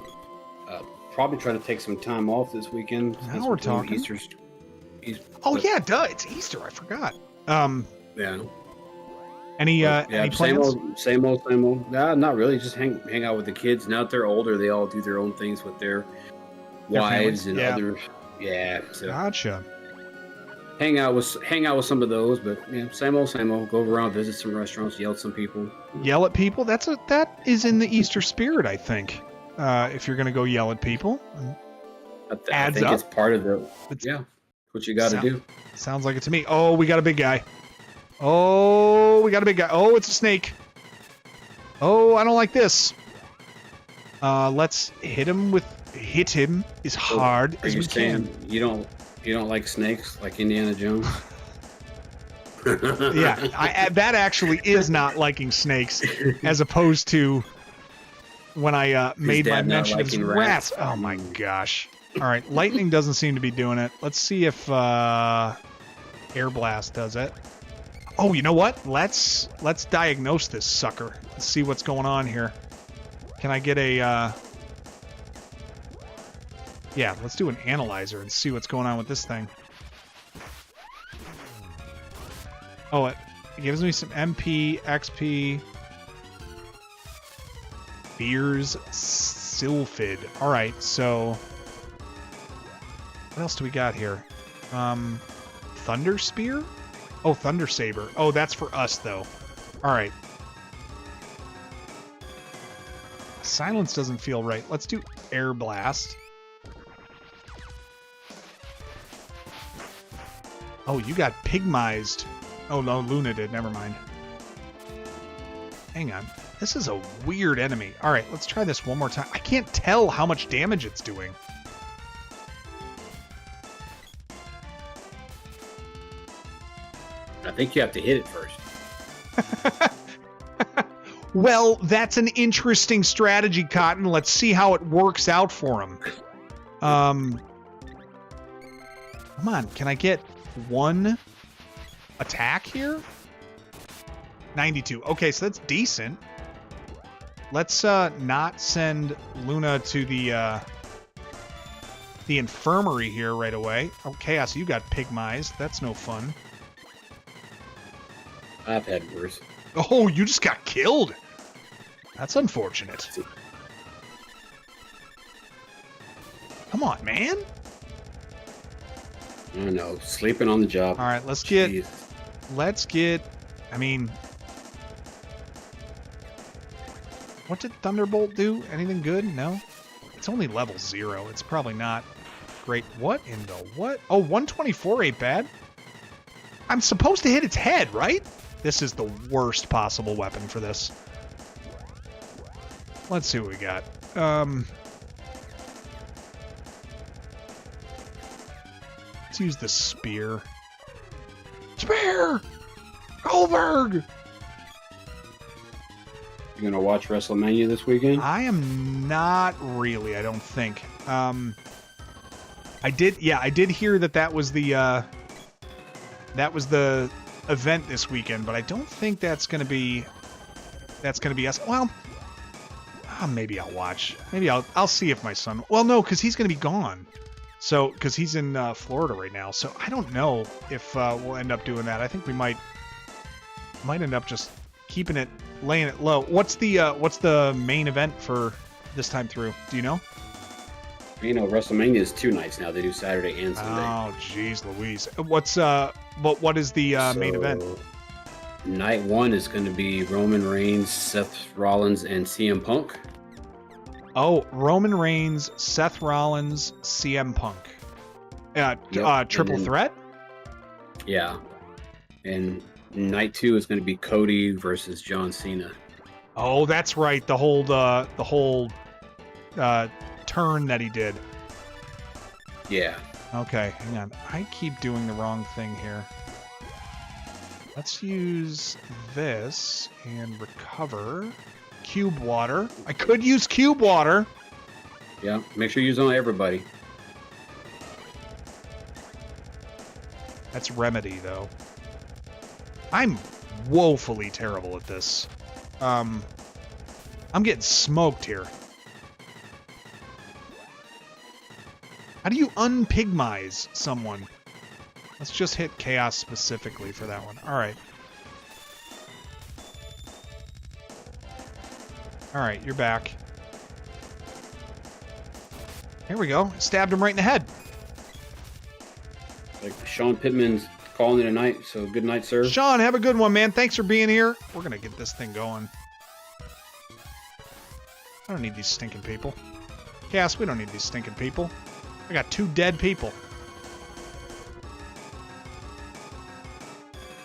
Probably trying to take some time off this weekend.
Now we're talking.
Easter's.
Yeah, duh. It's Easter. I forgot.
Yeah.
Any plans?
Same old. Nah, not really. Just hang out with the kids. Now that they're older, they all do their own things with their wives and others. Yeah. So
gotcha.
Hang out with some of those, but yeah, same old. Go around, visit some restaurants, yell at some people.
Yell at people? That is in the Easter spirit, I think. If you're gonna go yell at people,
I think it's part of what you got to do.
Sounds like it to me. Oh, we got a big guy. Oh, it's a snake. Oh, I don't like this. Let's hit him as hard as we can.
You don't like snakes like Indiana Jones?
Yeah, that actually is not liking snakes, as opposed to when I made my mention of rats. Oh my gosh. All right, lightning doesn't seem to be doing it. Let's see if air blast does it. Oh, you know what? Let's diagnose this sucker. Let's see what's going on here. Can I get a yeah, let's do an analyzer and see what's going on with this thing. Oh, it gives me some MP, XP. Beers Sylphid. Alright, so what else do we got here? Thunder Spear? Oh, Thunder Saber. Oh, that's for us though. Alright. Silence doesn't feel right. Let's do Air Blast. Oh, you got pygmized. Oh no, Luna did. Never mind. Hang on. This is a weird enemy. Alright, let's try this one more time. I can't tell how much damage it's doing.
I think you have to hit it first.
Well, that's an interesting strategy, Cotton. Let's see how it works out for him. Come on, can I get one attack here? 92. Okay, so that's decent. Let's not send Luna to the infirmary here right away. Oh, Chaos, you got pygmized. That's no fun.
I've had worse.
Oh, you just got killed. That's unfortunate. Come on, man.
I know. Sleeping on the job.
All right, let's get... I mean... What did Thunderbolt do? Anything good? No? It's only level 0. It's probably not great. What in the what? Oh, 124 ain't bad. I'm supposed to hit its head, right? This is the worst possible weapon for this. Let's see what we got. Let's use the spear. Spear! Goldberg!
You gonna watch WrestleMania this weekend?
I am not really, I don't think. I did hear that was the event this weekend, but I don't think that's gonna be us. Well, maybe I'll watch. Maybe I'll see if my son. Well, no, because he's gonna be gone. So, because he's in Florida right now, so I don't know if we'll end up doing that. I think we might end up just laying it low. What's the main event for this time through? Do you know?
You know, WrestleMania is 2 nights now. They do Saturday and Sunday.
Oh, jeez, Louise. What is the main event?
Night 1 is going to be Roman Reigns, Seth Rollins, and CM Punk.
Oh, Roman Reigns, Seth Rollins, CM Punk. Triple threat?
Yeah. And night 2 is going to be Cody versus John Cena.
Oh, that's right. The whole turn that he did.
Yeah.
Okay, hang on. I keep doing the wrong thing here. Let's use this and recover. Cube water. I could use cube water.
Yeah, make sure you use on everybody.
That's remedy, though. I'm woefully terrible at this. I'm getting smoked here. How do you unpigmize someone? Let's just hit chaos specifically for that one. Alright. Alright, you're back. Here we go. Stabbed him right in the head.
Like Sean Pittman's calling it a night, so good night, sir.
Sean, have a good one, man. Thanks for being here. We're gonna get this thing going. I don't need these stinking people. Cass, we don't need these stinking people. I got 2 dead people.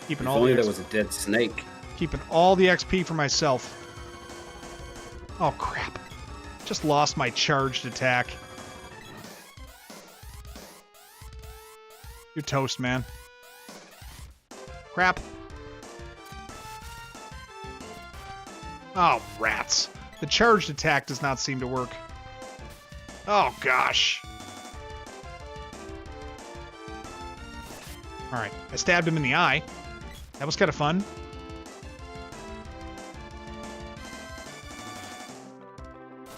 Keeping all
only that was a dead snake.
Keeping all the XP for myself. Oh, crap. Just lost my charged attack. You're toast, man. Crap. Oh, rats. The charged attack does not seem to work. Oh, gosh. Alright, I stabbed him in the eye. That was kind of fun.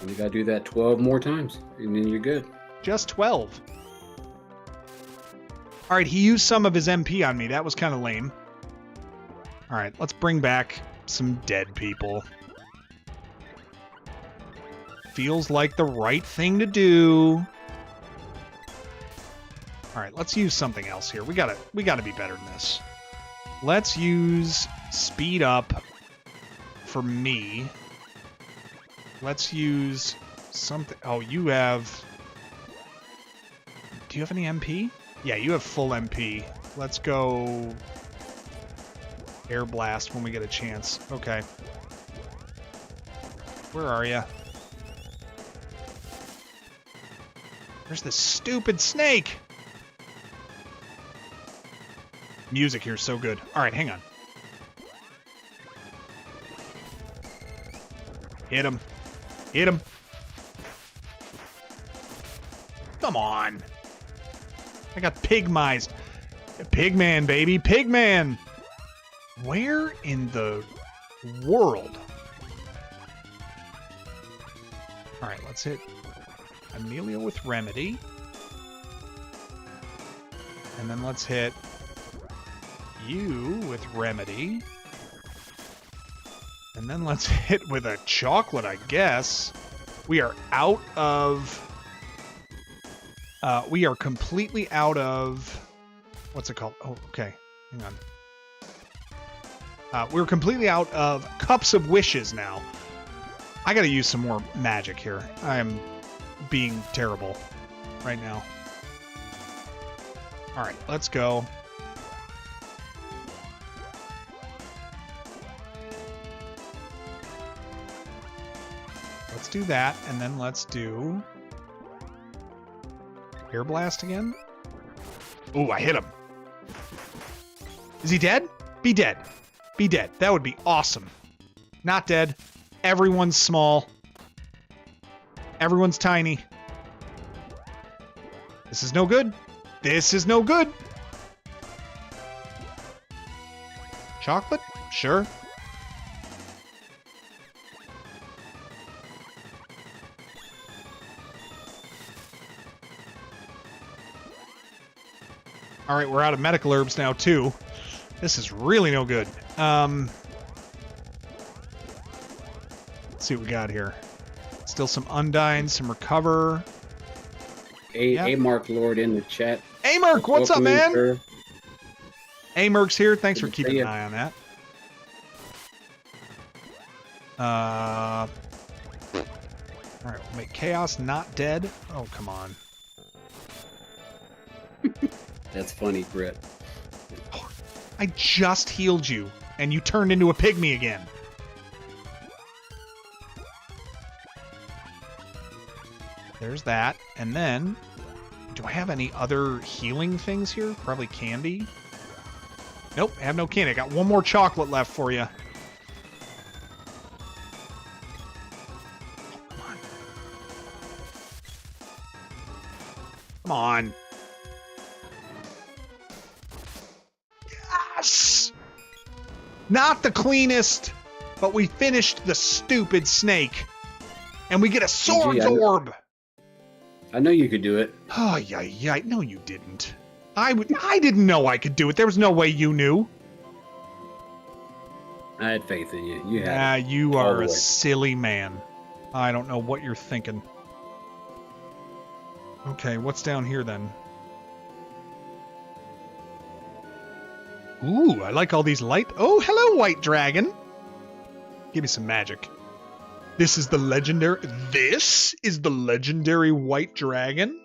And you gotta do that 12 more times, and then you're good.
Just 12. Alright, he used some of his MP on me. That was kind of lame. Alright, let's bring back some dead people. Feels like the right thing to do. Alright, let's use something else here. We gotta be better than this. Let's use speed up for me. Let's use something. Oh, you have... Do you have any MP? Yeah, you have full MP. Let's go... Air Blast when we get a chance. Okay. Where are you? Where's this stupid snake? Music here is so good. Alright, hang on. Hit him. Hit him. Come on. I got pigmized. Pigman, baby. Pigman. Where in the world? Alright, let's hit Amelia with Remedy. And then let's hit you with Remedy. And then let's hit with a chocolate, I guess. We are out of We are completely out of... What's it called? Oh, okay. Hang on. We're completely out of Cups of Wishes now. I gotta use some more magic here. I am being terrible right now. Alright, let's go. Let's do that, and then let's do... Air Blast again? Ooh, I hit him. Is he dead? Be dead. Be dead. That would be awesome. Not dead. Everyone's small. Everyone's tiny. This is no good. This is no good. Chocolate? Sure. All right, we're out of medical herbs now, too. This is really no good. Let's see what we got here. Still some Undyne, some Recover.
A-Mark Lord in the chat.
A-Mark, what's up, man?
Sir.
A-Mark's here. Thanks for keeping an eye on that. All right, we'll make Chaos not dead. Oh, come on.
That's funny, Brett.
I just healed you, and you turned into a pygmy again. There's that. And then, do I have any other healing things here? Probably candy. Nope, I have no candy. I got one more chocolate left for you. Come on. Come on. Yes! Not the cleanest, but we finished the stupid snake. And we get a swords orb.
I know you could do it.
Oh, yeah. No, you didn't. I didn't know I could do it. There was no way you knew.
I had faith in you. You had.
You are a silly man. I don't know what you're thinking. Okay, what's down here then? Ooh, I like all these light... Oh, hello, white dragon. Give me some magic. This is the legendary... This is the legendary white dragon?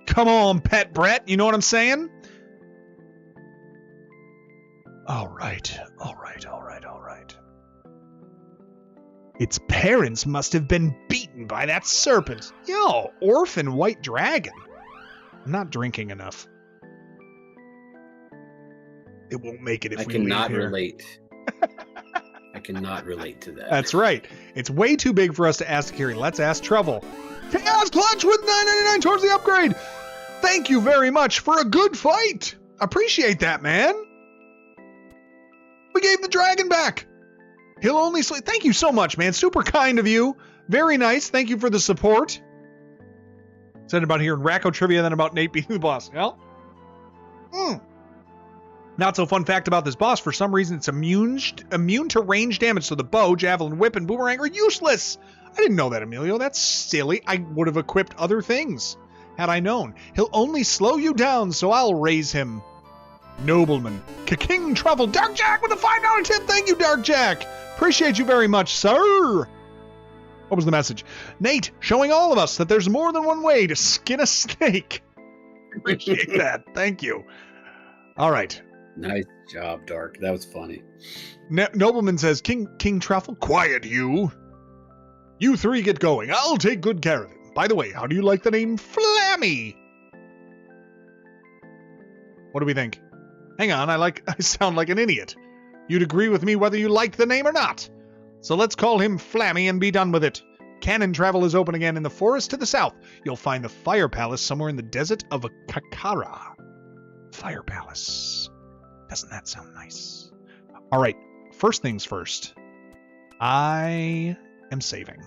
Come on, Pet Brett. You know what I'm saying? All right. Its parents must have been beaten by that serpent. Yo, orphan white dragon. I'm not drinking enough. It won't make it if we leave here.
I cannot relate. I cannot relate to that.
That's right. It's way too big for us to ask to carry. Let's ask Trouble. Chaos Clutch with $9.99 towards the upgrade. Thank you very much for a good fight. Appreciate that, man. We gave the dragon back. He'll only sleep. Thank you so much, man. Super kind of you. Very nice. Thank you for the support. Said about here in Racco Trivia, then about Nate being the boss. Well. Not so fun fact about this boss, for some reason it's immune to range damage, so the bow, javelin, whip, and boomerang are useless. I didn't know that, Emilio. That's silly. I would have equipped other things had I known. He'll only slow you down, so I'll raise him. Nobleman. King Truffle. Dark Jack with a $5 tip. Thank you, Dark Jack. Appreciate you very much, sir. What was the message? Nate, showing all of us that there's more than one way to skin a snake. Appreciate that. Thank you. All right.
Nice job, Dark. That was funny.
Nobleman says, King Truffle, quiet you. You three get going. I'll take good care of him. By the way, how do you like the name Flammy? What do we think? Hang on, I sound like an idiot. You'd agree with me whether you liked the name or not. So let's call him Flammy and be done with it. Cannon travel is open again in the forest to the south. You'll find the Fire Palace somewhere in the desert of Kakara. Fire Palace. Doesn't that sound nice? All right, first things first. I am saving.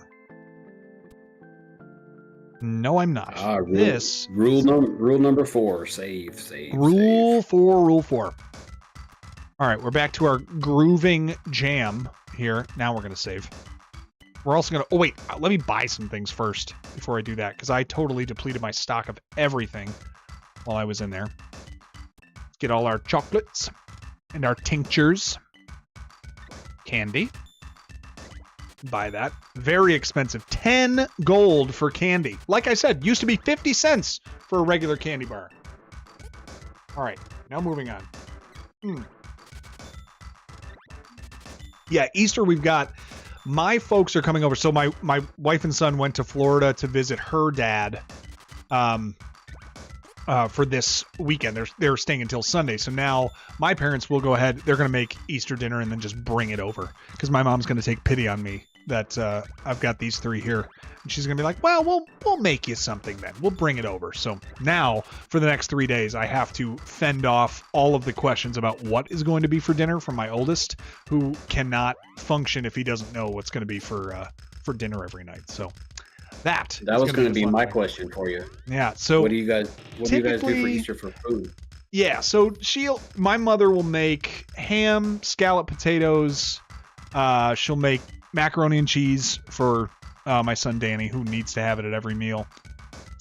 No, I'm not.
Rule number 4. Save.
Rule 4. All right, we're back to our grooving jam here. Now we're going to save. We're also going to... Oh, wait. Let me buy some things first before I do that, because I totally depleted my stock of everything while I was in there. Let's get all our chocolates and our tinctures. Candy. Buy that. Very expensive. 10 gold for candy. Like I said, used to be 50 cents for a regular candy bar. All right. Now moving on. Yeah, Easter we've got... My folks are coming over. So my wife and son went to Florida to visit her dad for this weekend. They're staying until Sunday. So now my parents will go ahead. They're going to make Easter dinner and then just bring it over. Because my mom's going to take pity on me that I've got these three here. And she's going to be like, well, we'll make you something then. We'll bring it over. So now for the next 3 days, I have to fend off all of the questions about what is going to be for dinner from my oldest, who cannot function if he doesn't know what's going to be for dinner every night. So that
was going to be my question for you.
Yeah. So
what do you guys do for Easter for food?
Yeah. So my mother will make ham, scallop potatoes. She'll make macaroni and cheese for my son Danny, who needs to have it at every meal.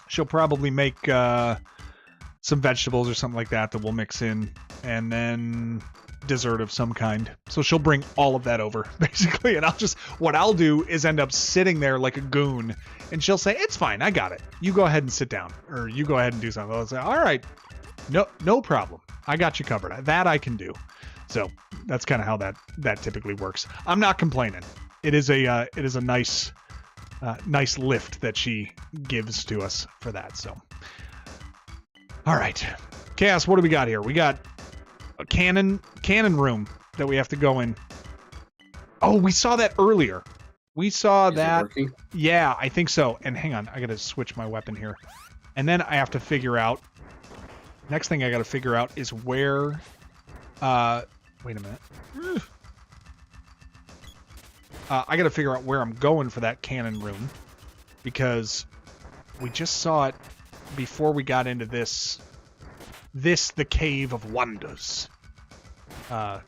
She'll probably make some vegetables or something like that we'll mix in, and then dessert of some kind. So she'll bring all of that over, basically, and what I'll do is end up sitting there like a goon, and she'll say, it's fine, I got it. You go ahead and sit down, or you go ahead and do something. I'll say, all right, no problem. I got you covered. That I can do. So that's kind of how that typically works. I'm not complaining. It is a nice lift that she gives to us for that. So, all right, Chaos, what do we got here? We got a cannon room that we have to go in. Oh, we saw that earlier. We saw that. Yeah, I think so. And hang on, I got to switch my weapon here. And then I have to figure out. Next thing I got to figure out is where. Wait a minute. I got to figure out where I'm going for that cannon room, because we just saw it before we got into this the Cave of Wonders. Hang on,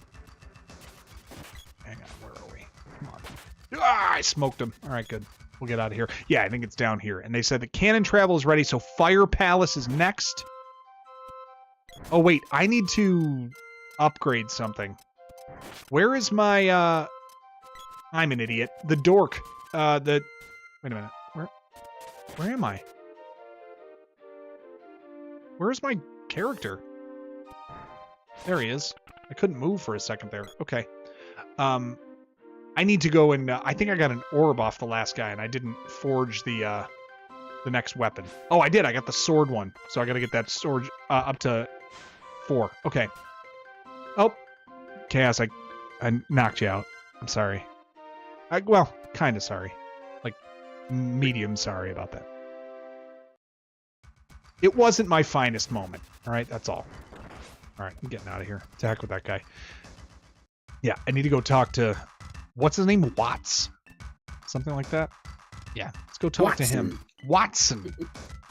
where are we? Come on. I smoked him. All right, good. We'll get out of here. Yeah, I think it's down here. And they said the cannon travel is ready, so Fire Palace is next. Oh, wait, I need to upgrade something. Where is my, I'm an idiot. The dork. Wait a minute. Where am I? Where's my character? There he is. I couldn't move for a second there. Okay. I need to go and, I think I got an orb off the last guy, and I didn't forge the next weapon. Oh, I did. I got the sword one. So I gotta get that sword, up to 4. Okay. Oh. Chaos, I knocked you out. I'm sorry. Well, kind of sorry. Like, medium sorry about that. It wasn't my finest moment. All right, that's all. All right, I'm getting out of here. To heck with that guy. Yeah, I need to go talk to... What's his name? Watts? Something like that? Yeah, let's go talk to him. Watson.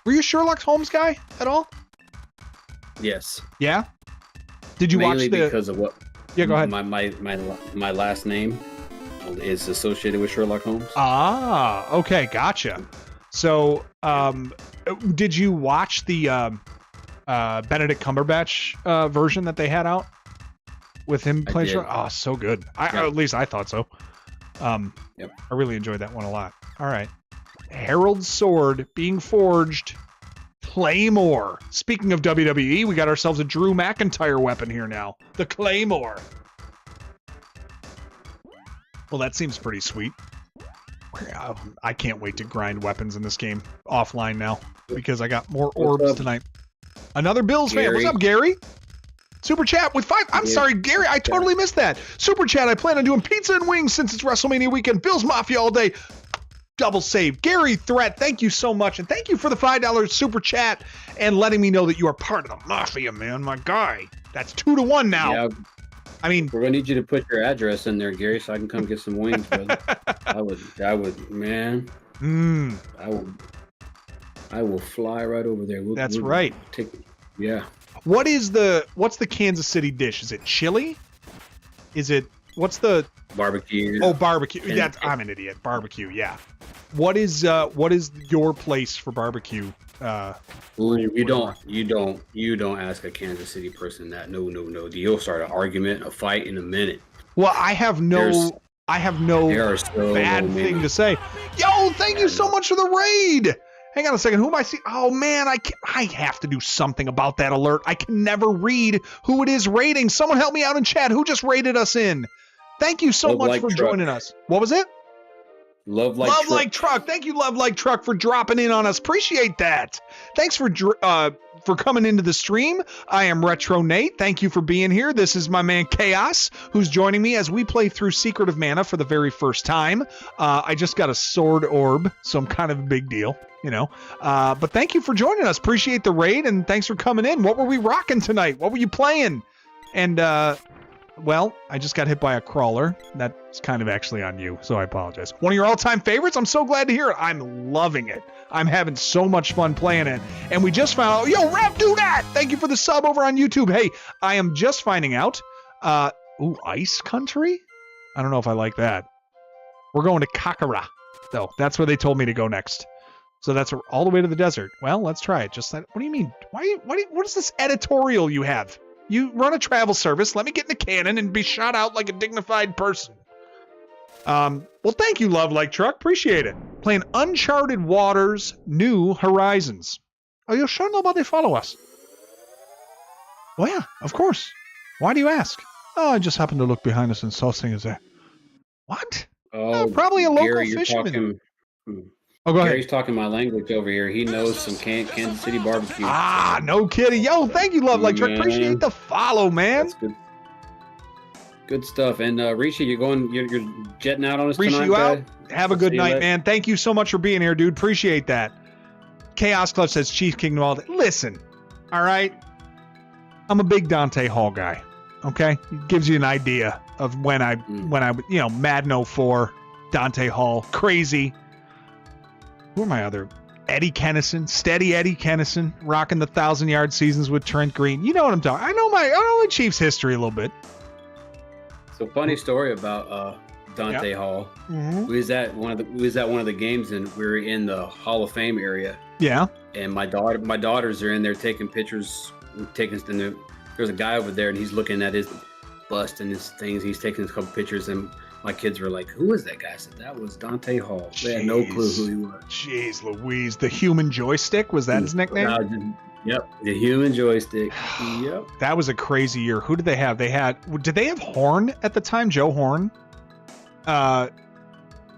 Were you a Sherlock Holmes guy at all?
Yes.
Yeah? Did you watch the...
because of what...
Yeah, go ahead.
My last name is associated with Sherlock Holmes.
Ah, okay, gotcha. So, did you watch the Benedict Cumberbatch version that they had out with him playing Sherlock? Oh, so good. At least I thought so.
Yep.
I really enjoyed that one a lot. All right. Herald's sword being forged. Claymore. Speaking of WWE, we got ourselves a Drew McIntyre weapon here now. The Claymore. Well, that seems pretty sweet. I can't wait to grind weapons in this game offline now, because I got more orbs tonight. Another Bills fan. What's up, Gary? Super chat with 5. I'm sorry, Gary. I totally missed that. Super chat. I plan on doing pizza and wings since it's WrestleMania weekend. Bills Mafia all day. Double save. Gary Threat, thank you so much. And thank you for the $5 super chat and letting me know that you are part of the Mafia, man. My guy. That's 2-1 now. Yeah. I mean,
we're gonna need you to put your address in there, Gary, so I can come get some wings, brother. I would, man. I will fly right over there.
That's right.
Yeah.
What's the Kansas City dish? Is it chili? Is it What's the
barbecue?
Oh, barbecue. Yeah, I'm an idiot. Barbecue. Yeah. What is your place for barbecue?
You don't ask a Kansas City person that. No. You'll start an argument, a fight in a minute.
Well, I have no bad thing to say. Yo, thank you so much for the raid. Hang on a second. Who am I seeing? Oh man, I have to do something about that alert. I can never read who it is raiding. Someone help me out in chat. Who just raided us in? Thank you so much for joining us. What was it?
Love Like Truck.
Thank you, Love Like Truck, for dropping in on us. Appreciate that. Thanks for coming into the stream. I am Retro Nate. Thank you for being here. This is my man Chaos, who's joining me as we play through Secret of Mana for the very first time. I just got a sword orb, so I'm kind of a big deal, you know. But thank you for joining us. Appreciate the raid, and thanks for coming in. What were we rocking tonight? What were you playing? And well, I just got hit by a crawler. That's kind of actually on you, so I apologize. One of your all-time favorites? I'm so glad to hear it. I'm loving it. I'm having so much fun playing it. And we just found out, yo, Rev, do that! Thank you for the sub over on YouTube. Hey, I am just finding out. Ice Country? I don't know if I like that. We're going to Kakara, though. That's where they told me to go next. So that's all the way to the desert. Well, let's try it. Just what do you mean? What is this editorial you have? You run a travel service. Let me get in the cannon and be shot out like a dignified person. Well, thank you, Love Like Truck. Appreciate it. Playing Uncharted Waters, New Horizons. Are you sure nobody follow us? Well, yeah, of course. Why do you ask? Oh, I just happened to look behind us and saw things there. What?
Oh,
probably a local
Gary,
fisherman. Oh, go ahead.
Gary's talking my language over here. He knows some Kansas City barbecue.
Ah, no kidding. Yo, thank you, Love Like Truck. Appreciate the follow, man.
That's good stuff. And Rishi, you're jetting out on us
Rishi,
tonight,
you out?
Dad?
Have a good night, man. Thank you so much for being here, dude. Appreciate that. Chaos Clutch says Chief Kingdom all day. Listen, all right? I'm a big Dante Hall guy, okay? It gives you an idea of when I Madden 04, Dante Hall, crazy. Who are my other? Eddie Kennison, steady Eddie Kennison, rocking the 1,000-yard seasons with Trent Green. You know what I'm talking. I know my Chiefs history a little bit.
So funny story about Dante Hall.
Mm-hmm.
We was at one of the games, and we were in the Hall of Fame area.
Yeah.
And my daughters are in there taking pictures. There's a guy over there, and he's looking at his bust and his things. He's taking a couple pictures, and my kids were like, "Who is that guy?" I said, "That was Dante Hall." They had no clue who he was.
Jeez Louise. The human joystick, was that his nickname?
Yep, the human joystick. Yep.
That was a crazy year. Who did they have? Did they have Horn at the time? Joe Horn?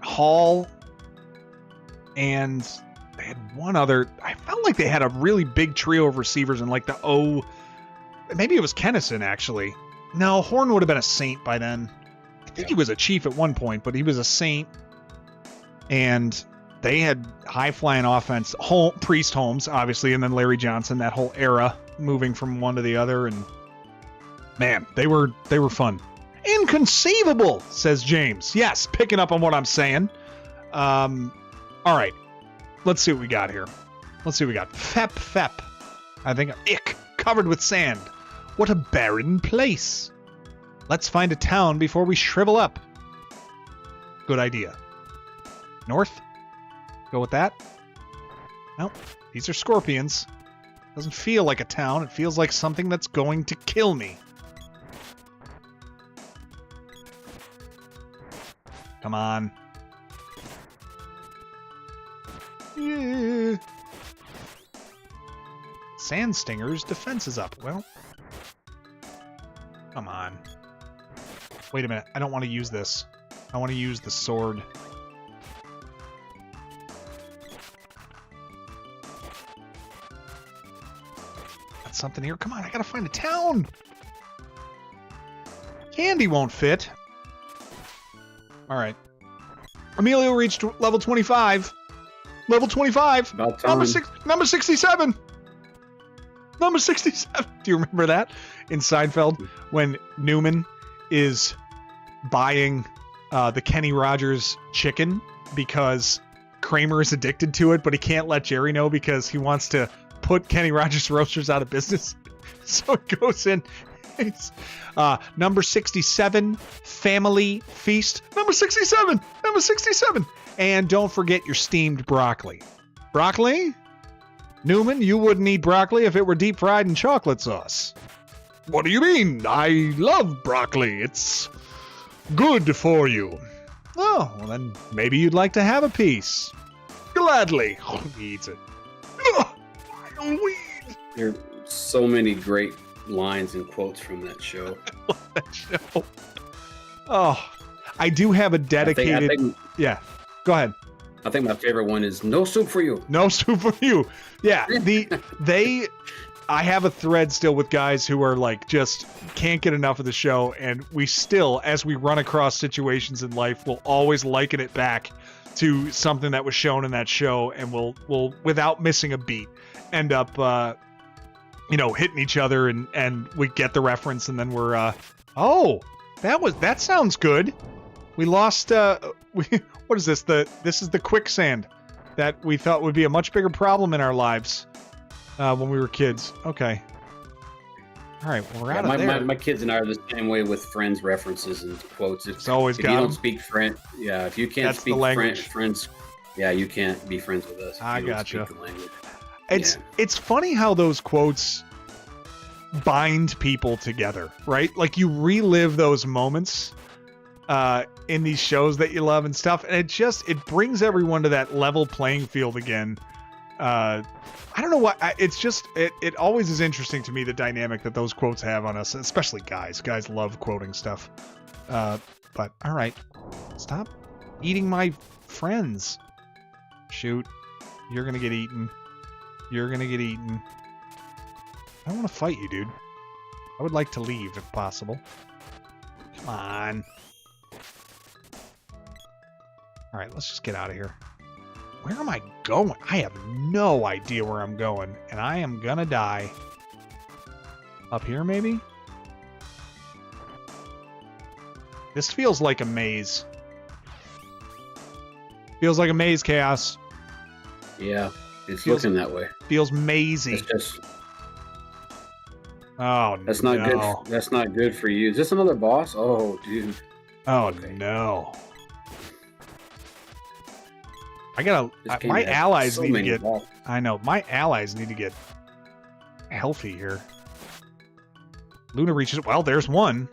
Hall, and they had one other. I felt like they had a really big trio of receivers, and maybe it was Kennison, actually. No, Horn would have been a Saint by then. I think he was a Chief at one point, but he was a Saint. And they had high-flying offense. Priest Holmes, obviously, and then Larry Johnson, that whole era, moving from one to the other. And, man, they were fun. Inconceivable, says James. Yes, picking up on what I'm saying. All right. Let's see what we got here. Fep. I think ick, covered with sand. What a barren place. Let's find a town before we shrivel up. Good idea. North? Go with that? Nope. These are scorpions. Doesn't feel like a town. It feels like something that's going to kill me. Come on. Yeah. Sand Stinger's defense is up. Well, come on. Wait a minute. I don't want to use this. I want to use the sword. Got something here. Come on, I gotta find a town. Candy won't fit. All right. Emilio reached level 25. Level 25.
About time.
Number 67. Number 67. Do you remember that in Seinfeld when Newman is buying the Kenny Rogers chicken because Kramer is addicted to it, but he can't let Jerry know because he wants to put Kenny Rogers Roasters out of business. So he goes in Number 67, Family Feast. Number 67. Number 67. And don't forget your steamed broccoli. Broccoli? Newman, you wouldn't eat broccoli if it were deep fried in chocolate sauce. What do you mean? I love broccoli. It's good for you. Oh, well then maybe you'd like to have a piece. Gladly. Oh, he eats it.
There are so many great lines and quotes from that show.
I love that show. Oh, I do have a dedicated... I think, yeah, go ahead.
I think my favorite one is "No soup for you."
No soup for you. Yeah, I have a thread still with guys who are like just can't get enough of the show, and we still, as we run across situations in life, will always liken it back to something that was shown in that show, and we'll without missing a beat end up hitting each other, and we get the reference, and then we're that sounds good. We lost what is this? This is the quicksand that we thought would be a much bigger problem in our lives when we were kids. Okay. All right, well, we're out of there.
My kids and I are the same way with Friends references and quotes.
It's always
if you don't speak French, if you can't speak French, you can't be friends with us.
I gotcha. It's funny how those quotes bind people together, right? Like you relive those moments in these shows that you love and stuff, and it brings everyone to that level playing field again. I don't know what it always is interesting to me, the dynamic that those quotes have on us, especially guys love quoting stuff. But all right, stop eating my friends. Shoot, you're gonna get eaten. I don't want to fight you, dude. I would like to leave if possible. Come on. All right, let's just get out of here. Where am I going? I have no idea where I'm going, and I am gonna die. Up here, maybe? This feels like a maze. Feels like a maze, Chaos.
Yeah, it's looking that way.
Feels mazy.
It's just...
Oh,
that's not good. That's not good for you. Is this another boss? Oh, dude.
Oh, okay. No. I gotta... my allies need to get... Balls. I know. My allies need to get healthy here. Luna reaches... Well, there's one.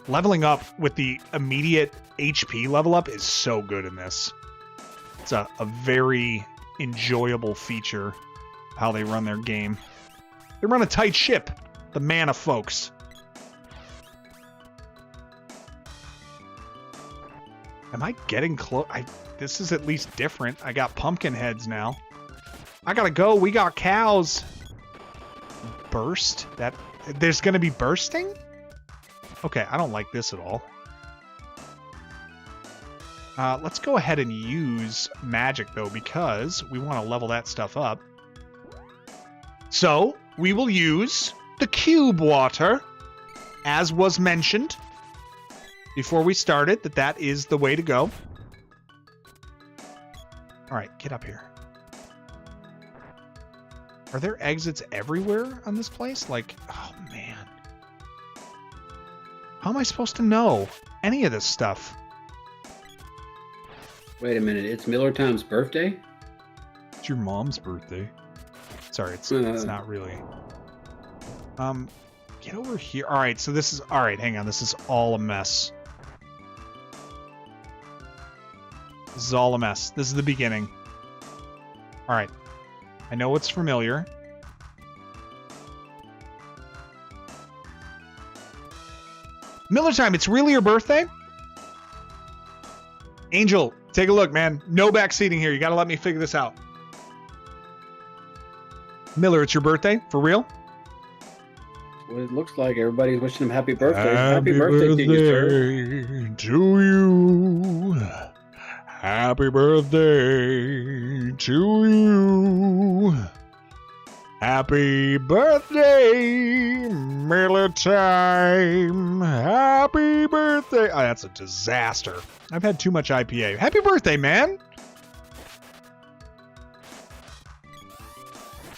Leveling up with the immediate HP level up is so good in this. It's a very enjoyable feature how they run their game. They run a tight ship. The Mana folks. Am I getting close? This is at least different. I got pumpkin heads now. I gotta go. We got cows. Burst? There's gonna be bursting? Okay, I don't like this at all. Let's go ahead and use magic, though, because we want to level that stuff up. So, we will use the cube water, as was mentioned before we started, that is the way to go. Alright, get up here. Are there exits everywhere on this place? Like, oh man. How am I supposed to know any of this stuff?
Wait a minute, it's Miller Time's birthday?
It's your mom's birthday. Sorry, it's not really. Get over here. Alright, so this is... Alright, hang on. This is all a mess. This is all a mess. This is the beginning. Alright. I know what's familiar. Miller Time, it's really your birthday? Angel, take a look, man. No backseating here. You gotta let me figure this out. Miller, it's your birthday? For real?
Well, it looks like everybody's wishing him happy birthday. Happy birthday to you, sir.
To you. Happy birthday to you. Happy birthday, Miller Time. Happy birthday. Oh, that's a disaster. I've had too much IPA. Happy birthday, man.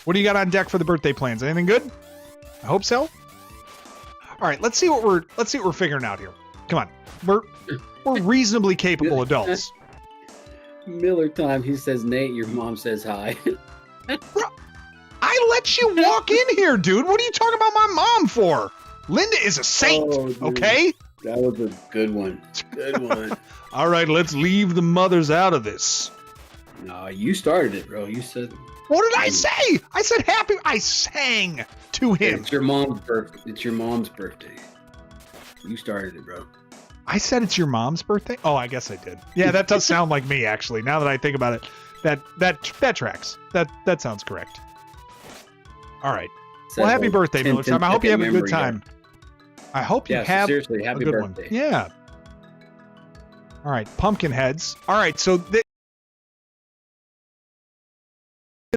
What do you got on deck for the birthday plans? Anything good? I hope so. All right, let's see what we're figuring out here. Come on. We're reasonably capable adults.
Miller time. He says, Nate, your mom says hi.
Bro, I let you walk in here, dude. What are you talking about my mom for? Linda is a saint, okay?
That was a good one. Good one.
All right, let's leave the mothers out of this.
No, you started it, bro. You said...
What did I say? I said happy... I sang to him.
It's your mom's birthday. It's your mom's birthday. You started it, bro.
I said it's your mom's birthday? Oh, I guess I did. Yeah, that does sound like me, actually. Now that I think about it, that tracks. That sounds correct. All right. Well, happy birthday, Miller Time. I hope you have a good time. I hope you have
seriously, happy
a good
birthday.
one. Yeah. All right, pumpkin heads. All right, so bit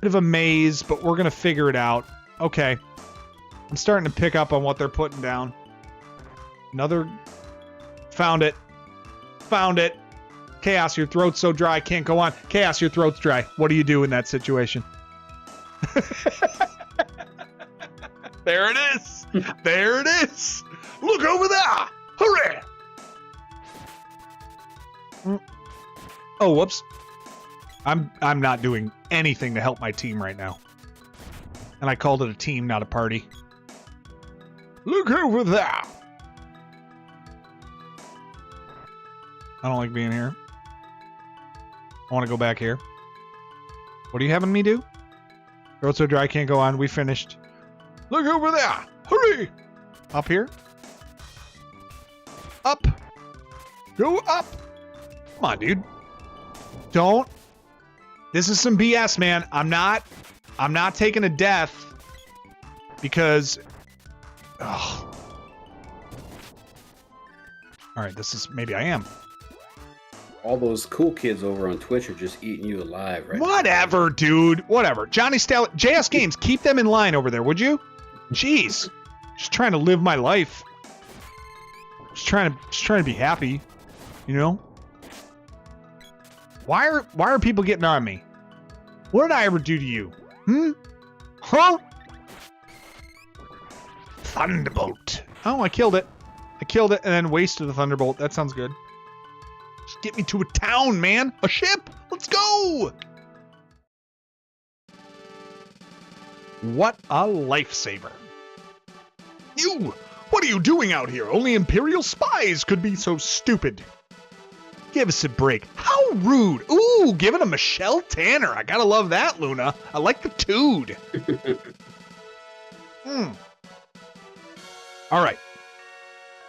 of a maze, but we're gonna figure it out. Okay. I'm starting to pick up on what they're putting down. Another. Found it. Found it. Chaos, your throat's so dry, can't go on. Chaos, your throat's dry. What do you do in that situation? There it is. There it is. Look over there. Hurry. Oh, whoops. I'm not doing anything to help my team right now. And I called it a team, not a party. Look over there. I don't like being here. I want to go back here. What are you having me do? Throat so dry, can't go on. We finished. Look over there. Hurry. Up here. Up. Go up. Come on, dude. Don't. This is some BS, man. I'm not taking a death because... Oh. All right, this is... Maybe I am.
All those cool kids over on Twitch are just eating you alive, right?
Whatever, dude. Whatever. Johnny Stallion, JS Games, keep them in line over there, would you? Jeez. Just trying to live my life. Just trying to be happy, you know? Why are people getting on me? What did I ever do to you? Huh? Thunderbolt. Oh, I killed it. I killed it and then wasted the Thunderbolt. That sounds good. Just get me to a town, man. A ship. Let's go. What a lifesaver. You! What are you doing out here? Only Imperial spies could be so stupid. Give us a break. How rude. Ooh, giving a Michelle Tanner. I gotta love that, Luna. I like the tood. All right.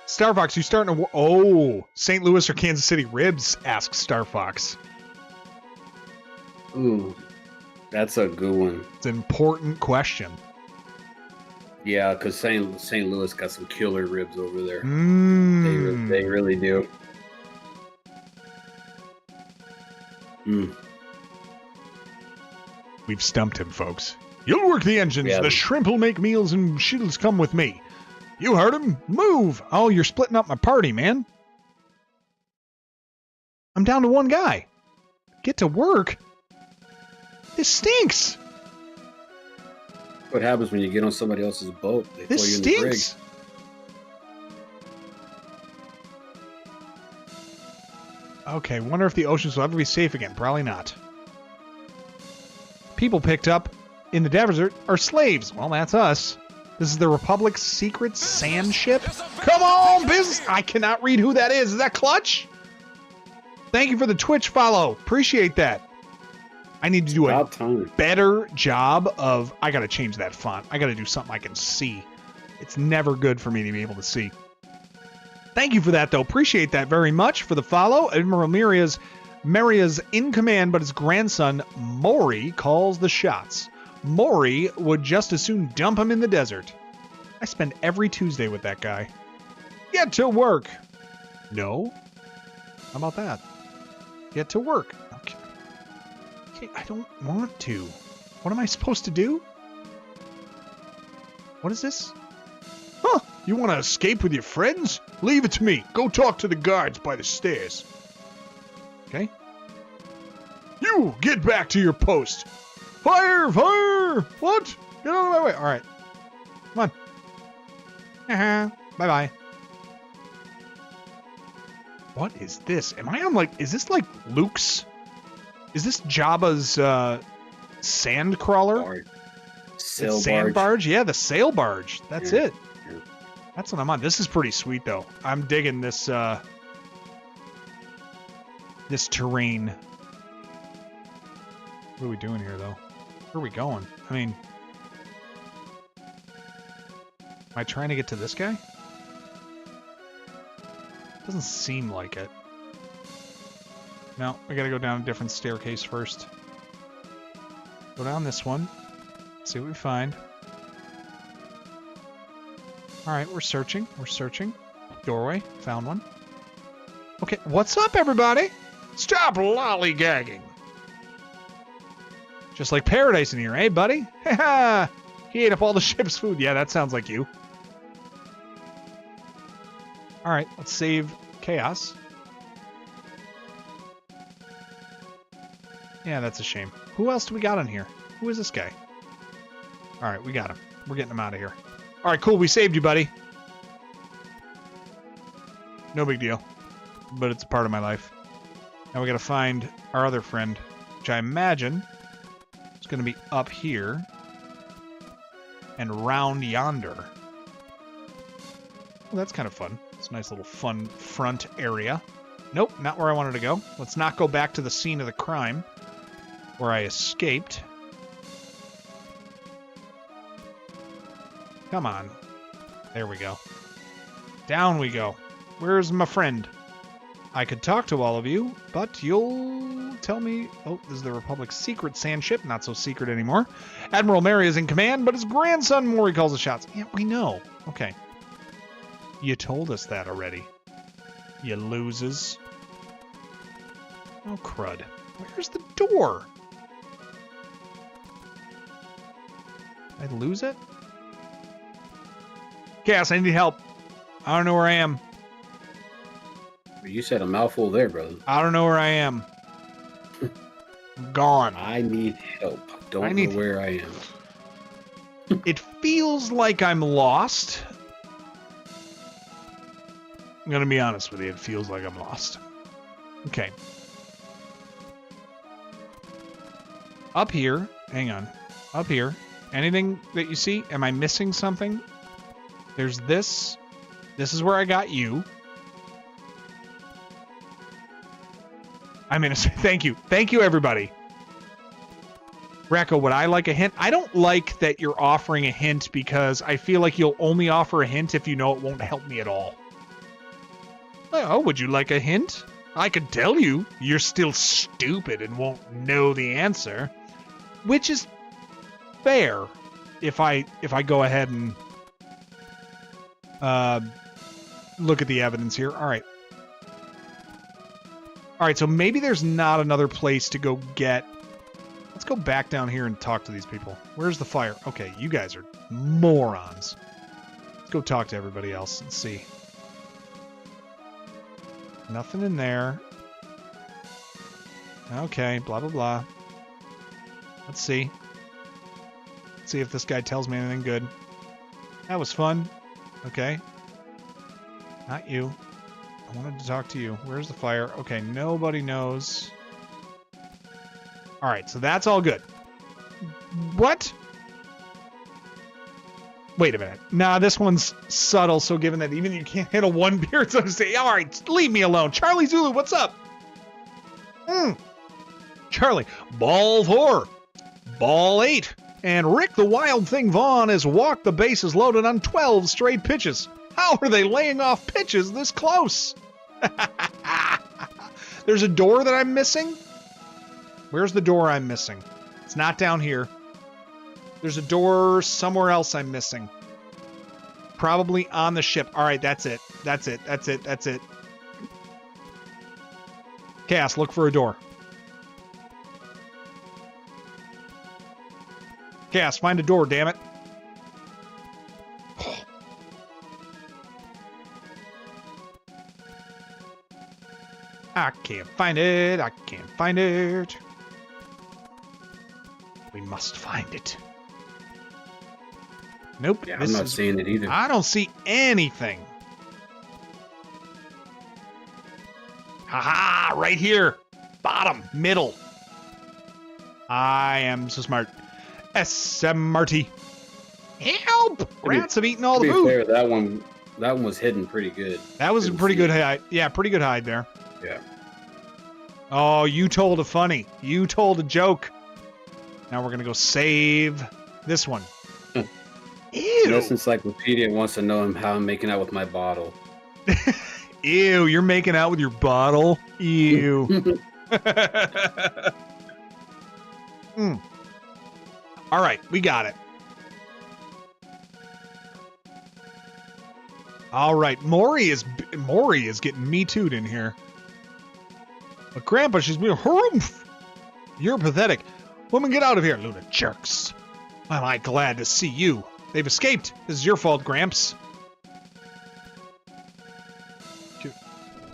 Star Fox, you starting to... Oh, St. Louis or Kansas City ribs, asks Star Fox.
Ooh, that's a good one.
It's an important question.
Yeah, because St. Louis got some killer ribs over there. They really do.
We've stumped him, folks. You'll work the engines, the shrimp will make meals, and she'll come with me. You heard him. Move. Oh, you're splitting up my party, man. I'm down to one guy. Get to work. This stinks.
What happens when you get on somebody else's boat? They
this
throw you
stinks.
In the brig.
Okay, wonder if the oceans will ever be safe again. Probably not. People picked up in the desert are slaves. Well, that's us. This is the Republic's secret sand ship. Come on, business. I cannot read who that is. Is that Clutch? Thank you for the Twitch follow. Appreciate that. I need to do a better job of... I got to change that font. I got to do something I can see. It's never good for me to be able to see. Thank you for that, though. Appreciate that very much for the follow. Admiral Maria's in command, but his grandson, Maury, calls the shots. Maury would just as soon dump him in the desert. I spend every Tuesday with that guy. Get to work. No? How about that? Get to work. Okay, I don't want to. What am I supposed to do? What is this? Huh? You want to escape with your friends? Leave it to me. Go talk to the guards by the stairs. Okay. You get back to your post. Fire! Fire! What? Get out of my way. All right. Come on. Bye-bye. What is this? Am I on, like... Is this, like, Luke's... Is this Jabba's, sand crawler? Sand barge? Yeah, the sail barge. That's it. Yeah. That's what I'm on. This is pretty sweet, though. I'm digging this, this terrain. What are we doing here, though? Where are we going? I mean... Am I trying to get to this guy? Doesn't seem like it. No, we gotta go down a different staircase first. Go down this one. See what we find. Alright, we're searching. We're searching. Doorway. Found one. Okay, what's up, everybody? Stop lollygagging. Just like paradise in here, eh, buddy? Ha! He ate up all the ship's food. Yeah, that sounds like you. Alright, let's save Chaos. Yeah, that's a shame. Who else do we got on here? Who is this guy? Alright, we got him. We're getting him out of here. Alright, cool. We saved you, buddy. No big deal. But it's a part of my life. Now we gotta find our other friend, which I imagine is gonna be up here and round yonder. Well, that's kind of fun. It's a nice little fun front area. Nope, not where I wanted to go. Let's not go back to the scene of the crime where I escaped. Come on. There we go. Down we go. Where's my friend? I could talk to all of you, but you'll tell me... Oh, this is the Republic's secret sand ship. Not so secret anymore. Admiral Mary is in command, but his grandson Maury calls the shots. Yeah, we know. Okay. You told us that already. You losers. Oh, crud. Where's the door? Did I lose it? Cass, I need help. I don't know where I am.
You said a mouthful there, brother.
I don't know where I am. I'm gone.
I need help. Don't know where I am.
It feels like I'm lost. I'm going to be honest with you. It feels like I'm lost. Okay. Up here. Hang on. Up here. Anything that you see? Am I missing something? There's this. This is where I got you. I'm going to say thank you. Thank you, everybody. Racco, would I like a hint? I don't like that you're offering a hint because I feel like you'll only offer a hint if you know it won't help me at all. Oh, would you like a hint? I could tell you. You're still stupid and won't know the answer. Which is fair if I go ahead and look at the evidence here. All right. All right, so maybe there's not another place to go get... Let's go back down here and talk to these people. Where's the fire? Okay, you guys are morons. Let's go talk to everybody else and see. Nothing in there. Okay, blah, blah, blah. Let's see. Let's see if this guy tells me anything good. That was fun. Okay. Not you. I wanted to talk to you. Where's the fire? Okay, nobody knows. Alright, so that's all good. What? Wait a minute. Nah, this one's subtle, so given that even you can't handle one beer, it's gonna say, alright, leave me alone. Charlie Zulu, what's up? Charlie, ball 4. Ball 8. And Rick the Wild Thing Vaughn has walked the bases loaded on 12 straight pitches. How are they laying off pitches this close? There's a door that I'm missing? Where's the door I'm missing? It's not down here. There's a door somewhere else I'm missing. Probably on the ship. All right, that's it. That's it. That's it. That's it. Cass, look for a door. Cass, find a door, damn it. I can't find it. I can't find it. We must find it. Nope.
Yeah, I'm not seeing it either.
I don't see anything. Haha, right here. Bottom, middle. I am so smart. SMRT. Help! Rats have eaten all the food.
Fair, that one was hidden pretty good.
That was a pretty good hide. Yeah, pretty good hide there.
Yeah.
Oh, you told a funny. You told a joke. Now we're gonna go save this one. Ew.
This encyclopedia wants to know how I'm making out with my bottle.
Ew, you're making out with your bottle? Ew. All right, we got it. All right, Maury is getting me too'd in here. But Grandpa, she's being harumph. You're pathetic. Woman, get out of here, Luna jerks. Am I glad to see you? They've escaped. This is your fault, Gramps.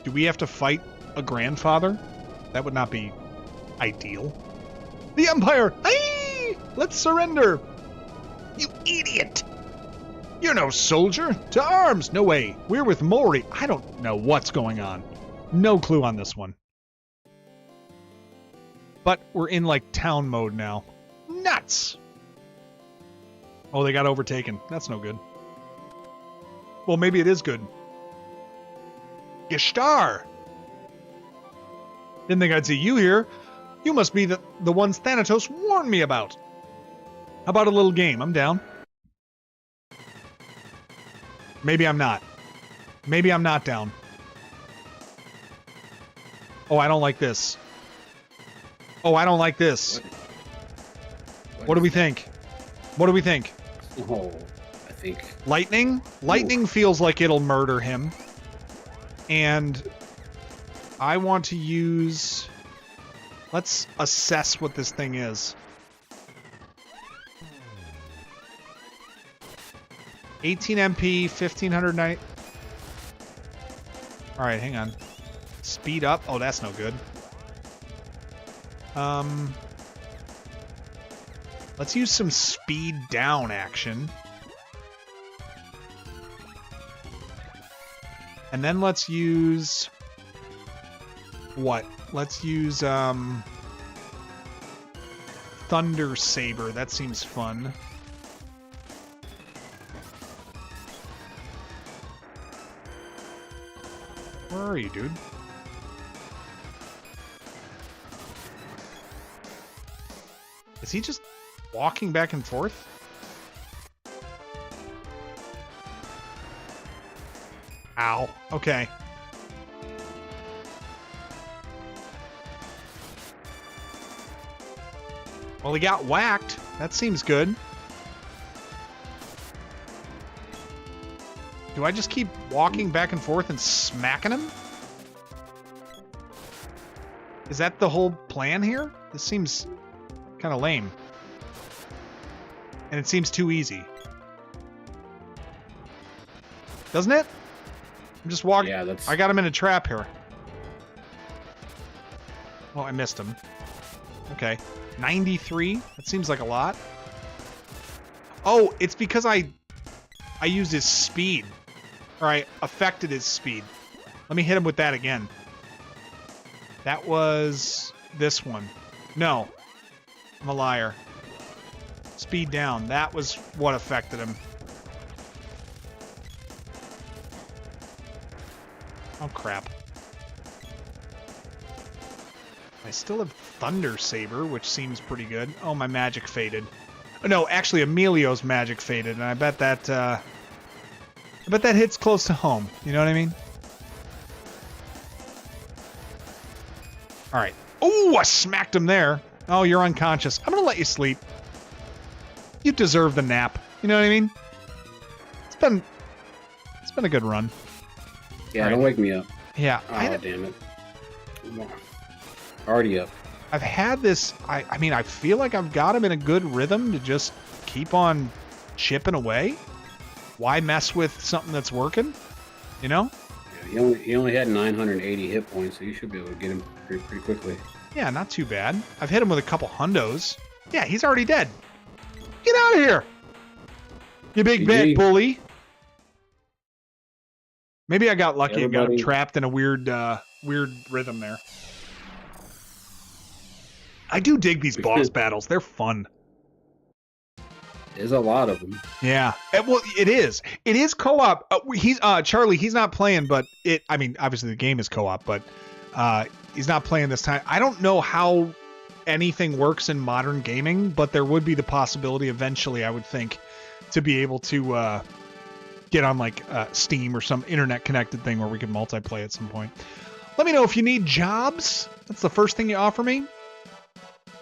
Do we have to fight a grandfather? That would not be ideal. The Empire! Aye! Let's surrender! You idiot! You're no soldier! To arms! No way! We're with Maury. I don't know what's going on. No clue on this one. But we're in, like, town mode now. Nuts! Oh, they got overtaken. That's no good. Well, maybe it is good. Gishtar! Didn't think I'd see you here. You must be the ones Thanatos warned me about. How about a little game? I'm down. Maybe I'm not. Maybe I'm not down. Oh, I don't like this. Oh, I don't like this. What do we think? What do we think?
Oh, I think...
Lightning? Lightning feels like it'll murder him. And I want to use... Let's assess what this thing is. 18 MP, 1590... Alright, hang on. Speed up? Oh, that's no good. Let's use some speed down action. And then let's use... What? Let's use, Thunder Saber. That seems fun. Where are you, dude? Is he just walking back and forth? Ow. Okay. Well, he got whacked. That seems good. Do I just keep walking back and forth and smacking him? Is that the whole plan here? This seems kind of lame. And it seems too easy. Doesn't it? I'm just walking.
Yeah, that's...
I got him in a trap here. Oh, I missed him. Okay. 93? That seems like a lot. Oh, it's because I used his speed. Or I affected his speed. Let me hit him with that again. That was this one. No. I'm a liar. Speed down. That was what affected him. Oh, crap. I still have Thunder Saber, which seems pretty good. Oh, my magic faded. Oh, no, actually, Emilio's magic faded, and I bet that hits close to home. You know what I mean? All right. Oh, I smacked him there. Oh, you're unconscious. I'm gonna let you sleep. You deserve the nap. You know what I mean? It's been a good run.
Yeah, don't wake me up.
Yeah.
Oh, damn it. Already up.
I've had this... I mean, I feel like I've got him in a good rhythm to just keep on chipping away. Why mess with something that's working? You know?
Yeah, he only had 980 hit points, so you should be able to get him pretty quickly.
Yeah, not too bad. I've hit him with a couple hundos. Yeah, he's already dead. Get out of here! You big bad bully. Maybe I got lucky and got him trapped in a weird rhythm there. I do dig these boss battles. They're fun.
There's a lot of them.
Yeah. Well, it is. It is co-op. Charlie, he's not playing, but I mean, obviously the game is co-op, but he's not playing this time. I don't know how anything works in modern gaming, but there would be the possibility eventually, I would think, to be able to get on like Steam or some internet connected thing where we could multiplayer at some point. Let me know if you need jobs. That's the first thing you offer me.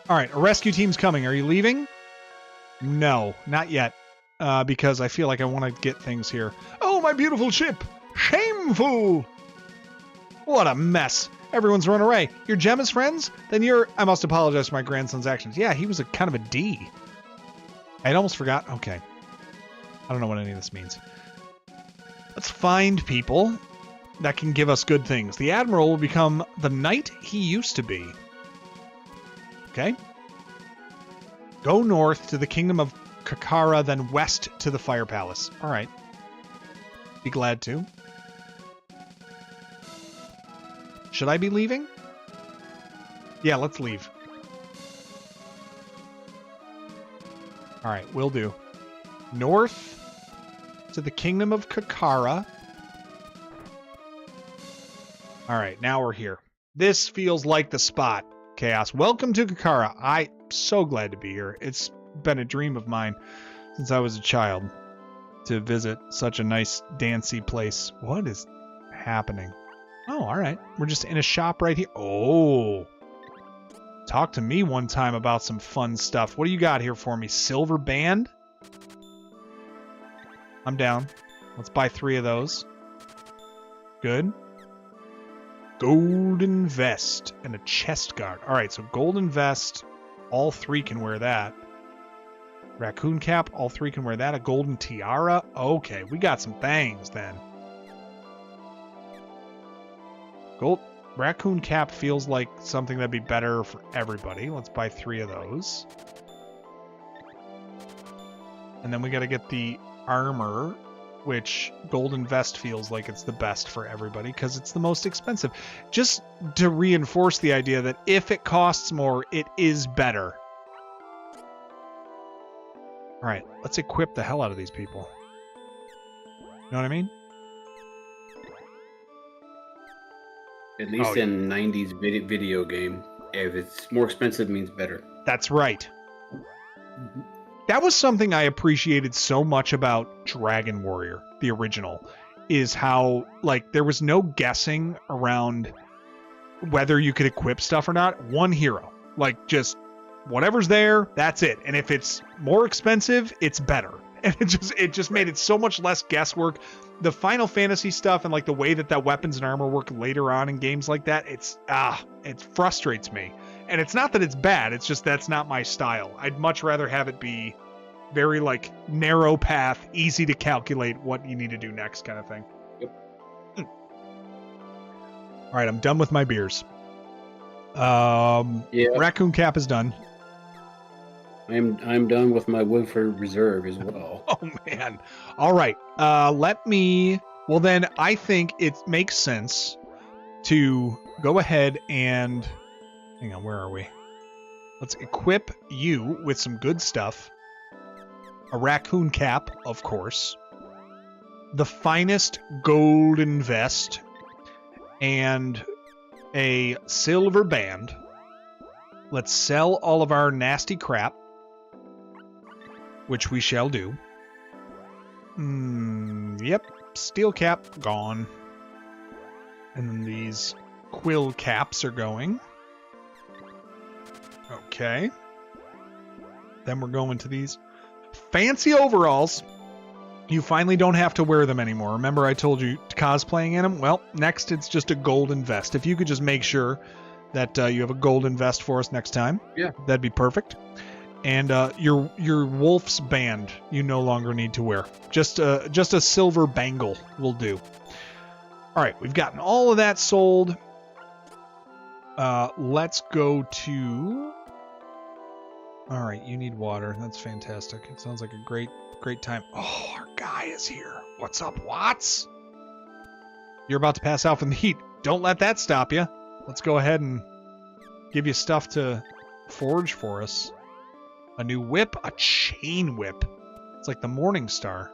All right, a rescue team's coming. Are you leaving? No, not yet, because I feel like I want to get things here. Oh, my beautiful ship! Shameful! What a mess. Everyone's run away. You're Gemma's friends? Then I must apologize for my grandson's actions. Yeah, he was a kind of a D. I'd almost forgot. Okay. I don't know what any of this means. Let's find people that can give us good things. The Admiral will become the knight he used to be. Okay. Go north to the Kingdom of Kakara, then west to the Fire Palace. All right. Be glad to. Should I be leaving? Yeah, let's leave. All right, will do. North to the Kingdom of Kakara. All right, now we're here. This feels like the spot. Chaos. Welcome to Kakara. I'm so glad to be here. It's been a dream of mine since I was a child to visit such a nice dancey place. What is happening? Oh, all right. We're just in a shop right here. Oh. Talk to me one time about some fun stuff. What do you got here for me? Silver band? I'm down. Let's buy 3 of those. Good. Golden vest and a chest guard. All right, so golden vest. All 3 can wear that. Raccoon cap. All 3 can wear that. A golden tiara. Okay, we got some things then. Raccoon cap feels like something that'd be better for everybody. Let's buy 3 of those. And then we got to get the armor, which golden vest feels like it's the best for everybody because it's the most expensive. Just to reinforce the idea that if it costs more, it is better. All right, let's equip the hell out of these people. You know what I mean?
At least in 90s video game, if it's more expensive, it means better.
That's right. Mm-hmm. That was something I appreciated so much about Dragon Warrior, the original, is how, like, there was no guessing around whether you could equip stuff or not. One hero. Like, just whatever's there, that's it. And if it's more expensive, it's better. And it just made it so much less guesswork. The Final Fantasy stuff and like the way that weapons and armor work later on in games like that, it frustrates me. And it's not that it's bad, it's just that's not my style. I'd much rather have it be very like narrow path, easy to calculate what you need to do next kind of thing. Yep. All right, I'm done with my beers. Raccoon cap is done.
I'm done with my Woodford Reserve as well.
Oh man. All right. Well then I think it makes sense to go ahead and hang on, where are we? Let's equip you with some good stuff. A raccoon cap, of course. The finest golden vest and a silver band. Let's sell all of our nasty crap, which we shall do. Yep, steel cap gone. And then these quill caps are going. Okay. Then we're going to these fancy overalls. You finally don't have to wear them anymore. Remember I told you cosplaying in them? Well, next it's just a golden vest. If you could just make sure that you have a golden vest for us next time,
yeah,
that'd be perfect. And your wolf's band you no longer need to wear. Just a silver bangle will do. All right, we've gotten all of that sold. Let's go to... All right, you need water. That's fantastic. It sounds like a great Great time. Oh, our guy is here. What's up, Watts? You're about to pass out from the heat. Don't let that stop you. Let's go ahead and give you stuff to forge for us. A new whip, a chain whip. It's like the Morning Star.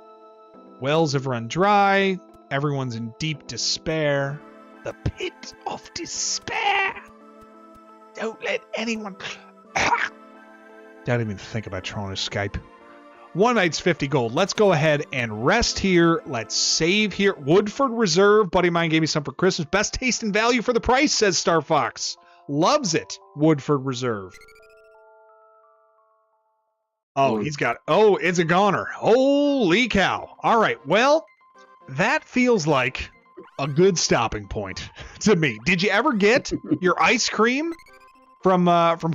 Wells have run dry. Everyone's in deep despair. The pit of despair. Don't let anyone... Don't even think about trying to Skype. One night's 50 gold. Let's go ahead and rest here. Let's save here. Woodford Reserve. Buddy of mine gave me some for Christmas. Best taste and value for the price, says Star Fox. Loves it. Woodford Reserve. Oh, he's got... Oh, it's a goner. Holy cow. All right. Well, that feels like a good stopping point to me. Did you ever get your ice cream from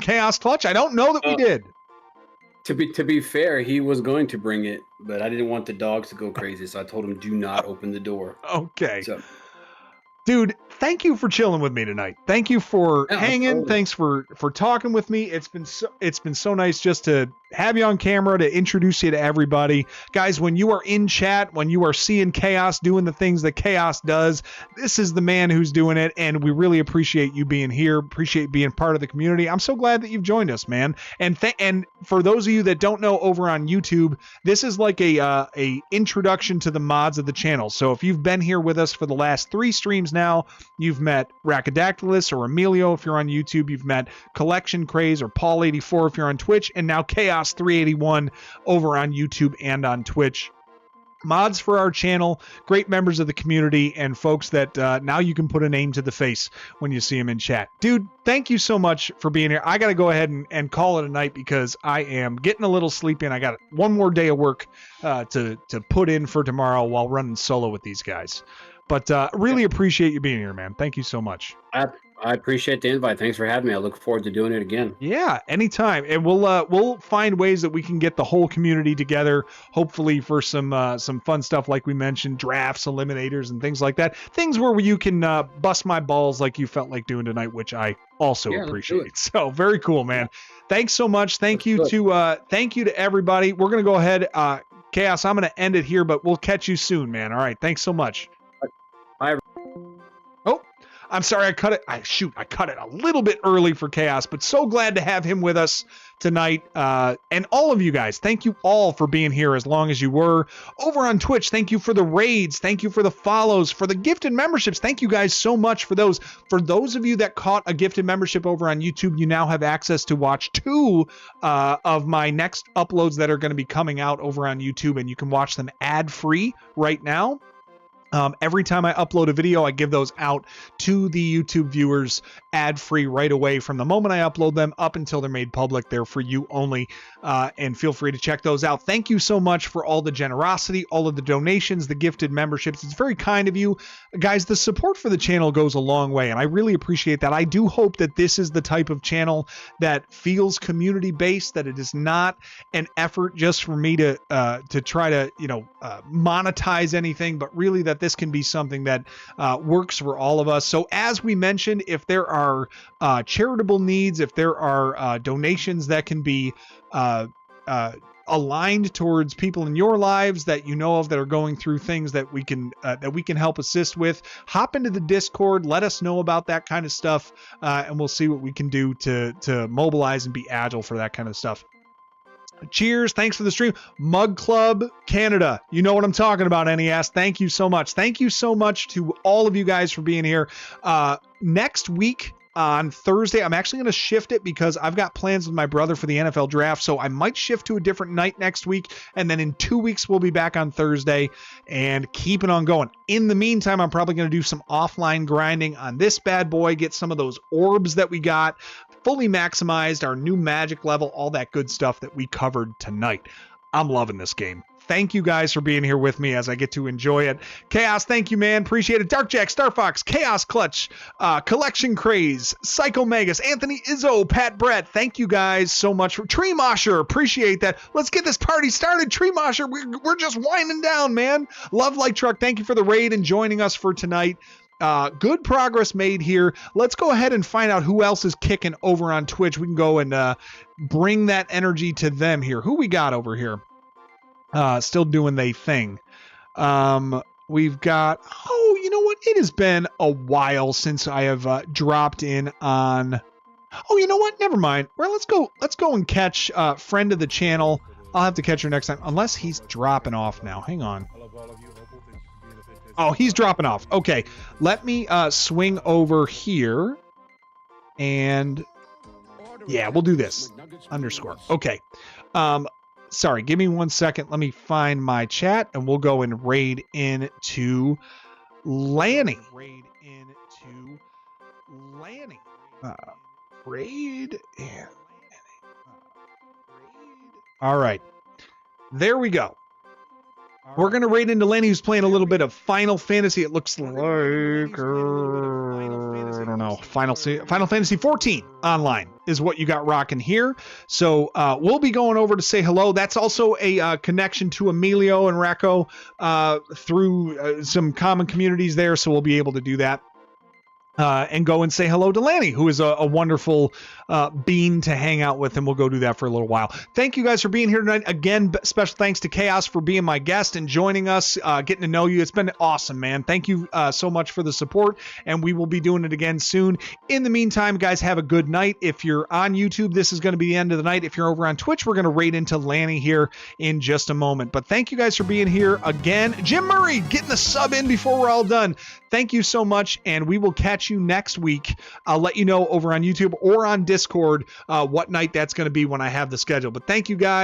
Chaos Clutch? I don't know that we did.
To be fair, he was going to bring it, but I didn't want the dogs to go crazy, so I told him, do not open the door.
Okay.
So,
dude, thank you for chilling with me tonight. Thank you for hanging. Totally. Thanks for talking with me. It's been so nice just to have you on camera, to introduce you to everybody. Guys, when you are in chat, when you are seeing Chaos doing the things that Chaos does, this is the man who's doing it, and we really appreciate you being here, appreciate being part of the community. I'm so glad that you've joined us, man. And for those of you that don't know, over on YouTube, this is like a introduction to the mods of the channel. So if you've been here with us for the last 3 streams now, you've met Rackadactylus or Emilio if you're on YouTube, you've met Collection Craze or Paul84 if you're on Twitch, and now Chaos 381 over on YouTube and on Twitch. Mods for our channel, great members of the community, and folks that now you can put a name to the face when you see them in chat. Dude, thank you so much for being here. I got to go ahead and call it a night because I am getting a little sleepy and I got one more day of work to put in for tomorrow while running solo with these guys. But really appreciate you being here, man. Thank you so much.
I appreciate the invite. Thanks for having me. I look forward to doing it again.
Yeah, anytime. And we'll find ways that we can get the whole community together, hopefully for some fun stuff like we mentioned, drafts, eliminators, and things like that. Things where you can bust my balls like you felt like doing tonight, which I also appreciate. So very cool, man. Thanks so much. Thank you to everybody. We're gonna go ahead. Chaos, I'm gonna end it here, but we'll catch you soon, man. All right. Thanks so much.
Bye.
Oh, I'm sorry, I cut it. I cut it a little bit early for Chaos, but so glad to have him with us tonight. And all of you guys, thank you all for being here as long as you were. Over on Twitch, thank you for the raids. Thank you for the follows, for the gifted memberships. Thank you guys so much for those. For those of you that caught a gifted membership over on YouTube, you now have access to watch 2 of my next uploads that are going to be coming out over on YouTube, and you can watch them ad-free right now. Every time I upload a video, I give those out to the YouTube viewers ad-free right away from the moment I upload them up until they're made public. They're for you only, and feel free to check those out. Thank you so much for all the generosity, all of the donations, the gifted memberships. It's very kind of you. Guys, the support for the channel goes a long way, and I really appreciate that. I do hope that this is the type of channel that feels community-based, that it is not an effort just for me to try to, monetize anything, but really that this can be something that works for all of us. So as we mentioned, if there are charitable needs, if there are donations that can be aligned towards people in your lives that you know of that are going through things that we can help assist with, hop into the Discord, let us know about that kind of stuff, and we'll see what we can do to mobilize and be agile for that kind of stuff. Cheers. Thanks for the stream. Mug Club Canada. You know what I'm talking about, NES. Thank you so much. Thank you so much to all of you guys for being here. Next week on Thursday, I'm actually going to shift it because I've got plans with my brother for the NFL draft. So I might shift to a different night next week. And then in 2 weeks, we'll be back on Thursday and keep it on going. In the meantime, I'm probably going to do some offline grinding on this bad boy, get some of those orbs that we got fully maximized, our new magic level, all that good stuff that we covered tonight. I'm loving this game. Thank you guys for being here with me as I get to enjoy it. Chaos, thank you, man. Appreciate it. Darkjack, Starfox, Chaos Clutch, Collection Craze, Psycho Magus, Anthony Izzo, Pat Brett. Thank you guys so much. For Tree Mosher, appreciate that. Let's get this party started. Tree Mosher, we're just winding down, man. Love Light Truck, thank you for the raid and joining us for tonight. Good progress made here. Let's go ahead and find out who else is kicking over on Twitch. We can go and bring that energy to them here. Who we got over here? still doing their thing. We've got, oh, you know what? It has been a while since I have dropped in on, oh, you know what? Never mind. Well, let's go and catch friend of the channel. I'll have to catch her next time, unless he's dropping off now. Hang on. Oh, he's dropping off. Okay, let me swing over here, and yeah, we'll do this. Underscore. Okay. Sorry, give me 1 second. Let me find my chat, and we'll go and raid into Lanny. Raid into Lanny. Raid in. All right. There we go. We're going to raid into Lanny, who's playing a little bit of Final Fantasy. It looks like, I don't know, Final Fantasy 14 online is what you got rocking here. So we'll be going over to say hello. That's also a connection to Emilio and Racco through some common communities there, so we'll be able to do that. And go and say hello to Lanny, who is a wonderful bean to hang out with, and we'll go do that for a little while. Thank you guys for being here tonight. Again, special thanks to Chaos for being my guest and joining us, getting to know you. It's been awesome, man. Thank you so much for the support, and we will be doing it again soon. In the meantime, guys, have a good night. If you're on YouTube, this is going to be the end of the night. If you're over on Twitch, we're going to raid into Lanny here in just a moment. But thank you guys for being here again. Jim Murray, getting the sub in before we're all done. Thank you so much, and we will catch you next week. I'll let you know over on YouTube or on Discord what night that's going to be when I have the schedule. But thank you, guys.